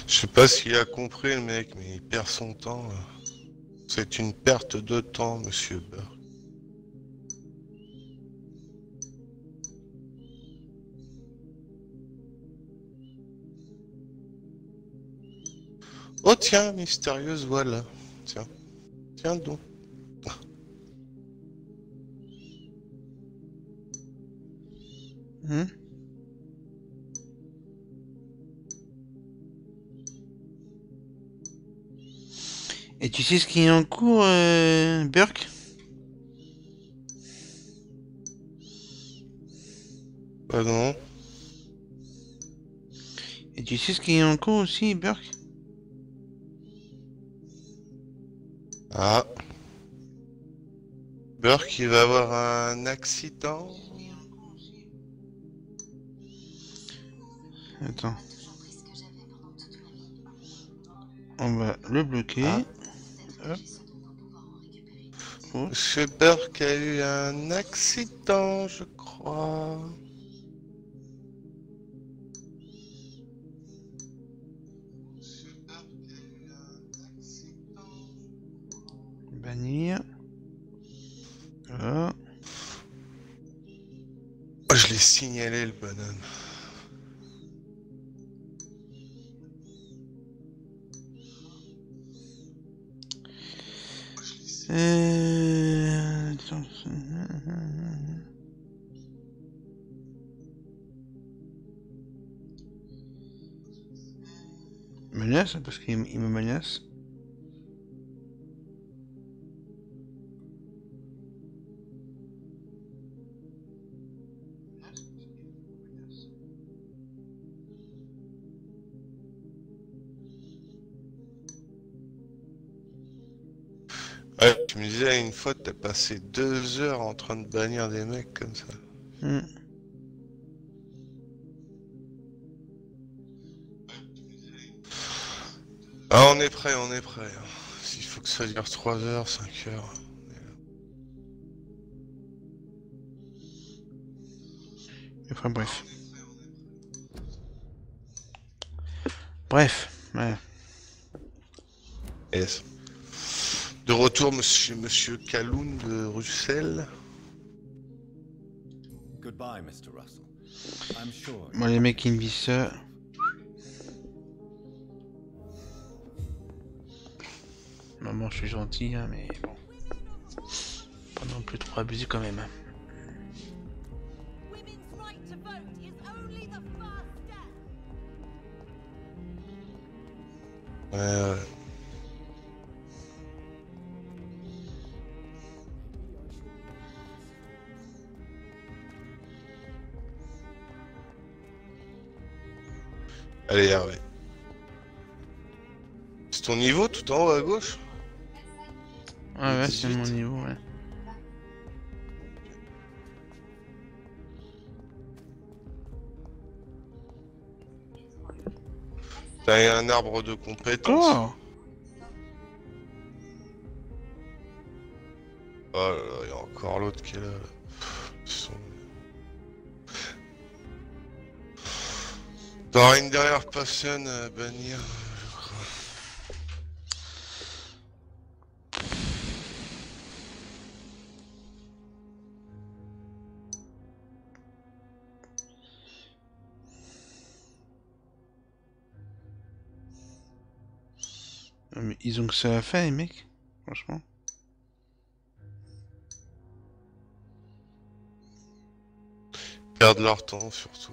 Je sais pas s'il a compris le mec, mais il perd son temps. C'est une perte de temps, monsieur Burke. Oh tiens, mystérieuse voilà. Tiens. Tiens donc. Et tu sais ce qui est en cours, Burke? Pardon? Et tu sais ce qui est en cours aussi, Burke? Ah. Burke, il va avoir un accident. Attends. On va le bloquer. Hop. Oh. J'ai peur qu'il y a eu un accident, je crois. Bannir. Voilà. Oh, je l'ai signalé, le bonhomme. Menace, parce qu'il me menace. Ouais, tu me disais une fois, t'as passé 2 heures en train de bannir des mecs comme ça. Ah, on est prêt, on est prêt. S'il faut que ça dure 3 heures, 5 heures. Enfin bref. Bref, ouais. Yes. De retour chez Monsieur Kaloun de Russell. Goodbye, Mr. Russell. I'm sure. Moi, les mecs qui me disent ça. Maman, je suis gentil, hein, mais bon. Pas non plus trop abusé quand même. Ouais. Allez, Hervé. C'est ton niveau tout en haut à gauche? Ah ouais, c'est mon niveau, ouais. T'as un arbre de compétences. Oh, oh là là, il y a encore l'autre qui est là. T'auras une dernière personne à bannir, je crois. mais ils ont que ça à faire, les mecs. Franchement. Perdent leur temps, surtout.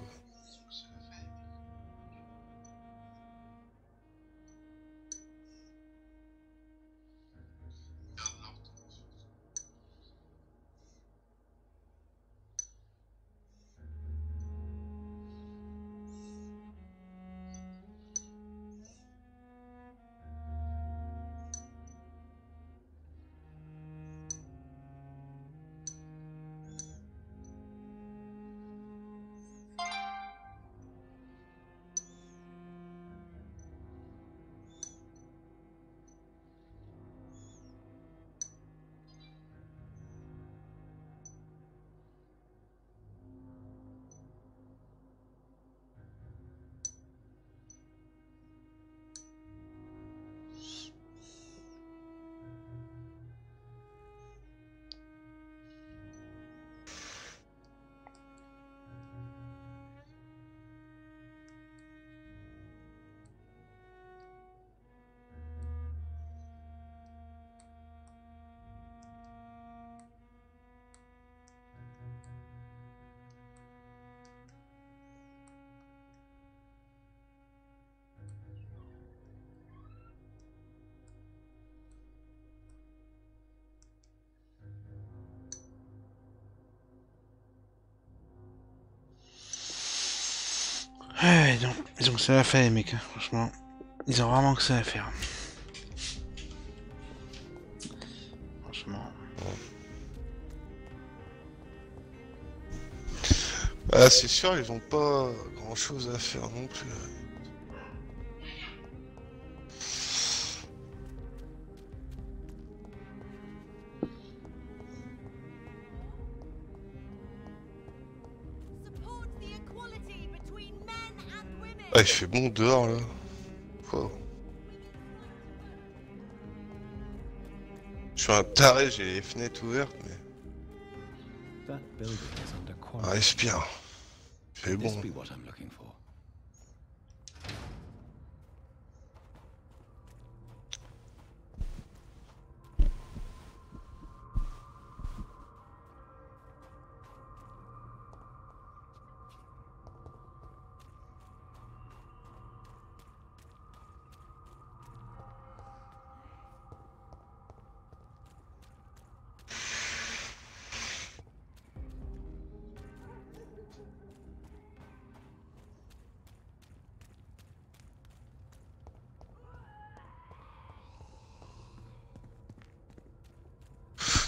Ouais, non, ils ont que ça à faire, les mecs, hein, franchement. Ils ont vraiment que ça à faire. Franchement. Ah, c'est sûr, ils ont pas grand chose à faire non plus. Ah, il fait bon dehors là. Wow. Je suis un taré, j'ai les fenêtres ouvertes, mais. Ah, respire. Il fait bon.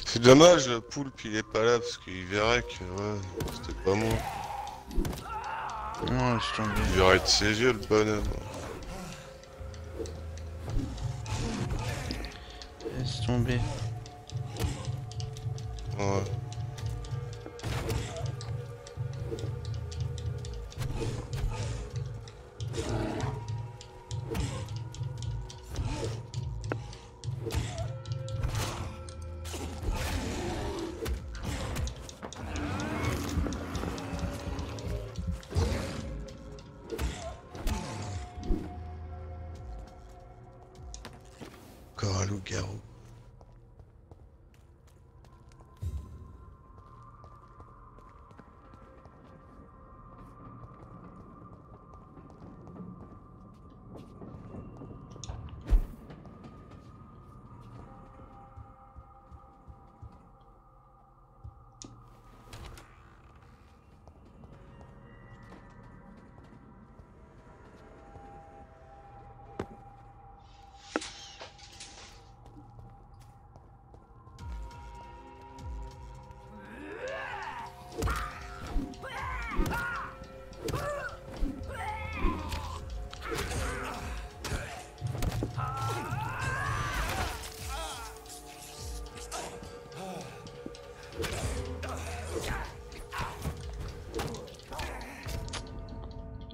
C'est dommage, le poulpe il est pas là parce qu'il verrait que ouais, c'était pas moi. Non, je tombe. Il verrait de ses yeux le bonhomme. Laisse tomber. Ouais. Encore un loup-garou.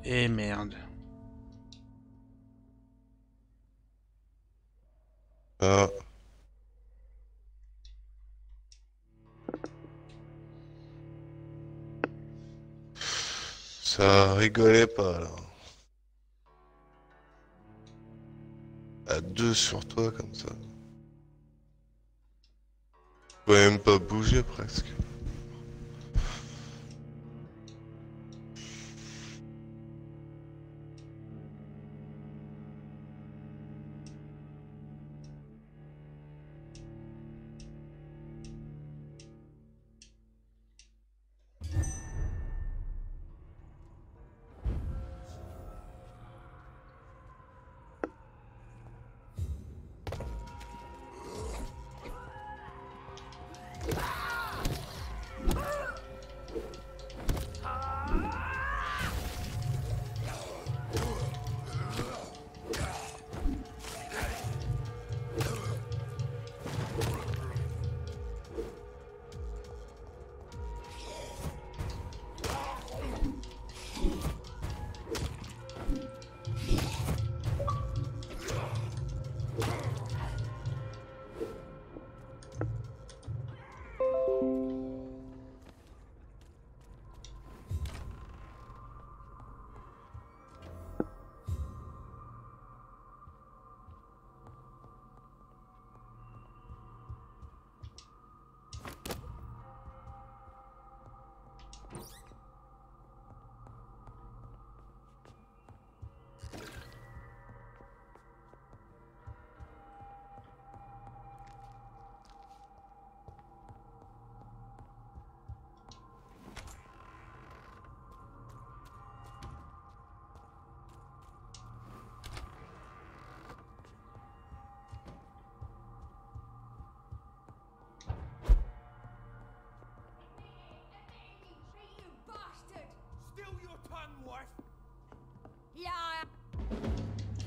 Eh merde. Ah. Ça rigolait pas là. À deux sur toi comme ça. Tu peux même pas bouger presque.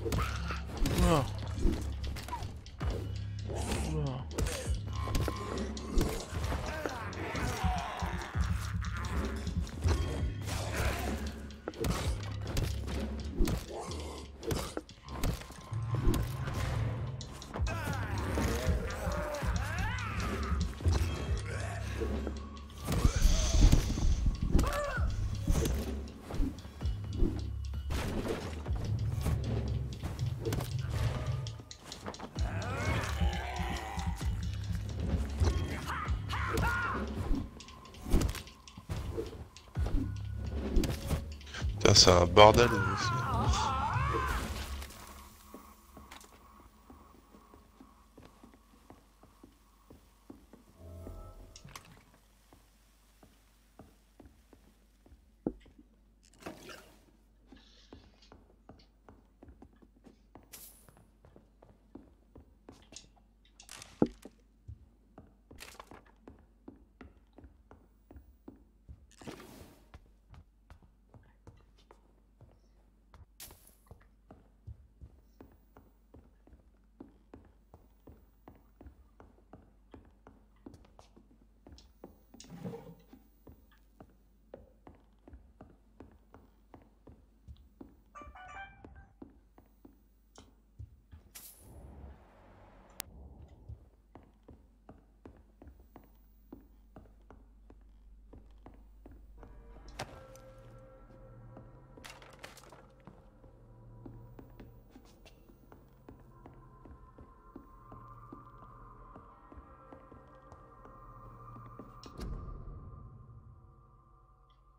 Oula. Oula. Putain, c'est un bordel aussi.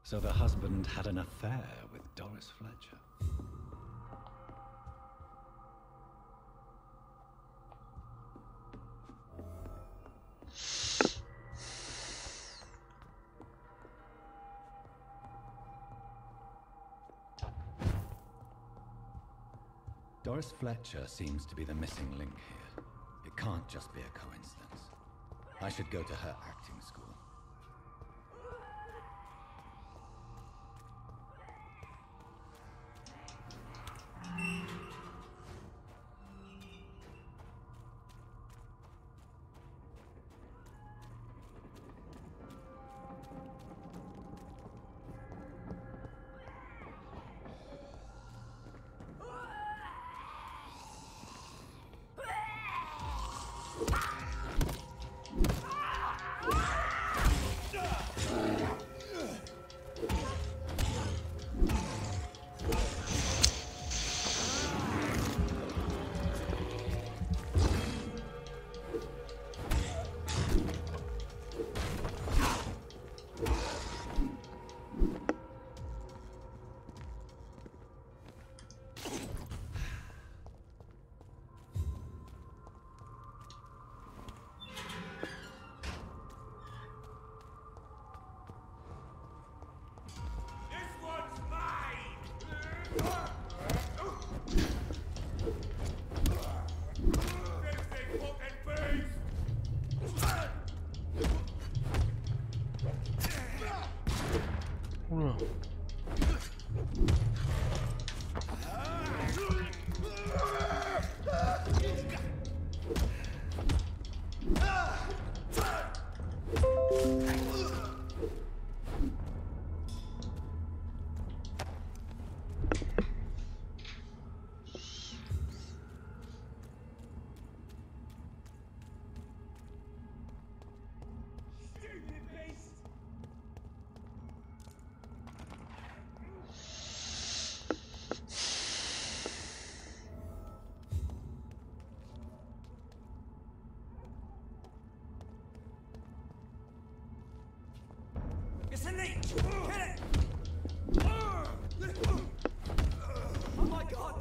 So the husband had an affair with Doris Fletcher. Doris Fletcher seems to be the missing link here. It can't just be a coincidence. I should go to her acting school. It's a leech! Kill it! Oh my god!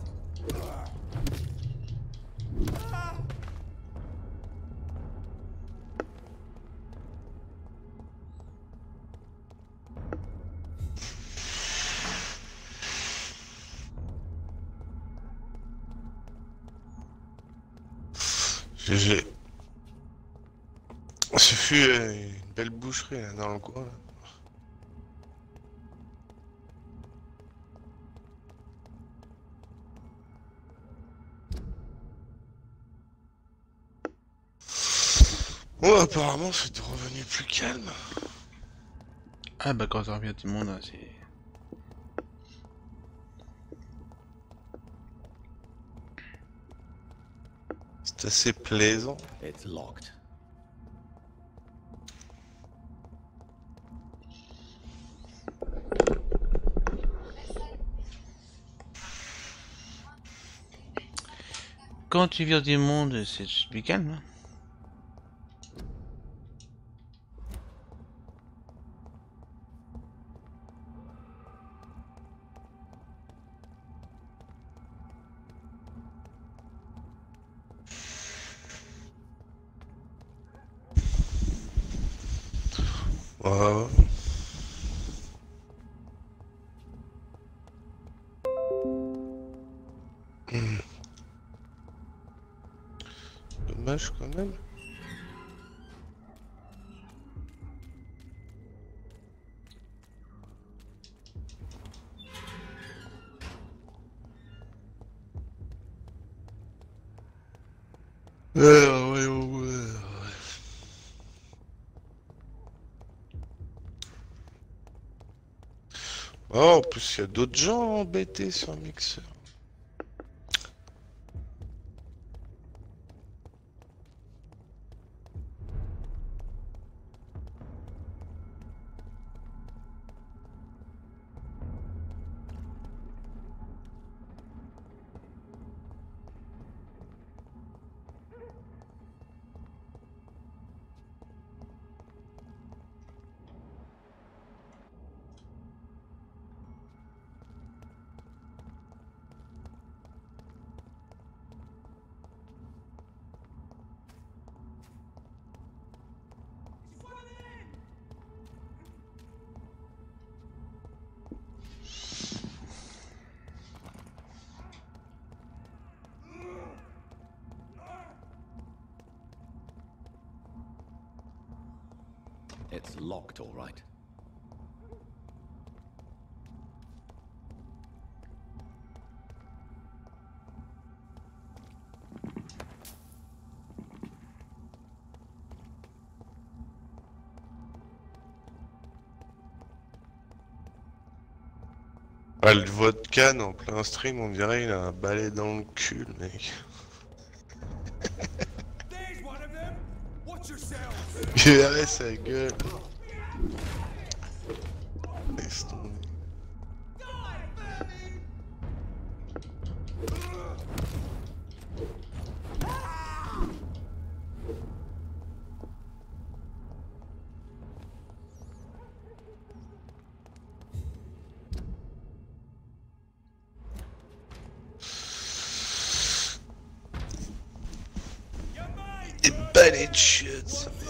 GG. Ce fut une belle boucherie là, dans le coin. Là. Oh, apparemment, c'était revenu plus calme. Ah bah quand ça revient tout le monde, hein, c'est... C'est assez plaisant. It's locked. Quand tu vires du monde, c'est plus calme. Hein. Ouais. Dommage quand même. Ouais. Oh, en plus, il y a d'autres gens embêtés sur le mixeur. It's locked, all right. Ah, le vodka en plein stream, on dirait il a un balai dans le cul, le mec. Il verrait sa gueule. Laisse tomber. Des balais de chiottes, ce mec.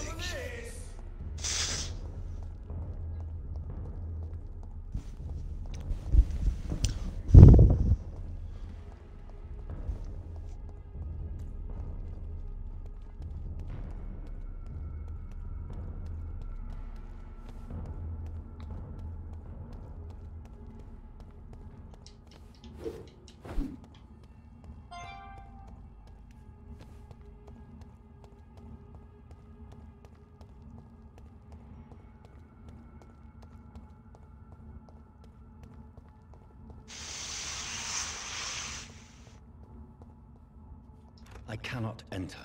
I cannot enter.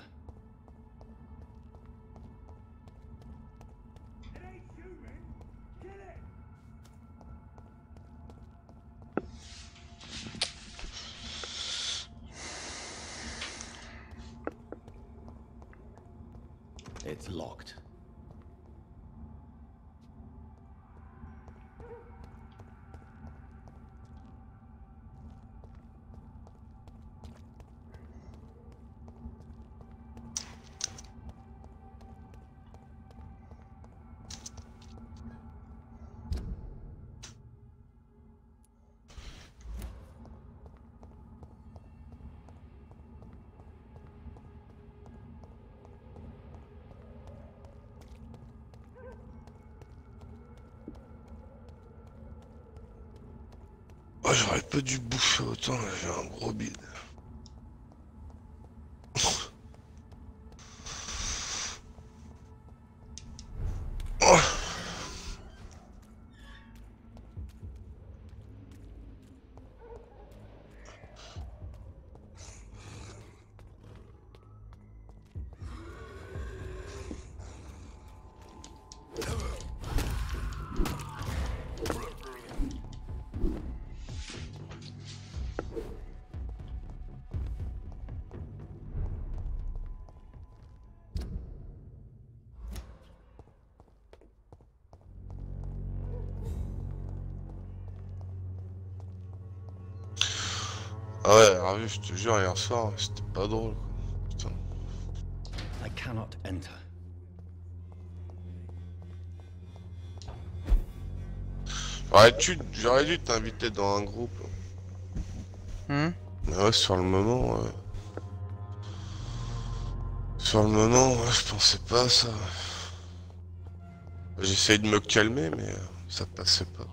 It's locked. Oh, j'aurais pas dû bouffer autant, là, j'ai un gros bide. Ah ouais, alors, je te jure, hier soir, c'était pas drôle. Putain. I cannot enter. J'aurais dû t'inviter dans un groupe. Hmm. Mais ouais, sur le moment... Sur le moment, ouais, je pensais pas à ça. J'essayais de me calmer, mais ça passait pas.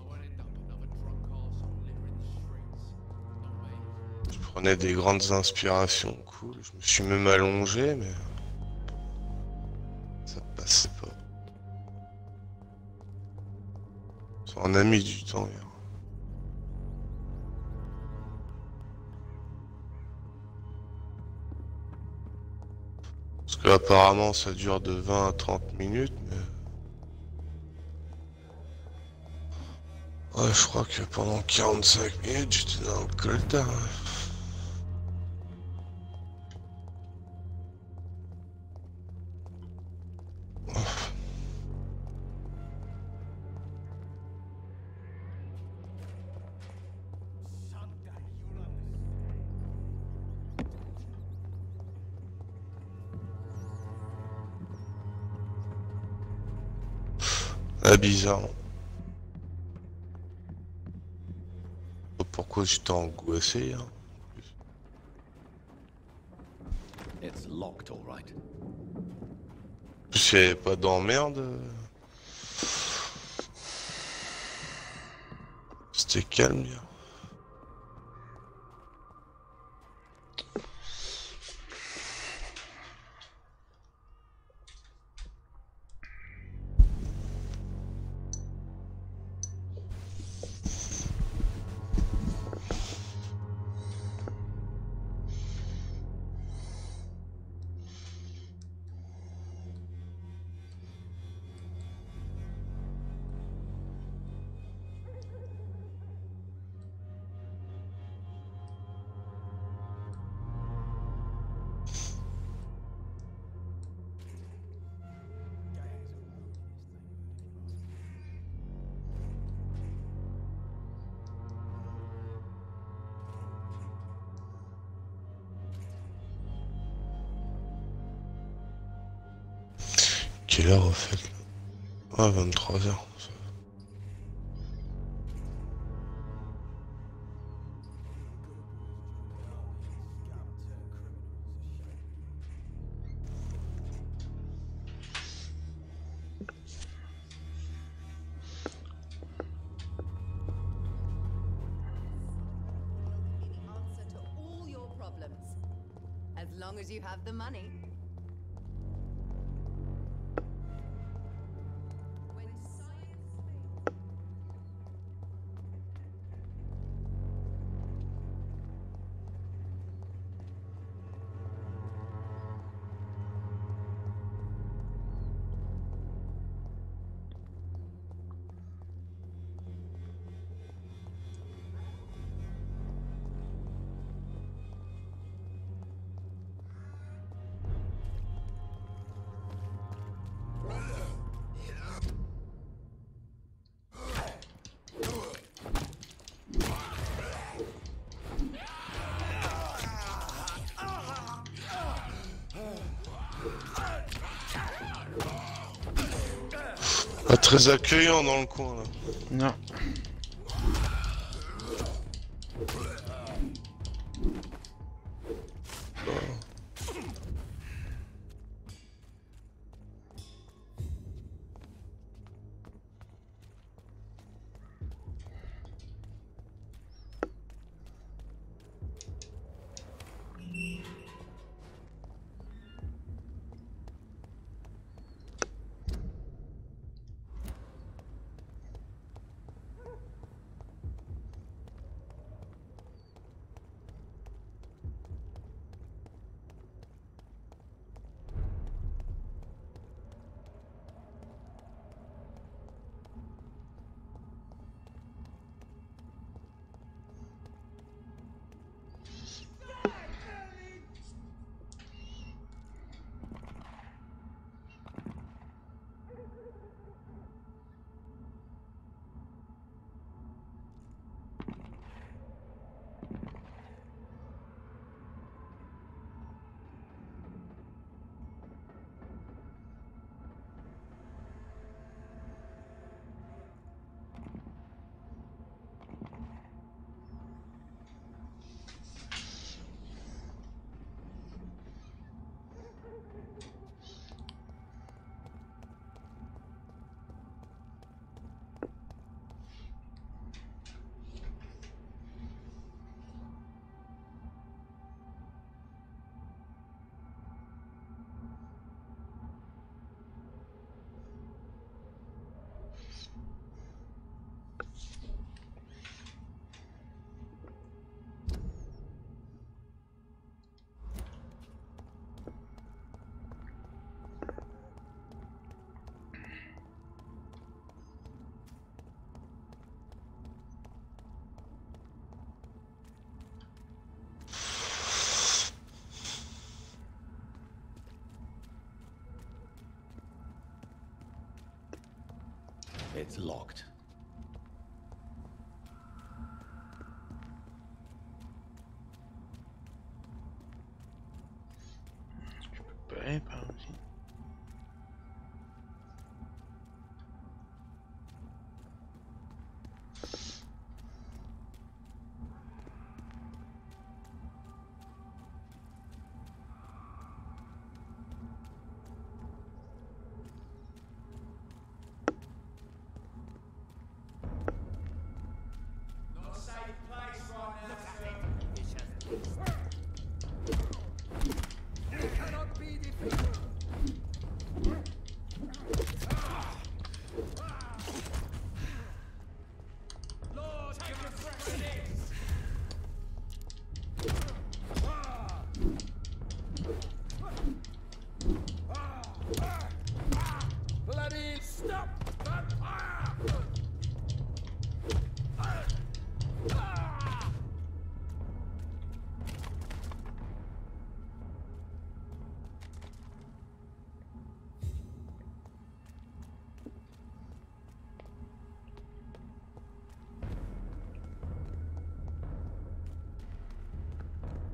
Je prenais des grandes inspirations, cool. Je me suis même allongé, mais ça passait pas. Ça en a mis du temps hier. Parce que apparemment ça dure de 20 à 30 minutes, mais... Ouais, je crois que pendant 45 minutes, j'étais dans le coltard. Ah, bizarre. Pourquoi j'étais angoissé, hein? It's locked, all right. J'avais pas d'emmerde. C'était calme hier. Quelle heure au fait là? Ah, 23h. Answer to all your problems, as long as you have the money. Pas très accueillant dans le coin là. Non. It's locked. Je peux aller par aussi.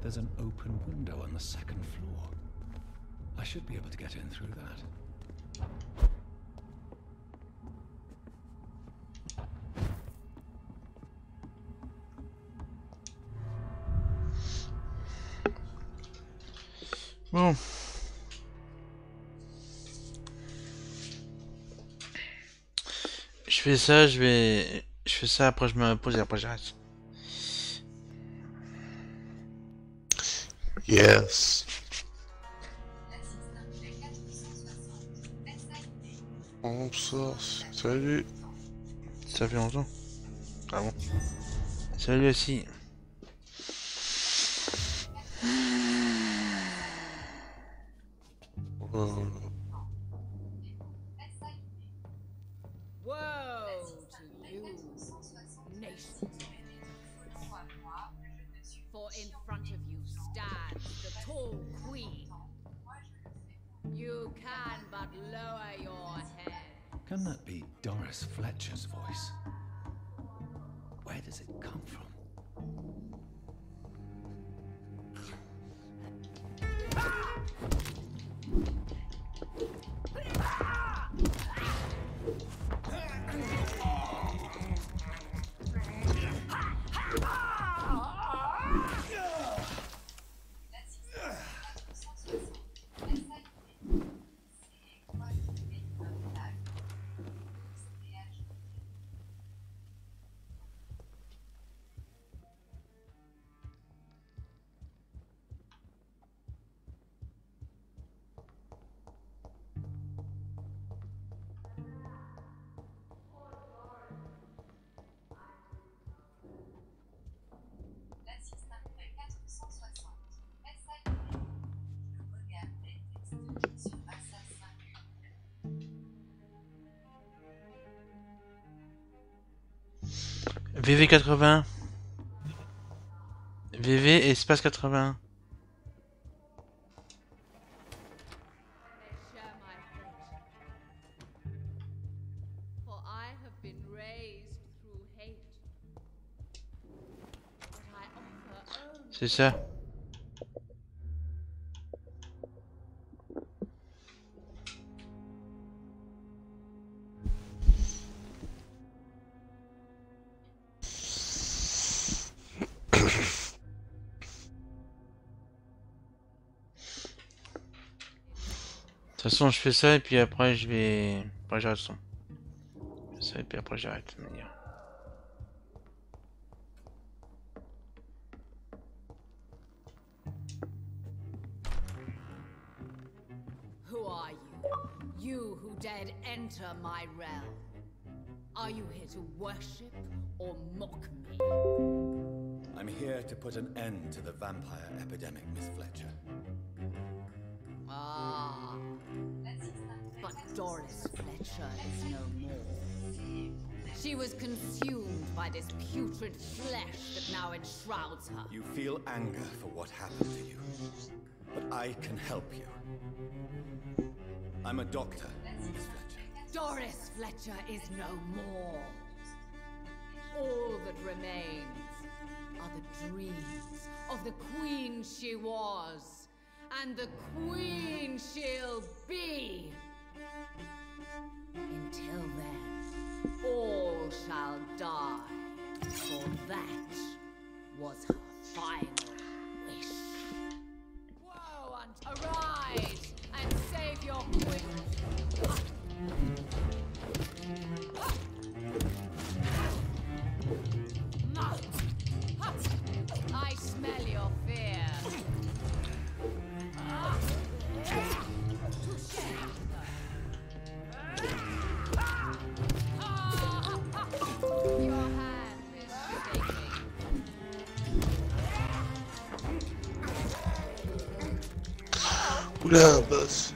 There's an open window on the second floor. I should be able to get in through that. Bon. Je fais ça, je fais ça, après je me pose et après j'arrête. Yes. Bonsoir, salut. Ça fait longtemps. Ah bon. Salut aussi. For in front of you stands the tall queen. You can but lower your head. Can that be Doris Fletcher's voice? Where does it come from? VV80. VV espace 80. C'est ça. De toute façon, je fais ça et puis après je vais. Après j'arrête son. Je fais ça et puis après j'arrête de manière. Who are you? You who dared enter my realm. Are you here to worship or mock me? I'm here to put an end to the vampire epidemic, Miss Fletcher. Ah. But Doris Fletcher is no more. She was consumed by this putrid flesh that now enshrouds her. You feel anger for what happened to you, but I can help you. I'm a doctor, Miss Fletcher. Doris Fletcher is no more. All that remains are the dreams of the queen she was, and the queen she'll be. Until then, all shall die, for that was her final wish. Woe and arise and save your queen. I smell your fear. Your hand is shaking. Oula, boss.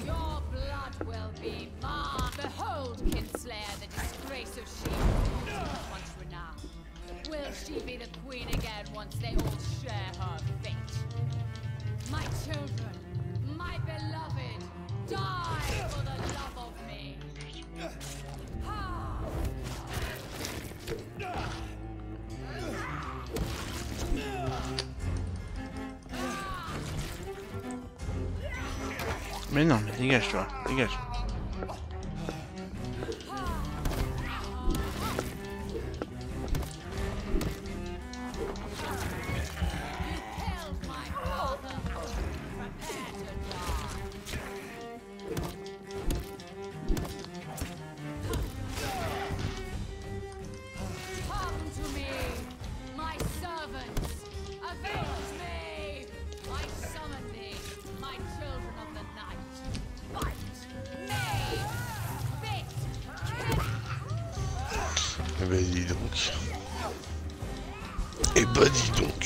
Your blood will be mine. Behold, Kinslayer, the disgrace of she once renowned. Will she be the queen again once they all share her fate? My children, my beloved, die for the love of me. Mais non, mais dégage toi, dégage. Come to me, my servants. Avenge me. I summon thee, my children of the night. Fight me. Spit. Eh ben dis donc. Eh ben dis donc.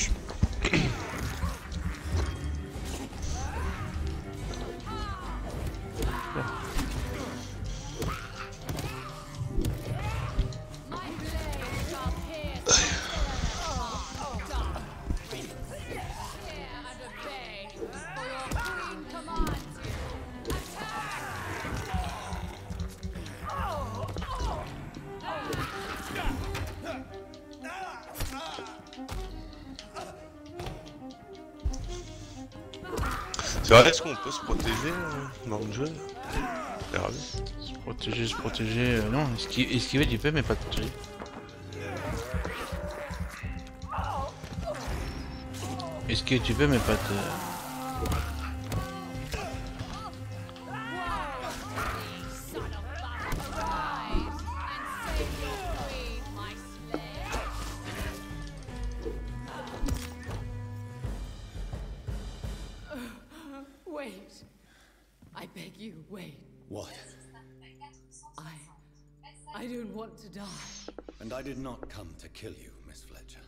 My blade shall pierce. Hear and obey, for your queen commands you. C'est vrai, est-ce qu'on peut se protéger dans le jeu? Regardez. Se protéger, non, esquiver tu peux mais pas te protéger. Esquiver tu peux mais pas te... Wait. I beg you, wait. What? I don't want to die. And I did not come to kill you, Miss Fletcher.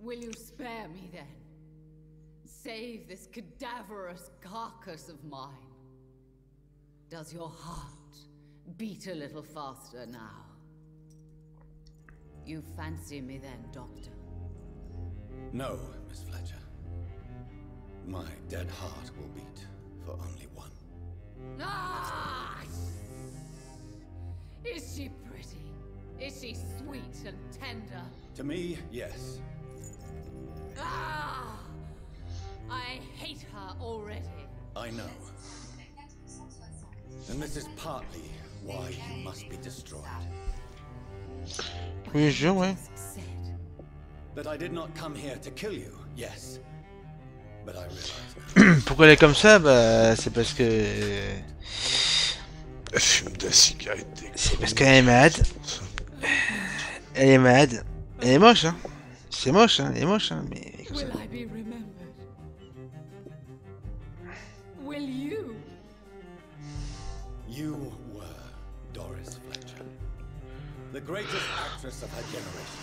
Will you spare me then? Save this cadaverous carcass of mine. Does your heart beat a little faster now? You fancy me then, Doctor? No, Miss Fletcher. My dead heart will beat for only one. Ah! Is she pretty? Is she sweet and tender? To me, yes. Ah! I hate her already. I know. And this is partly why you must be destroyed. Oui, je ouais. That I did not come here to kill you, yes. But I realize. Pourquoi elle est comme ça? Bah, c'est parce que... Elle fume de la cigarette. C'est parce qu'elle est malade. Elle est malade. Elle est moche, hein. C'est moche, hein. Elle est moche, hein. Mais comme ça. Will I be remembered? Will you? You were Doris Fletcher, the greatest actress of her generation.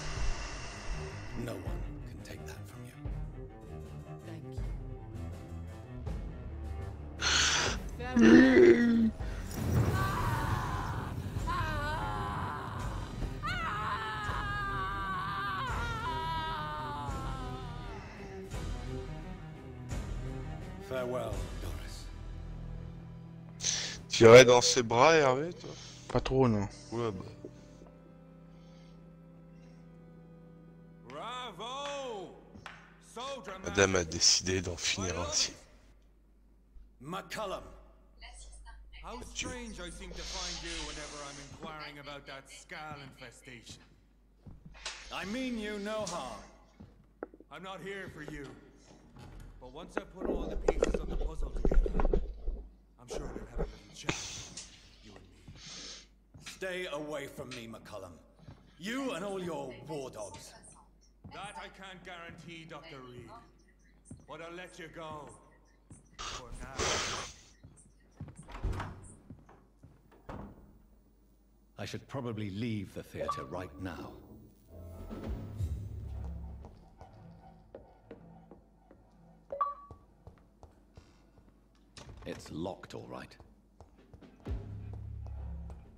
No one can take that from you. Thank you. T'irais dans ses bras, Hervé, toi? Pas trop, non. Ouais, bah. Bravo! So dramatic. Madame a décidé d'en finir ainsi. McCullum. How strange I seem to find you whenever I'm inquiring about that skull infestation. I mean you no harm. I'm not here for you. But once I put all the pieces of the puzzle together, I'm sure we'll have a little chat. You and me. Stay away from me, McCullum. You and all your war dogs. That I can't guarantee, Dr. Reed. But I'll let you go. For now. I should probably leave the theater right now. It's locked, all right.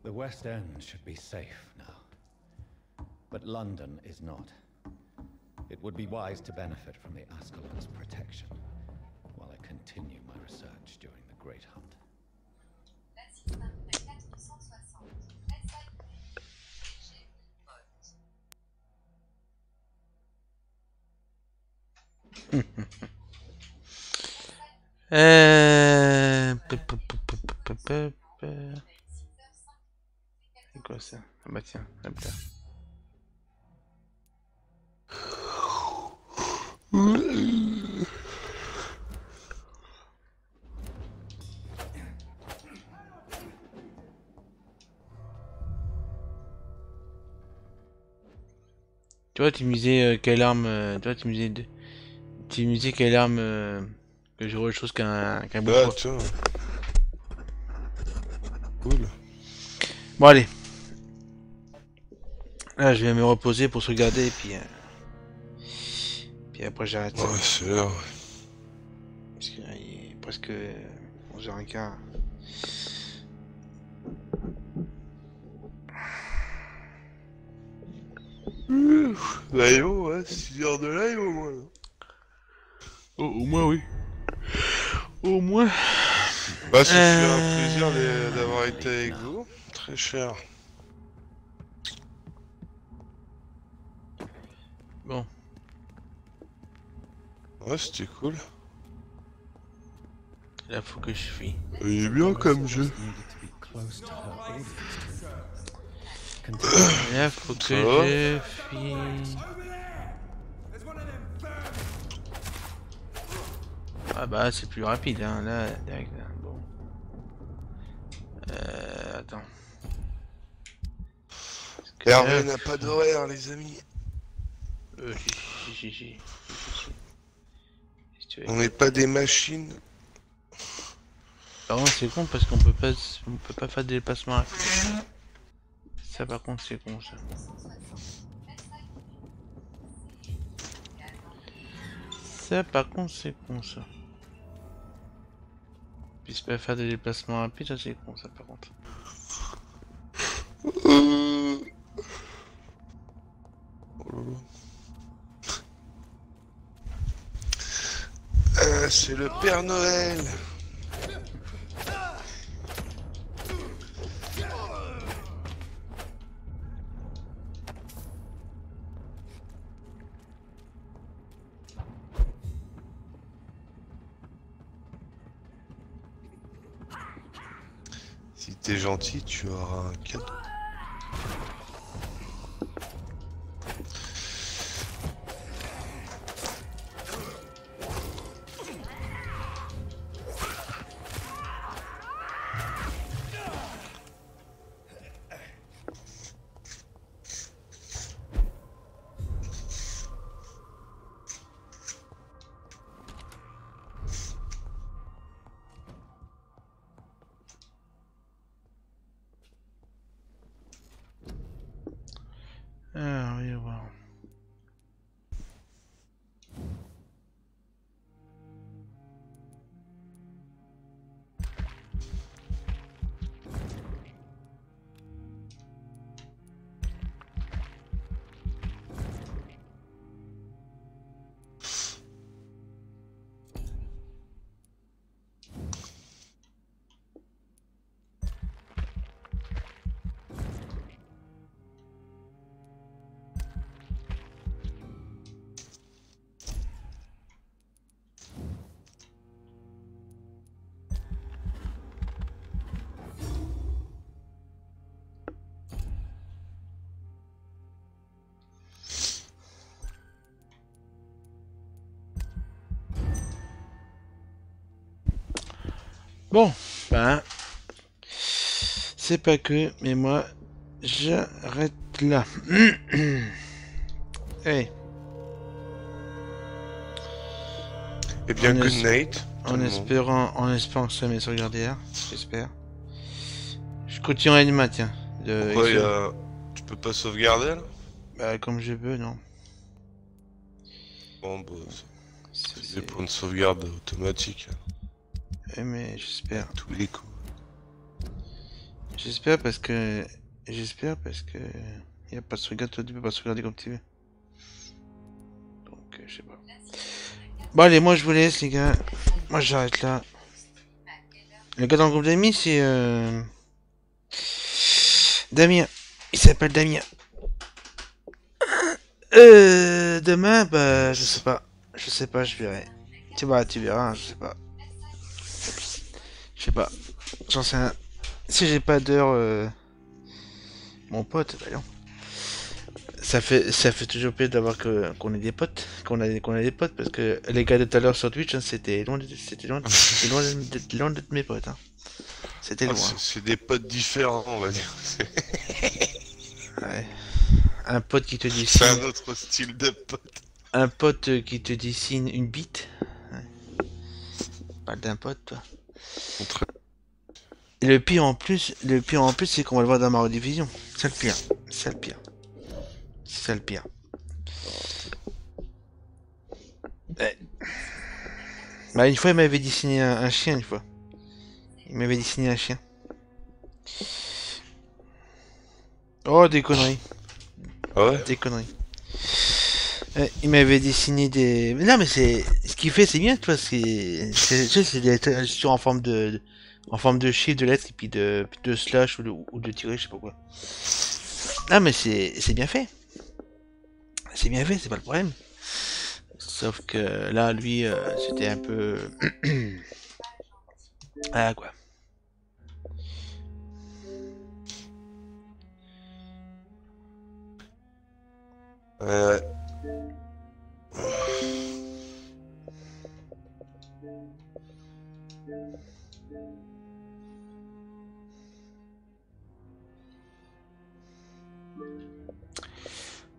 The West End should be safe now. But London is not. It would be wise to benefit from the Ascalon's protection while I continue my research during the Great Hunt. C'est quoi ça? Ah bah tiens, hop là. Tu vois, tu misais quelle arme, tu vois, tu misais quelle arme que j'aurais autre chose qu'un bouclier. Ah, tiens. Cool. Bon, allez. Là, je vais me reposer pour se regarder et puis après j'arrête. Ouais, c'est l'heure. Parce qu'il est presque 11h15. Live, ouais, 6 heures de live au moins. Oh, au moins, oui. Au moins. Bah, ça fait un plaisir d'avoir été avec vous. Très cher. Bon. Ouais, c'était cool. Là, faut que je fuis. Il est bien comme jeu. Là, faut que je fuis. Ah bah, c'est plus rapide, hein, là, direct, là. Bon. Attends. Hervé n'a pas d'horaire, les amis. Si. On n'est pas des machines. Par contre, c'est con parce qu'on peut pas faire des déplacements rapides. Ça, par contre, c'est con, ça. Ça, par contre, c'est con, ça. Puisse pas faire des déplacements rapides, ça, c'est con, ça, par contre. C'est le Père Noël. Si t'es gentil, tu auras un cadeau. Bon, ben, c'est pas que, mais moi, j'arrête là. Hey. Eh bien, good night. En espérant que ça m'ait sauvegardé hier, j'espère. Je continuerai demain, tiens. Pourquoi tu peux pas sauvegarder là? Bah, comme je veux, non. Bon, bah, c'est pour une sauvegarde automatique. Ouais, mais j'espère. Tous les coups. J'espère parce que. Y a pas de sauvegarde, toi tu peux pas sauvegarder comme tu veux. Donc, je sais pas. Bon, allez, moi je vous laisse, les gars. Moi j'arrête là. Le gars dans le groupe d'amis, c'est. Damien. Il s'appelle Damien. Demain, bah, je sais pas. Je verrai. Tu verras, je sais pas. Je sais pas. J'en sais rien. Si j'ai pas d'heure, mon pote, bah non. Ça fait toujours plaisir d'avoir qu'on ait des potes, qu'on a des potes, parce que les gars de tout à l'heure sur Twitch, hein, c'était loin d'être mes potes. Hein. C'était loin. C'est des potes différents, on va dire. Ouais. Un pote qui te dessine. C'est un autre style de pote. Un pote qui te dessine une bite. Ouais. Parle d'un pote, toi. Et le pire en plus, c'est qu'on va le voir dans ma rediffusion. C'est le pire. C'est ça le pire. Ouais. Bah, une fois, il m'avait dessiné un chien, une fois. Il m'avait dessiné un chien. Oh, des conneries. Ah ouais? Des conneries. Ouais, il m'avait dessiné des... Non, mais c'est... Ce qu'il fait, c'est bien, tu vois, c'est des illustrations en forme de chiffres, de lettres, et puis de slash ou de tirer, je sais pas quoi. Ah, mais c'est bien fait. C'est bien fait, c'est pas le problème. Sauf que là, lui, c'était un peu... ah, quoi. Ouais.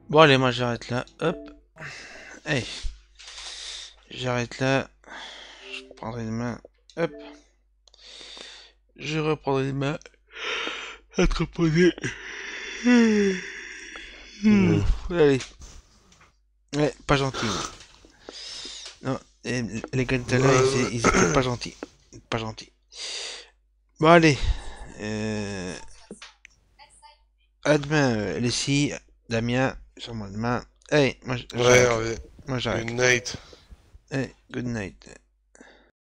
Bon, allez, moi j'arrête là. Hop. Hey. J'arrête là. Je prendrai une main. Hop. Je reprendrai une main. À te reposer. Allez. Ouais, pas gentil. Non, les gars de tout à l'heure, ils étaient pas gentils. Pas gentils. Bon, allez. À demain, Leslie, Damien, sûrement demain. Hey, moi j'arrête. Ouais. Moi j'arrête. Good night. Hey, good night.